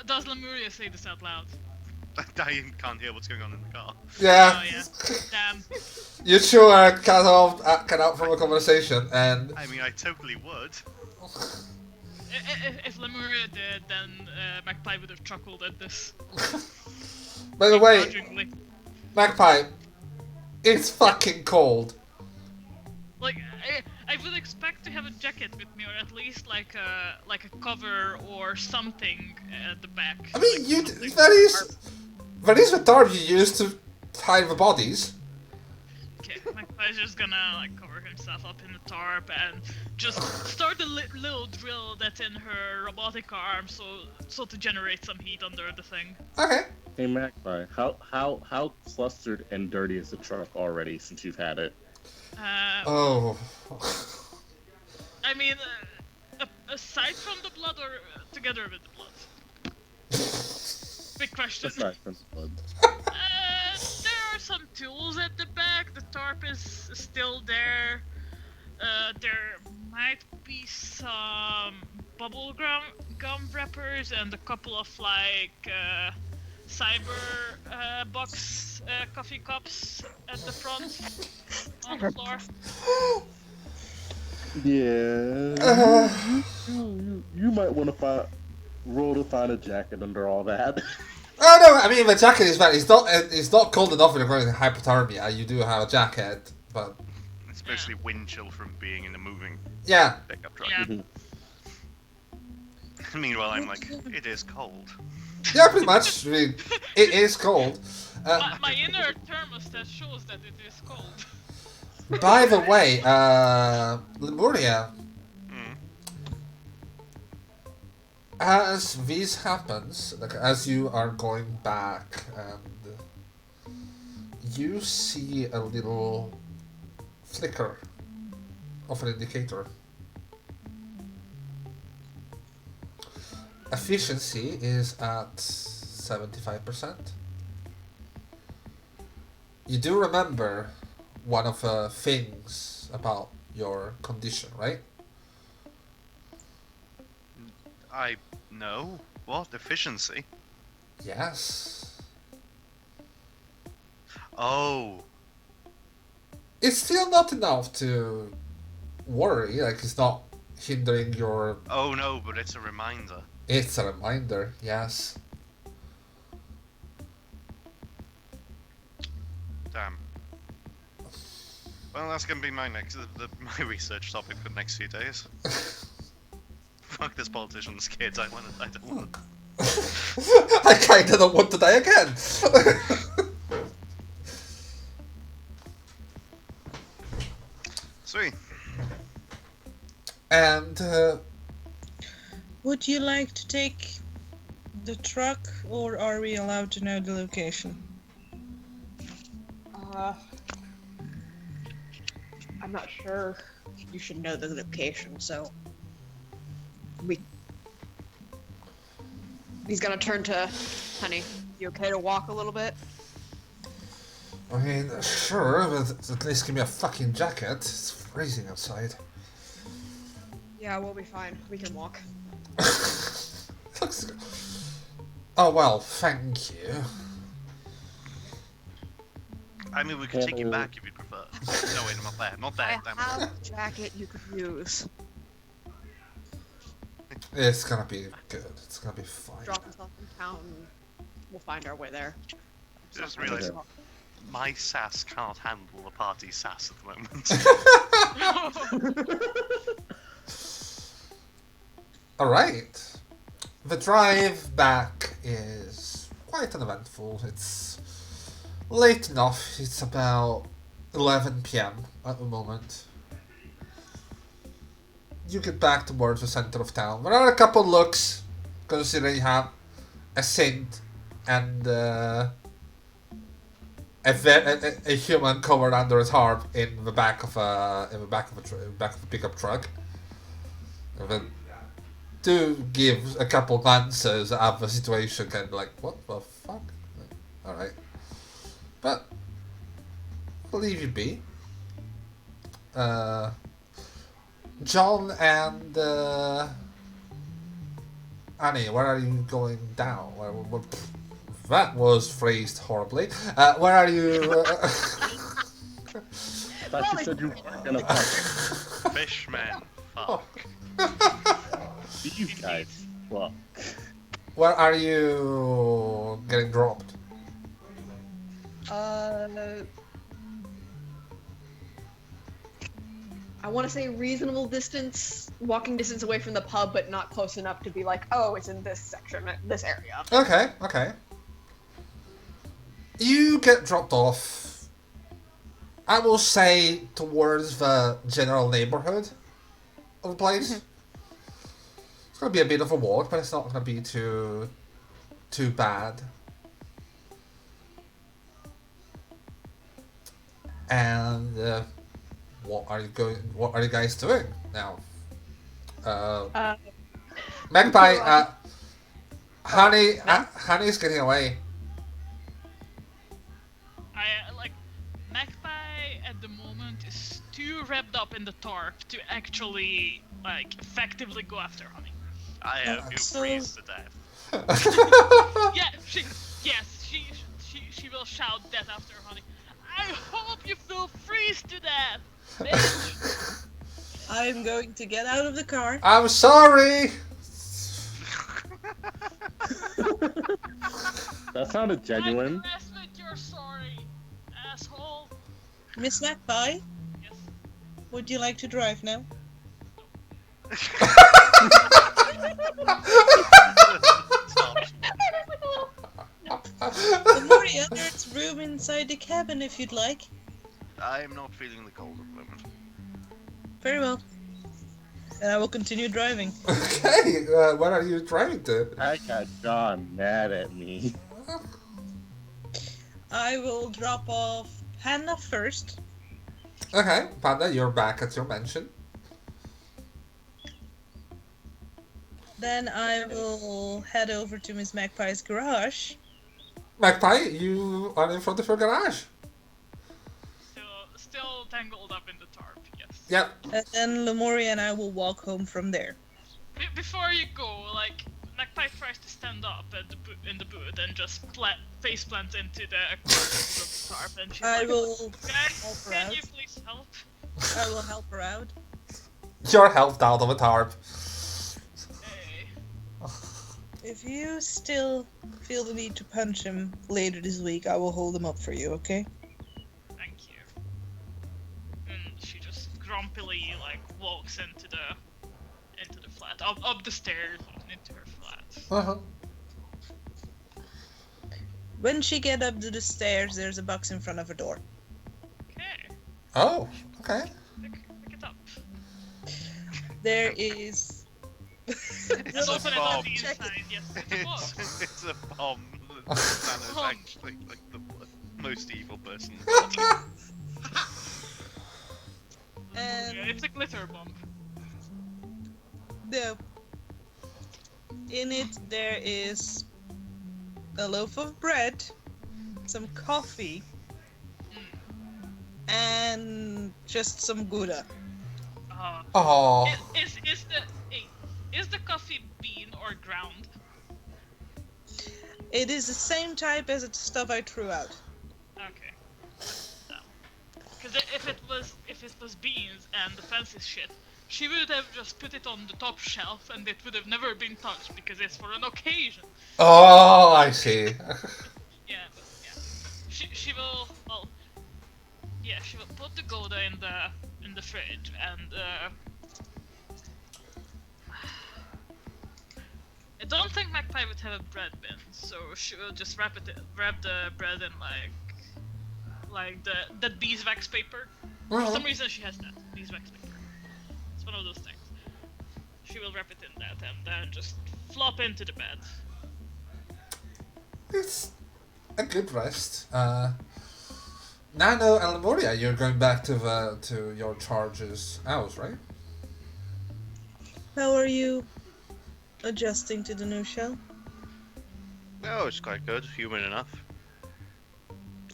Speaker 3: Does Lemuria say this out loud?
Speaker 5: I can't hear what's going on in the car.
Speaker 2: Yeah.
Speaker 3: Oh yeah. Damn.
Speaker 2: You two are cut out from a conversation, and
Speaker 5: I mean, I totally would.
Speaker 3: If Lemuria did, then Magpie would have chuckled at this.
Speaker 2: by the way,
Speaker 3: Begrudgingly.
Speaker 2: Magpie, it's fucking cold.
Speaker 3: Like I would expect to have a jacket with me, or at least like a cover or something at the back.
Speaker 2: I mean,
Speaker 3: like
Speaker 2: you
Speaker 3: something-
Speaker 2: that is the tarp you used to hide the bodies.
Speaker 3: Okay, Magpie's just gonna like cover himself up in the tarp and just start a little drill that's in her robotic arm, so to generate some heat under the thing.
Speaker 2: Okay.
Speaker 1: Hey Magpie, how clustered and dirty is the truck already since you've had it?
Speaker 2: Oh.
Speaker 3: I mean, aside from the blood or together with the blood? Big question.
Speaker 1: Aside from blood.
Speaker 3: There are some tools at the back. The tarp is still there. There might be some bubble gum wrappers and a couple of like cyber box coffee cups at the front on the floor.
Speaker 1: Yeah. You might want to roll to find a jacket under all that.
Speaker 2: Oh no! I mean, the jacket is fine. It's not cold enough when you're going to hypothermia. You do have a jacket, but
Speaker 5: Especially wind chill from being in a moving
Speaker 2: yeah.
Speaker 5: pickup truck.
Speaker 3: Yeah.
Speaker 5: Meanwhile, I'm like, it is cold.
Speaker 2: Yeah, pretty much. I mean, it is cold.
Speaker 3: My inner thermostat shows that it is cold.
Speaker 2: By the way, Lemuria,
Speaker 5: Mm.
Speaker 2: as this happens, like as you are going back, and you see a little flicker of an indicator. Efficiency is at 75%. You do remember one of the things about your condition, right?
Speaker 5: I know. What? Efficiency?
Speaker 2: Yes.
Speaker 5: Oh.
Speaker 2: It's still not enough to worry, like it's not hindering your...
Speaker 5: Oh no, but it's a reminder.
Speaker 2: It's a reminder, yes.
Speaker 5: Damn. Well, that's gonna be my my research topic for the next few days. Fuck this politician's kids. I don't want.
Speaker 2: I kinda don't want to die again.
Speaker 5: Sweet.
Speaker 2: And
Speaker 4: Would you like to take the truck, or are we allowed to know the location?
Speaker 6: I'm not sure. You should know the location, so he's gonna turn to Honey. You okay to walk a little bit?
Speaker 2: I mean, sure, but at least give me a fucking jacket. It's freezing outside.
Speaker 6: Yeah, we'll be fine. We can walk.
Speaker 2: Oh well, thank you.
Speaker 5: I mean, we could take you back if you prefer. No, wait, not there. Not there.
Speaker 6: I
Speaker 5: Damn.
Speaker 6: have a jacket you could use.
Speaker 2: It's gonna be good. It's gonna be fine.
Speaker 6: Drop us off in town. We'll find our way there.
Speaker 5: Just realized My sass cannot handle the party sass at the moment.
Speaker 2: Alright. The drive back is quite uneventful. It's late enough. It's about 11 p.m. at the moment. You get back towards the center of town. There are a couple looks, considering you have a saint and a human covered under a tarp in the back of a pickup truck. Then do give a couple glances at the situation, kind of like, what the fuck? Alright. But, I'll leave you be. John and Annie, where are you going down? That was phrased horribly. Where are you?
Speaker 1: Thought you said you weren't gonna fuck.
Speaker 5: Fishman, fuck.
Speaker 1: You guys, fuck.
Speaker 2: Where are you getting dropped?
Speaker 6: I want to say reasonable distance, walking distance away from the pub, but not close enough to be like, oh, it's in this section, this area.
Speaker 2: Okay. You get dropped off, I will say, towards the general neighborhood of the place. It's going to be a bit of a walk, but it's not going to be too bad. And what are you guys doing now? Magpie, Honey's getting away.
Speaker 3: Magpie at the moment is too wrapped up in the tarp to actually effectively go after Honey.
Speaker 5: I hope you freeze to death.
Speaker 3: She will shout death after Honey. I hope you will freeze to death, bitch.
Speaker 4: I'm going to get out of the car.
Speaker 2: I'm sorry.
Speaker 1: That sounded genuine.
Speaker 3: I'm impressed with your sorry, asshole.
Speaker 4: Miss Magpie,
Speaker 3: Yes.
Speaker 4: would you like to drive now? Lemuria, there's room inside the cabin if you'd like.
Speaker 5: I'm not feeling the cold at the moment.
Speaker 4: Very well. And I will continue driving.
Speaker 2: Okay, where are you driving to?
Speaker 1: I got John mad at me.
Speaker 4: I will drop off Hannah first.
Speaker 2: Okay, Panda, you're back at your mansion.
Speaker 4: Then I will head over to Miss Magpie's garage.
Speaker 2: Magpie, you are in front of your garage.
Speaker 3: Still tangled up in the tarp, yes.
Speaker 2: Yep.
Speaker 4: And then Lemuria and I will walk home from there.
Speaker 3: Before you go, Magpie tries to stand up in the booth and just face plant into the corners of the tarp, and she's
Speaker 4: I will
Speaker 3: guys,
Speaker 4: help her
Speaker 3: can
Speaker 4: out.
Speaker 3: you please help?
Speaker 4: I will help her out.
Speaker 2: You're helped out of a tarp.
Speaker 3: Hey.
Speaker 4: If you still feel the need to punch him later this week, I will hold him up for you, okay?
Speaker 3: Thank you. And she just grumpily walks into the flat, up the stairs into her flat.
Speaker 2: Uh-huh.
Speaker 4: When she get up to the stairs, there's a box in front of her door.
Speaker 3: Okay,
Speaker 2: Oh, okay.
Speaker 3: pick it up.
Speaker 4: There is...
Speaker 5: It's
Speaker 3: And
Speaker 5: a
Speaker 3: open it on
Speaker 5: bomb.
Speaker 3: the inside. Yes, it's a box.
Speaker 5: It's a bomb. Santa's
Speaker 3: Bomb.
Speaker 5: actually the most evil person.
Speaker 4: And
Speaker 3: Yeah, it's a glitter bomb.
Speaker 4: no. In it, there is a loaf of bread, some coffee, and just some Gouda.
Speaker 2: Oh.
Speaker 3: Is the coffee bean or ground?
Speaker 4: It is the same type as the stuff I threw out.
Speaker 3: Okay. Because if it was beans and the fancy shit, she would have just put it on the top shelf and it would have never been touched because it's for an occasion.
Speaker 2: Oh, I see.
Speaker 3: Yeah, but yeah. She will. Well, Yeah, she will put the Gouda in the fridge and I don't think Magpie would have a bread bin, so she will just wrap the bread in like the beeswax paper. For some reason she has that beeswax paper. It's one of those things. She will wrap it in that and then just flop into the bed.
Speaker 2: It's a good rest. Nano and Lemuria, you're going back to your charges house, right?
Speaker 4: How are you adjusting to the new shell?
Speaker 7: Oh, it's quite good. Human enough.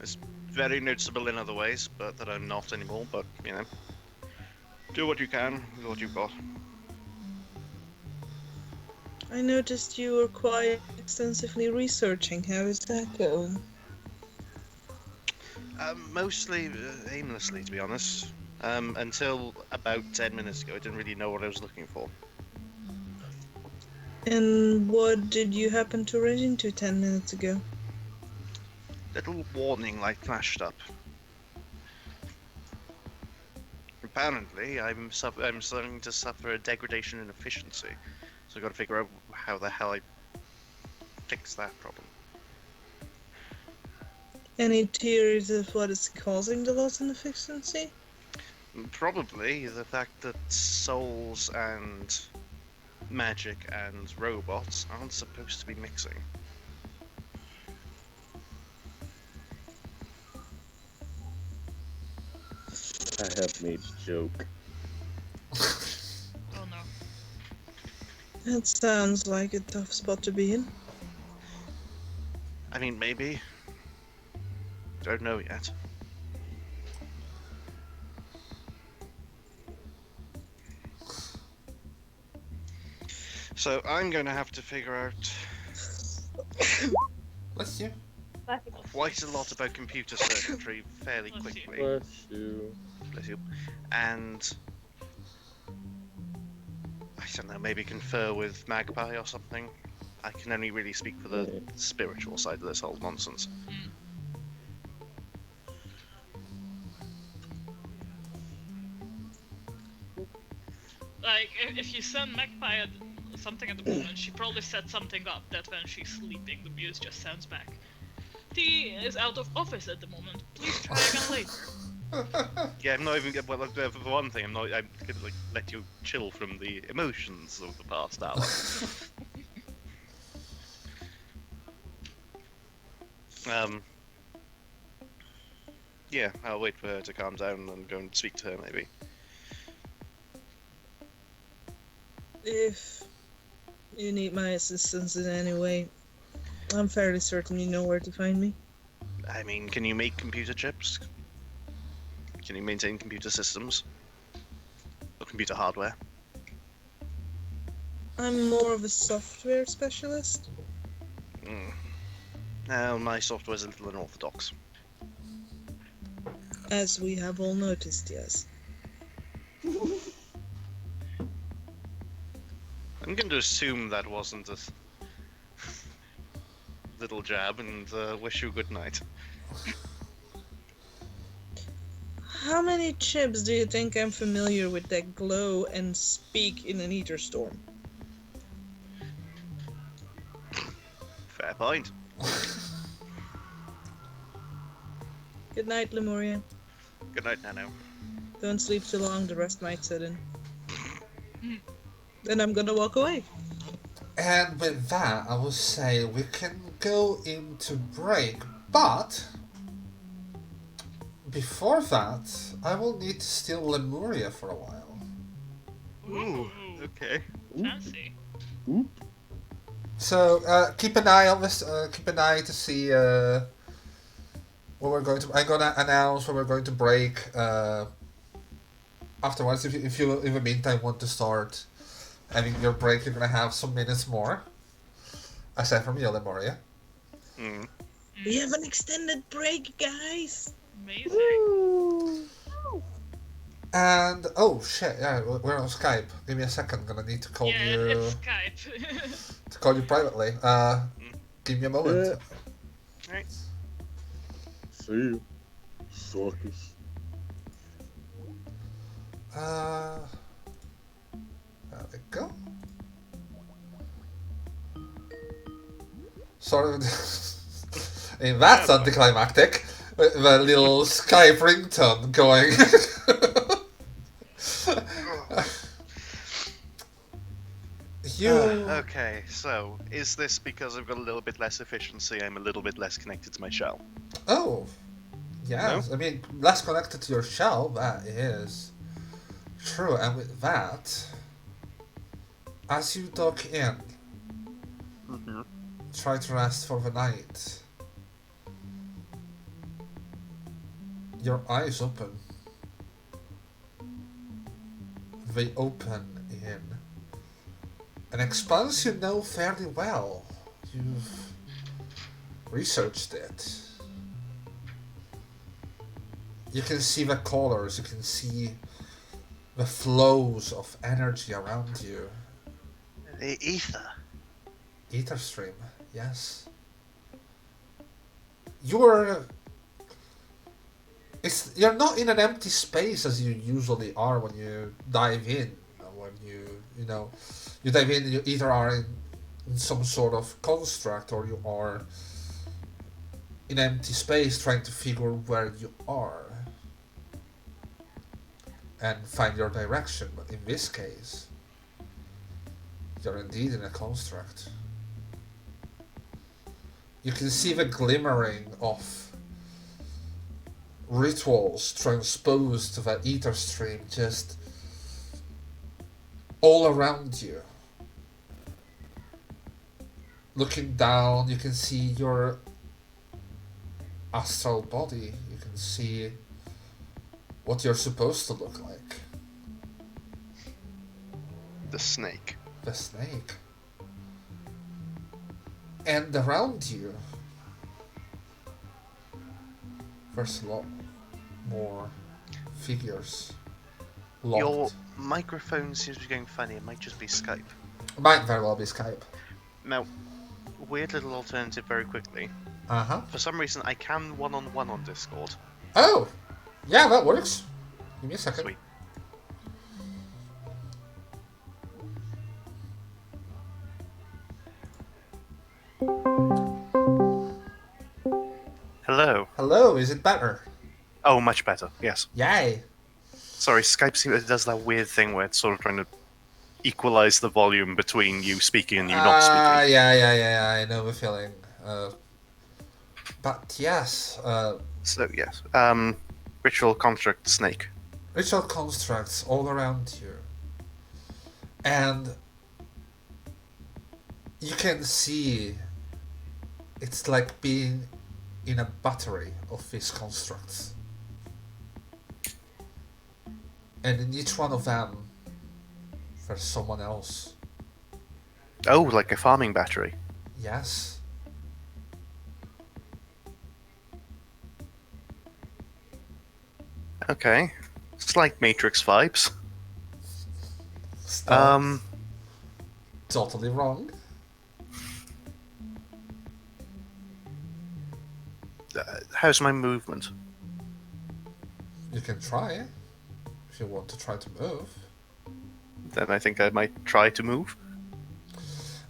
Speaker 7: It's very noticeable in other ways, but that I'm not anymore. But you know, do what you can with what you've got.
Speaker 4: I noticed you were quite extensively researching. How is that going?
Speaker 7: Mostly aimlessly, to be honest. Until about 10 minutes ago, I didn't really know what I was looking for.
Speaker 4: And what did you happen to run into 10 minutes ago?
Speaker 7: Little warning light flashed up. Apparently, I'm starting to suffer a degradation in efficiency, so I've got to figure out how the hell I fix that problem.
Speaker 4: Any theories of what is causing the loss in efficiency?
Speaker 7: Probably the fact that souls and magic and robots aren't supposed to be mixing.
Speaker 1: I have made a joke.
Speaker 3: Oh no.
Speaker 4: That sounds like a tough spot to be in.
Speaker 7: I mean, maybe. Don't know yet. So I'm going to have to figure out
Speaker 2: Bless you.
Speaker 7: quite a lot about computer circuitry fairly
Speaker 3: Bless you.
Speaker 7: quickly.
Speaker 1: Bless you.
Speaker 7: Bless you. And I don't know, maybe confer with Magpie or something. I can only really speak for the spiritual side of this whole nonsense.
Speaker 3: Like, if you send Magpie something at the moment, she probably set something up that when she's sleeping, the muse just sounds back. T is out of office at the moment. Please try again later.
Speaker 7: Yeah, I'm not even. Well, for one thing, I'm not. I'm gonna like let you chill from the emotions of the past hour. Yeah, I'll wait for her to calm down and go and speak to her, maybe.
Speaker 4: If you need my assistance in any way, I'm fairly certain you know where to find me.
Speaker 7: I mean, can you make computer chips? Can you maintain computer systems? Or computer hardware?
Speaker 4: I'm more of a software specialist.
Speaker 7: No, my software's a little unorthodox.
Speaker 4: As we have all noticed, yes.
Speaker 7: I'm going to assume that wasn't a little jab and wish you good night.
Speaker 4: How many chips do you think I'm familiar with that glow and speak in an ether storm?
Speaker 7: Fair point.
Speaker 4: Good night, Lemuria.
Speaker 7: Good night, Nano.
Speaker 4: Don't sleep too long, the rest might set in. Then I'm gonna walk away.
Speaker 2: And with that, I will say we can go into break, but before that, I will need to steal Lemuria for a while.
Speaker 7: Ooh, okay.
Speaker 3: Fancy.
Speaker 2: So keep an eye on this. Keep an eye to see what we're going to. I'm gonna announce when we're going to break. Afterwards, if you in the meantime want to start having your break, you're gonna have some minutes more. Aside from you, Lemuria.
Speaker 4: We have an extended break, guys.
Speaker 3: Amazing.
Speaker 2: And oh shit, yeah, we're on Skype. Give me a second. Gonna need to call
Speaker 3: Yeah,
Speaker 2: you
Speaker 3: it's Skype.
Speaker 2: to call you privately. Give me a moment.
Speaker 7: Right.
Speaker 1: See you, suckers.
Speaker 2: There we go. Sorry. I mean, that's anticlimactic. The little Skype ringtone going. You.
Speaker 7: Okay, so is this because I've got a little bit less efficiency? I'm a little bit less connected to my shell.
Speaker 2: Oh. Yes.
Speaker 7: No?
Speaker 2: I mean, less connected to your shell, that is true. And with that, as you dock in,
Speaker 7: Mm-hmm.
Speaker 2: try to rest for the night. Your eyes open. They open in an expanse you know fairly well. You've researched it. You can see the colors, you can see the flows of energy around you.
Speaker 7: The ether.
Speaker 2: Ether stream, yes. You're not in an empty space as you usually are when you dive in. When you dive in, you either are in some sort of construct or you are in empty space trying to figure where you are and find your direction. But in this case, you're indeed in a construct. You can see the glimmering of rituals transposed to the ether stream just all around you. Looking down, you can see your astral body. You can see what you're supposed to look like.
Speaker 7: The snake.
Speaker 2: The snake. And around you, there's a lot more figures locked.
Speaker 7: Your microphone seems to be going funny. It might just be Skype.
Speaker 2: Might very well be Skype.
Speaker 7: Now, weird little alternative very quickly.
Speaker 2: Uh-huh.
Speaker 7: For some reason, I can one-on-one on Discord.
Speaker 2: Oh! Yeah, that works. Give me a second.
Speaker 7: Sweet. Hello.
Speaker 2: Hello, is it better?
Speaker 7: Oh, much better. Yes.
Speaker 2: Yay!
Speaker 7: Sorry, Skype it does that weird thing where it's sort of trying to equalize the volume between you speaking and you not speaking.
Speaker 2: Yeah, I know the feeling. But yes,
Speaker 7: So yes, ritual construct snake.
Speaker 2: ritual constructs all around you. And you can see it's like being in a battery of these constructs. And in each one of them, there's someone else.
Speaker 7: Oh, like a farming battery.
Speaker 2: Yes.
Speaker 7: Okay, slight Matrix vibes.
Speaker 2: Still totally wrong.
Speaker 7: How's my movement?
Speaker 2: You can try if you want to try to move.
Speaker 7: Then I think I might try to move.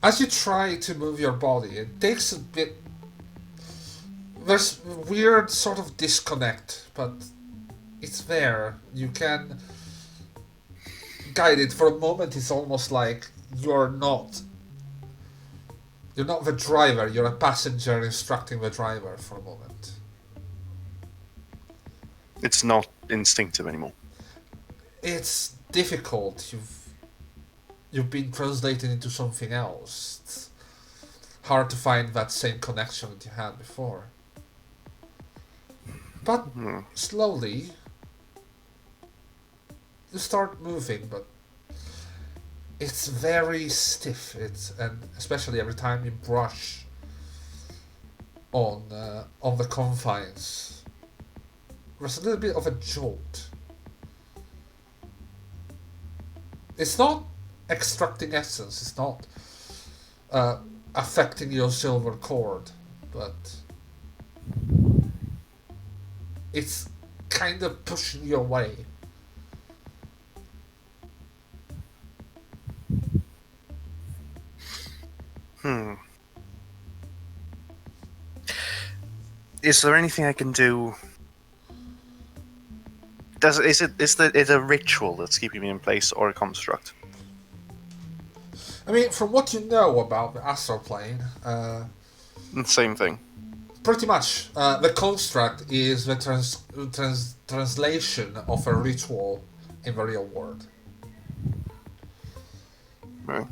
Speaker 2: As you try to move your body, it takes a bit. There's a weird sort of disconnect, but it's there. You can guide it. For a moment, it's almost like you're not the driver, you're a passenger instructing the driver for a moment.
Speaker 7: It's not instinctive anymore.
Speaker 2: It's difficult. You've been translated into something else. It's hard to find that same connection that you had before. But slowly you start moving, but it's very stiff. And especially every time you brush on the confines, there's a little bit of a jolt. It's not extracting essence. It's not affecting your silver cord, but it's kind of pushing you away.
Speaker 5: Hmm. Is there anything I can do? Is it a ritual that's keeping me in place, or a construct?
Speaker 2: I mean, from what you know about the astral plane,
Speaker 5: Same thing.
Speaker 2: pretty much the construct is the translation of a ritual in the real world.
Speaker 5: Right.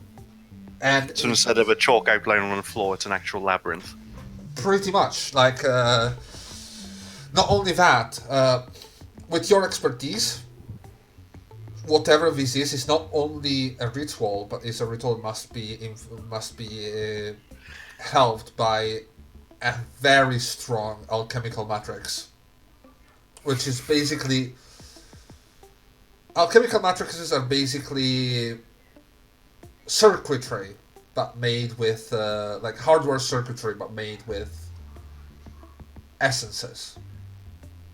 Speaker 2: And
Speaker 5: So instead of a chalk outline on the floor, it's an actual labyrinth.
Speaker 2: pretty much, like, not only that, with your expertise, whatever this is not only a ritual, but is a ritual must be helped by a very strong alchemical matrix, which is basically alchemical matrices are basically circuitry, but made with like hardware circuitry, but made with essences.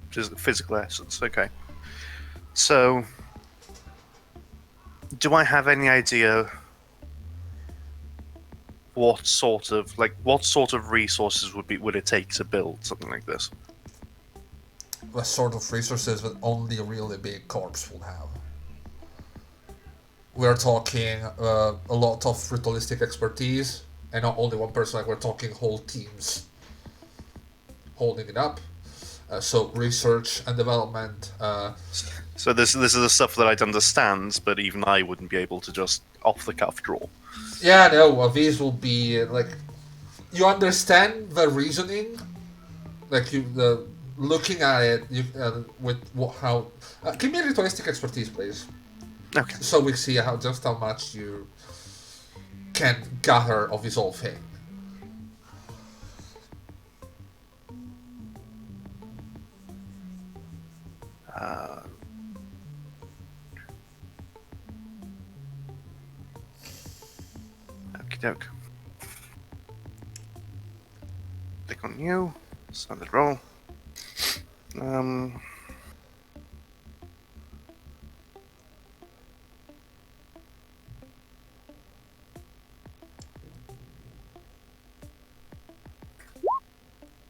Speaker 5: Just physical essence. Okay. So, do I have any idea what sort of resources would it take to build something like this?
Speaker 2: The sort of resources that only a really big corps will have. We're talking a lot of ritualistic expertise, and not only one person. Like, we're talking whole teams holding it up. So research and development.
Speaker 5: So this is the stuff that I'd understand, but even I wouldn't be able to just off the cuff draw.
Speaker 2: Yeah, no. These will be like you understand the reasoning, like you looking at it. You with how. Give me a ritualistic expertise, please.
Speaker 5: Okay.
Speaker 2: So we see how much you can gather of this whole thing.
Speaker 5: Okie doke. Click on new. Standard roll.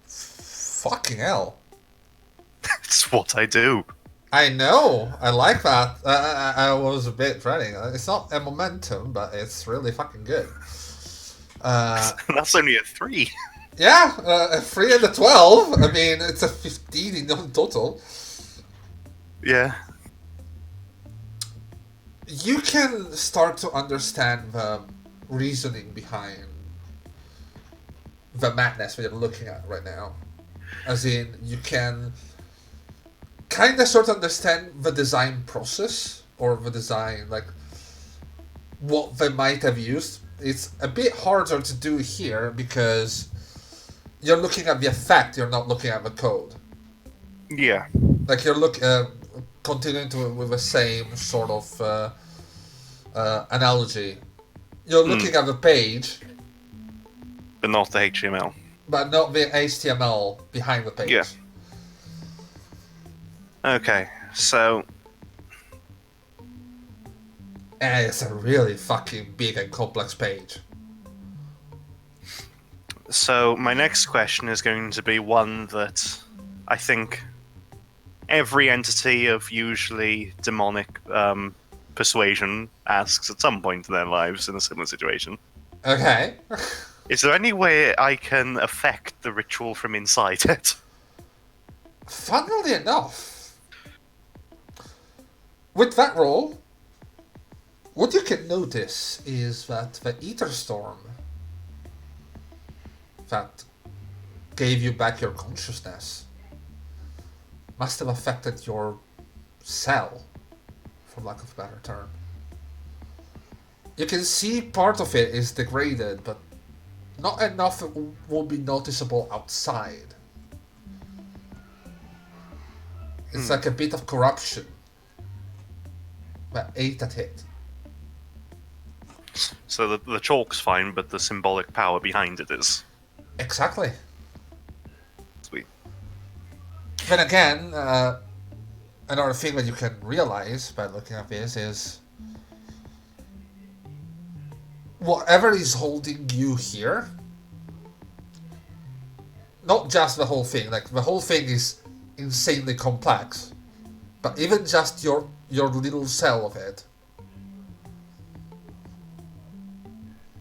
Speaker 2: Fucking hell.
Speaker 5: It's what I do.
Speaker 2: I know. I like that. I was a bit dreading. It's not a momentum, but it's really fucking good.
Speaker 5: That's only a 3.
Speaker 2: Yeah, a 3 and a 12. I mean, it's a 15 in total.
Speaker 5: Yeah.
Speaker 2: You can start to understand the reasoning behind the madness that you're looking at right now. As in, you can kind of sort of understand the design process, or the design, like, what they might have used. It's a bit harder to do here because you're looking at the effect, you're not looking at the code.
Speaker 5: Yeah.
Speaker 2: Like, you're continuing with the same sort of analogy. You're looking at the page,
Speaker 5: But not the HTML.
Speaker 2: but not the HTML behind the page.
Speaker 5: Yeah. Okay, so
Speaker 2: And it's a really fucking big and complex page.
Speaker 5: So my next question is going to be one that I think every entity of usually demonic persuasion asks at some point in their lives in a similar situation.
Speaker 2: Okay.
Speaker 5: Is there any way I can affect the ritual from inside it?
Speaker 2: Funnily enough, with that roll, what you can notice is that the ether storm that gave you back your consciousness must have affected your cell, for lack of a better term. You can see part of it is degraded, but not enough it will be noticeable outside. It's like a bit of corruption that ate at it.
Speaker 5: So the chalk's fine, but the symbolic power behind it is.
Speaker 2: Exactly.
Speaker 5: Sweet.
Speaker 2: Then again, another thing that you can realize by looking at this is whatever is holding you here, not just the whole thing, like the whole thing is insanely complex, but even just your little cell of it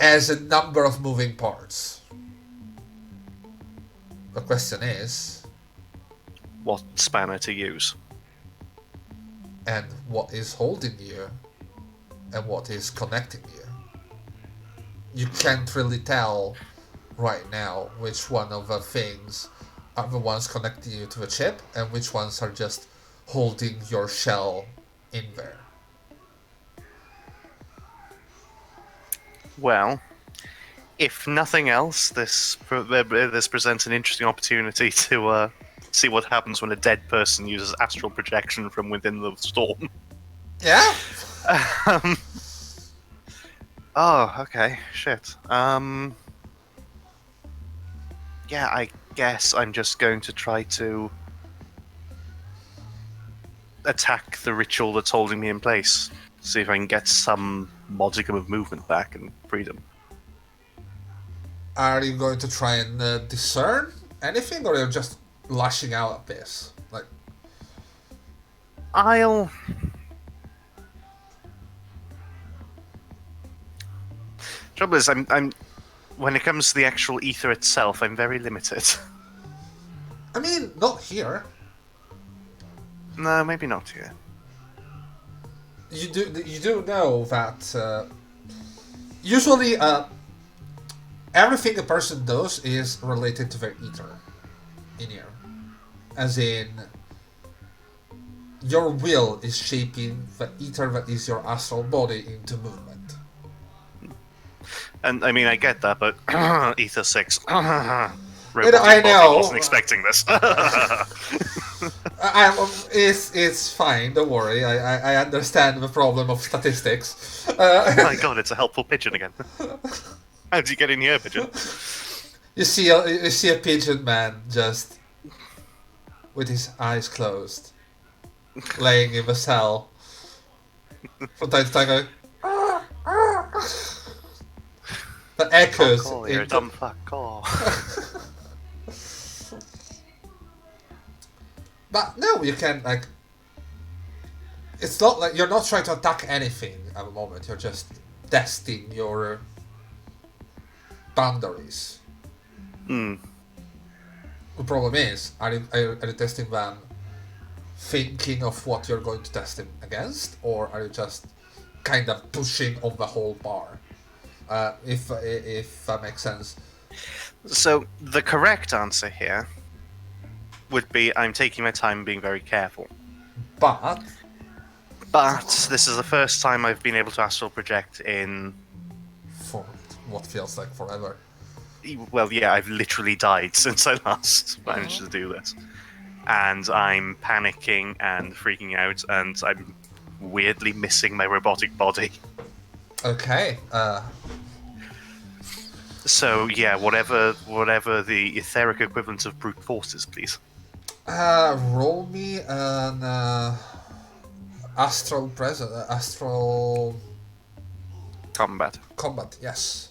Speaker 2: has a number of moving parts. The question is,
Speaker 7: What spanner to use?
Speaker 2: and what is holding you, and what is connecting you? You can't really tell right now which one of the things are the ones connecting you to the chip and which ones are just holding your shell in there.
Speaker 7: Well, if nothing else, this presents an interesting opportunity to see what happens when a dead person uses astral projection from within the storm.
Speaker 2: Yeah?
Speaker 7: Um, oh, okay. Shit. Yeah, I guess I'm just going to try to attack the ritual that's holding me in place. See if I can get some modicum of movement back and freedom.
Speaker 2: Are you going to try and discern anything, or you're just lashing out at this? Like,
Speaker 7: I'll... Trouble is, I'm... When it comes to the actual ether itself, I'm very limited.
Speaker 2: I mean, not here.
Speaker 7: No, maybe not here.
Speaker 2: You do know that usually everything a person does is related to their ether in here. As in, your will is shaping the ether that is your astral body into movement.
Speaker 7: And I mean, I get that, but ether 6.
Speaker 2: I
Speaker 7: Robotic
Speaker 2: know.
Speaker 7: body wasn't expecting this.
Speaker 2: It's fine. Don't worry. I understand the problem of statistics.
Speaker 7: Oh my god, it's a helpful pigeon again. How'd you get in here, pigeon?
Speaker 2: You see a pigeon man just with his eyes closed, laying in the cell. From time to time, going. The echoes.
Speaker 7: Fuck all, you're a dumb fuck. Oh.
Speaker 2: But no, you can like. It's not like you're not trying to attack anything at the moment. You're just testing your boundaries.
Speaker 7: Hmm.
Speaker 2: The problem is, are you testing them thinking of what you're going to test them against, or are you just kind of pushing on the whole bar? If that makes sense.
Speaker 7: So, the correct answer here would be I'm taking my time being very careful.
Speaker 2: But
Speaker 7: this is the first time I've been able to astral project in...
Speaker 2: for what feels like forever.
Speaker 7: Well, yeah, I've literally died since I last managed to do this. And I'm panicking and freaking out, and I'm weirdly missing my robotic body.
Speaker 2: Okay.
Speaker 7: So, yeah, whatever the etheric equivalent of brute force is, please.
Speaker 2: Roll me an astral
Speaker 7: Combat.
Speaker 2: combat. Yes.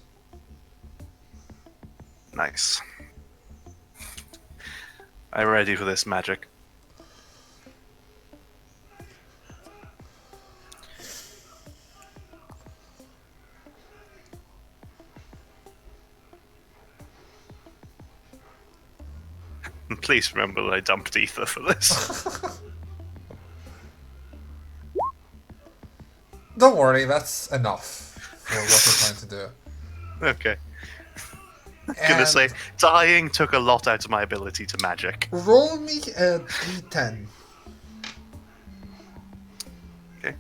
Speaker 7: Nice. I'm ready for this magic. Please remember that I dumped ether for this.
Speaker 2: Don't worry, that's enough for what we're trying to do.
Speaker 7: Okay. Gonna say, dying took a lot out of my ability to magic.
Speaker 2: Roll me a d10.
Speaker 7: Okay.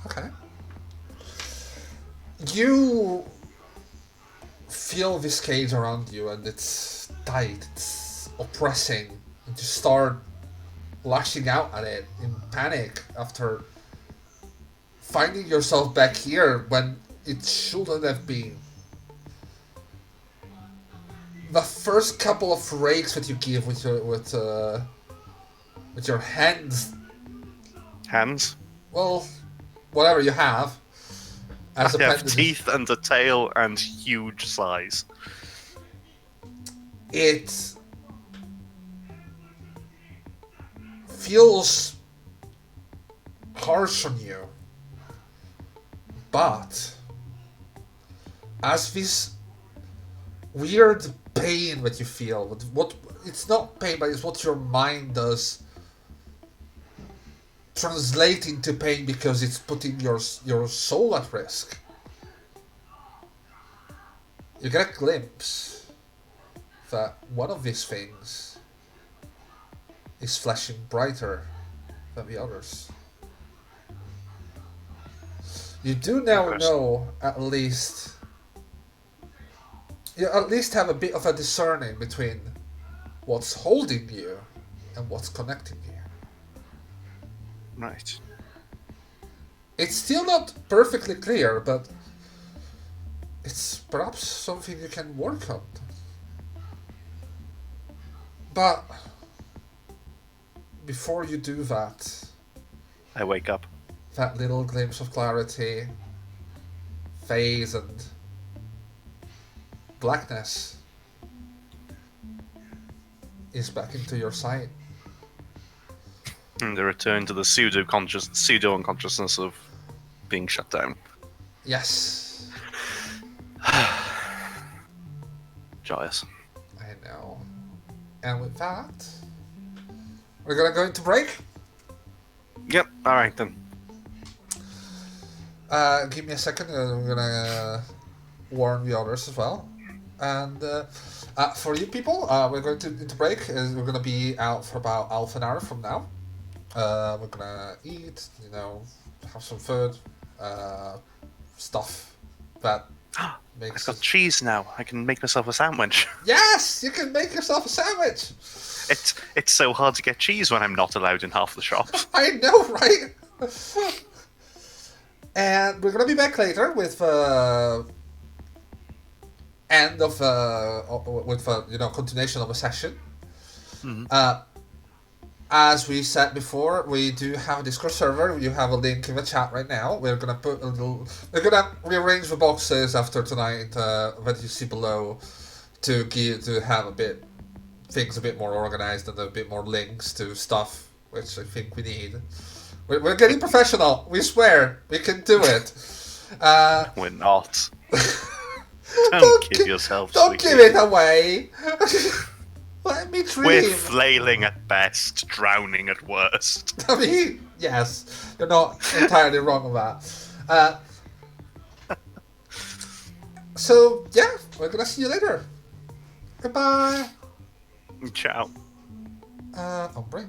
Speaker 2: Okay. You feel this cage around you, and it's tight, it's oppressing, and you start lashing out at it in panic after finding yourself back here when it shouldn't have been. The first couple of rakes that you give with your hands,
Speaker 7: Hands?
Speaker 2: well, whatever you have as
Speaker 7: I have
Speaker 2: appendages.
Speaker 7: teeth and a tail and huge size.
Speaker 2: It feels harsh on you, but as this weird pain that you feel, what it's not pain, but it's what your mind does translate into pain because it's putting your soul at risk. You get a glimpse that one of these things is flashing brighter than the others. You do now know at least. You at least have a bit of a discerning between what's holding you and what's connecting you.
Speaker 7: Right.
Speaker 2: It's still not perfectly clear, but it's perhaps something you can work on. But before you do that,
Speaker 7: I wake up.
Speaker 2: that little glimpse of clarity fades and blackness is back into your sight.
Speaker 7: And the return to the pseudo unconsciousness of being shut down.
Speaker 2: Yes,
Speaker 7: Joyous.
Speaker 2: I know. And with that, we're gonna go into break.
Speaker 7: Yep. All right then.
Speaker 2: Give me a second. I'm gonna warn the others as well. And for you people, we're going to into break. We're gonna be out for about half an hour from now. We're gonna eat, have some food, stuff that makes.
Speaker 7: I've got cheese now. I can make myself a sandwich.
Speaker 2: Yes, you can make yourself a sandwich.
Speaker 7: It's so hard to get cheese when I'm not allowed in half the shops.
Speaker 2: I know, right? And we're gonna be back later with end of continuation of a session.
Speaker 7: Mm-hmm.
Speaker 2: As we said before, we do have a Discord server. You have a link in the chat right now. We're gonna rearrange the boxes after tonight that you see below to have things a bit more organized and a bit more links to stuff, which I think we need. We're getting professional. We swear we can do it.
Speaker 7: We're not.
Speaker 2: Don't
Speaker 7: give yourself.
Speaker 2: Don't give it away. Let me dream.
Speaker 7: We're flailing at best, drowning at worst.
Speaker 2: I mean, yes, you're not entirely wrong on that. So yeah, we're gonna see you later. Goodbye.
Speaker 7: Ciao.
Speaker 2: On break.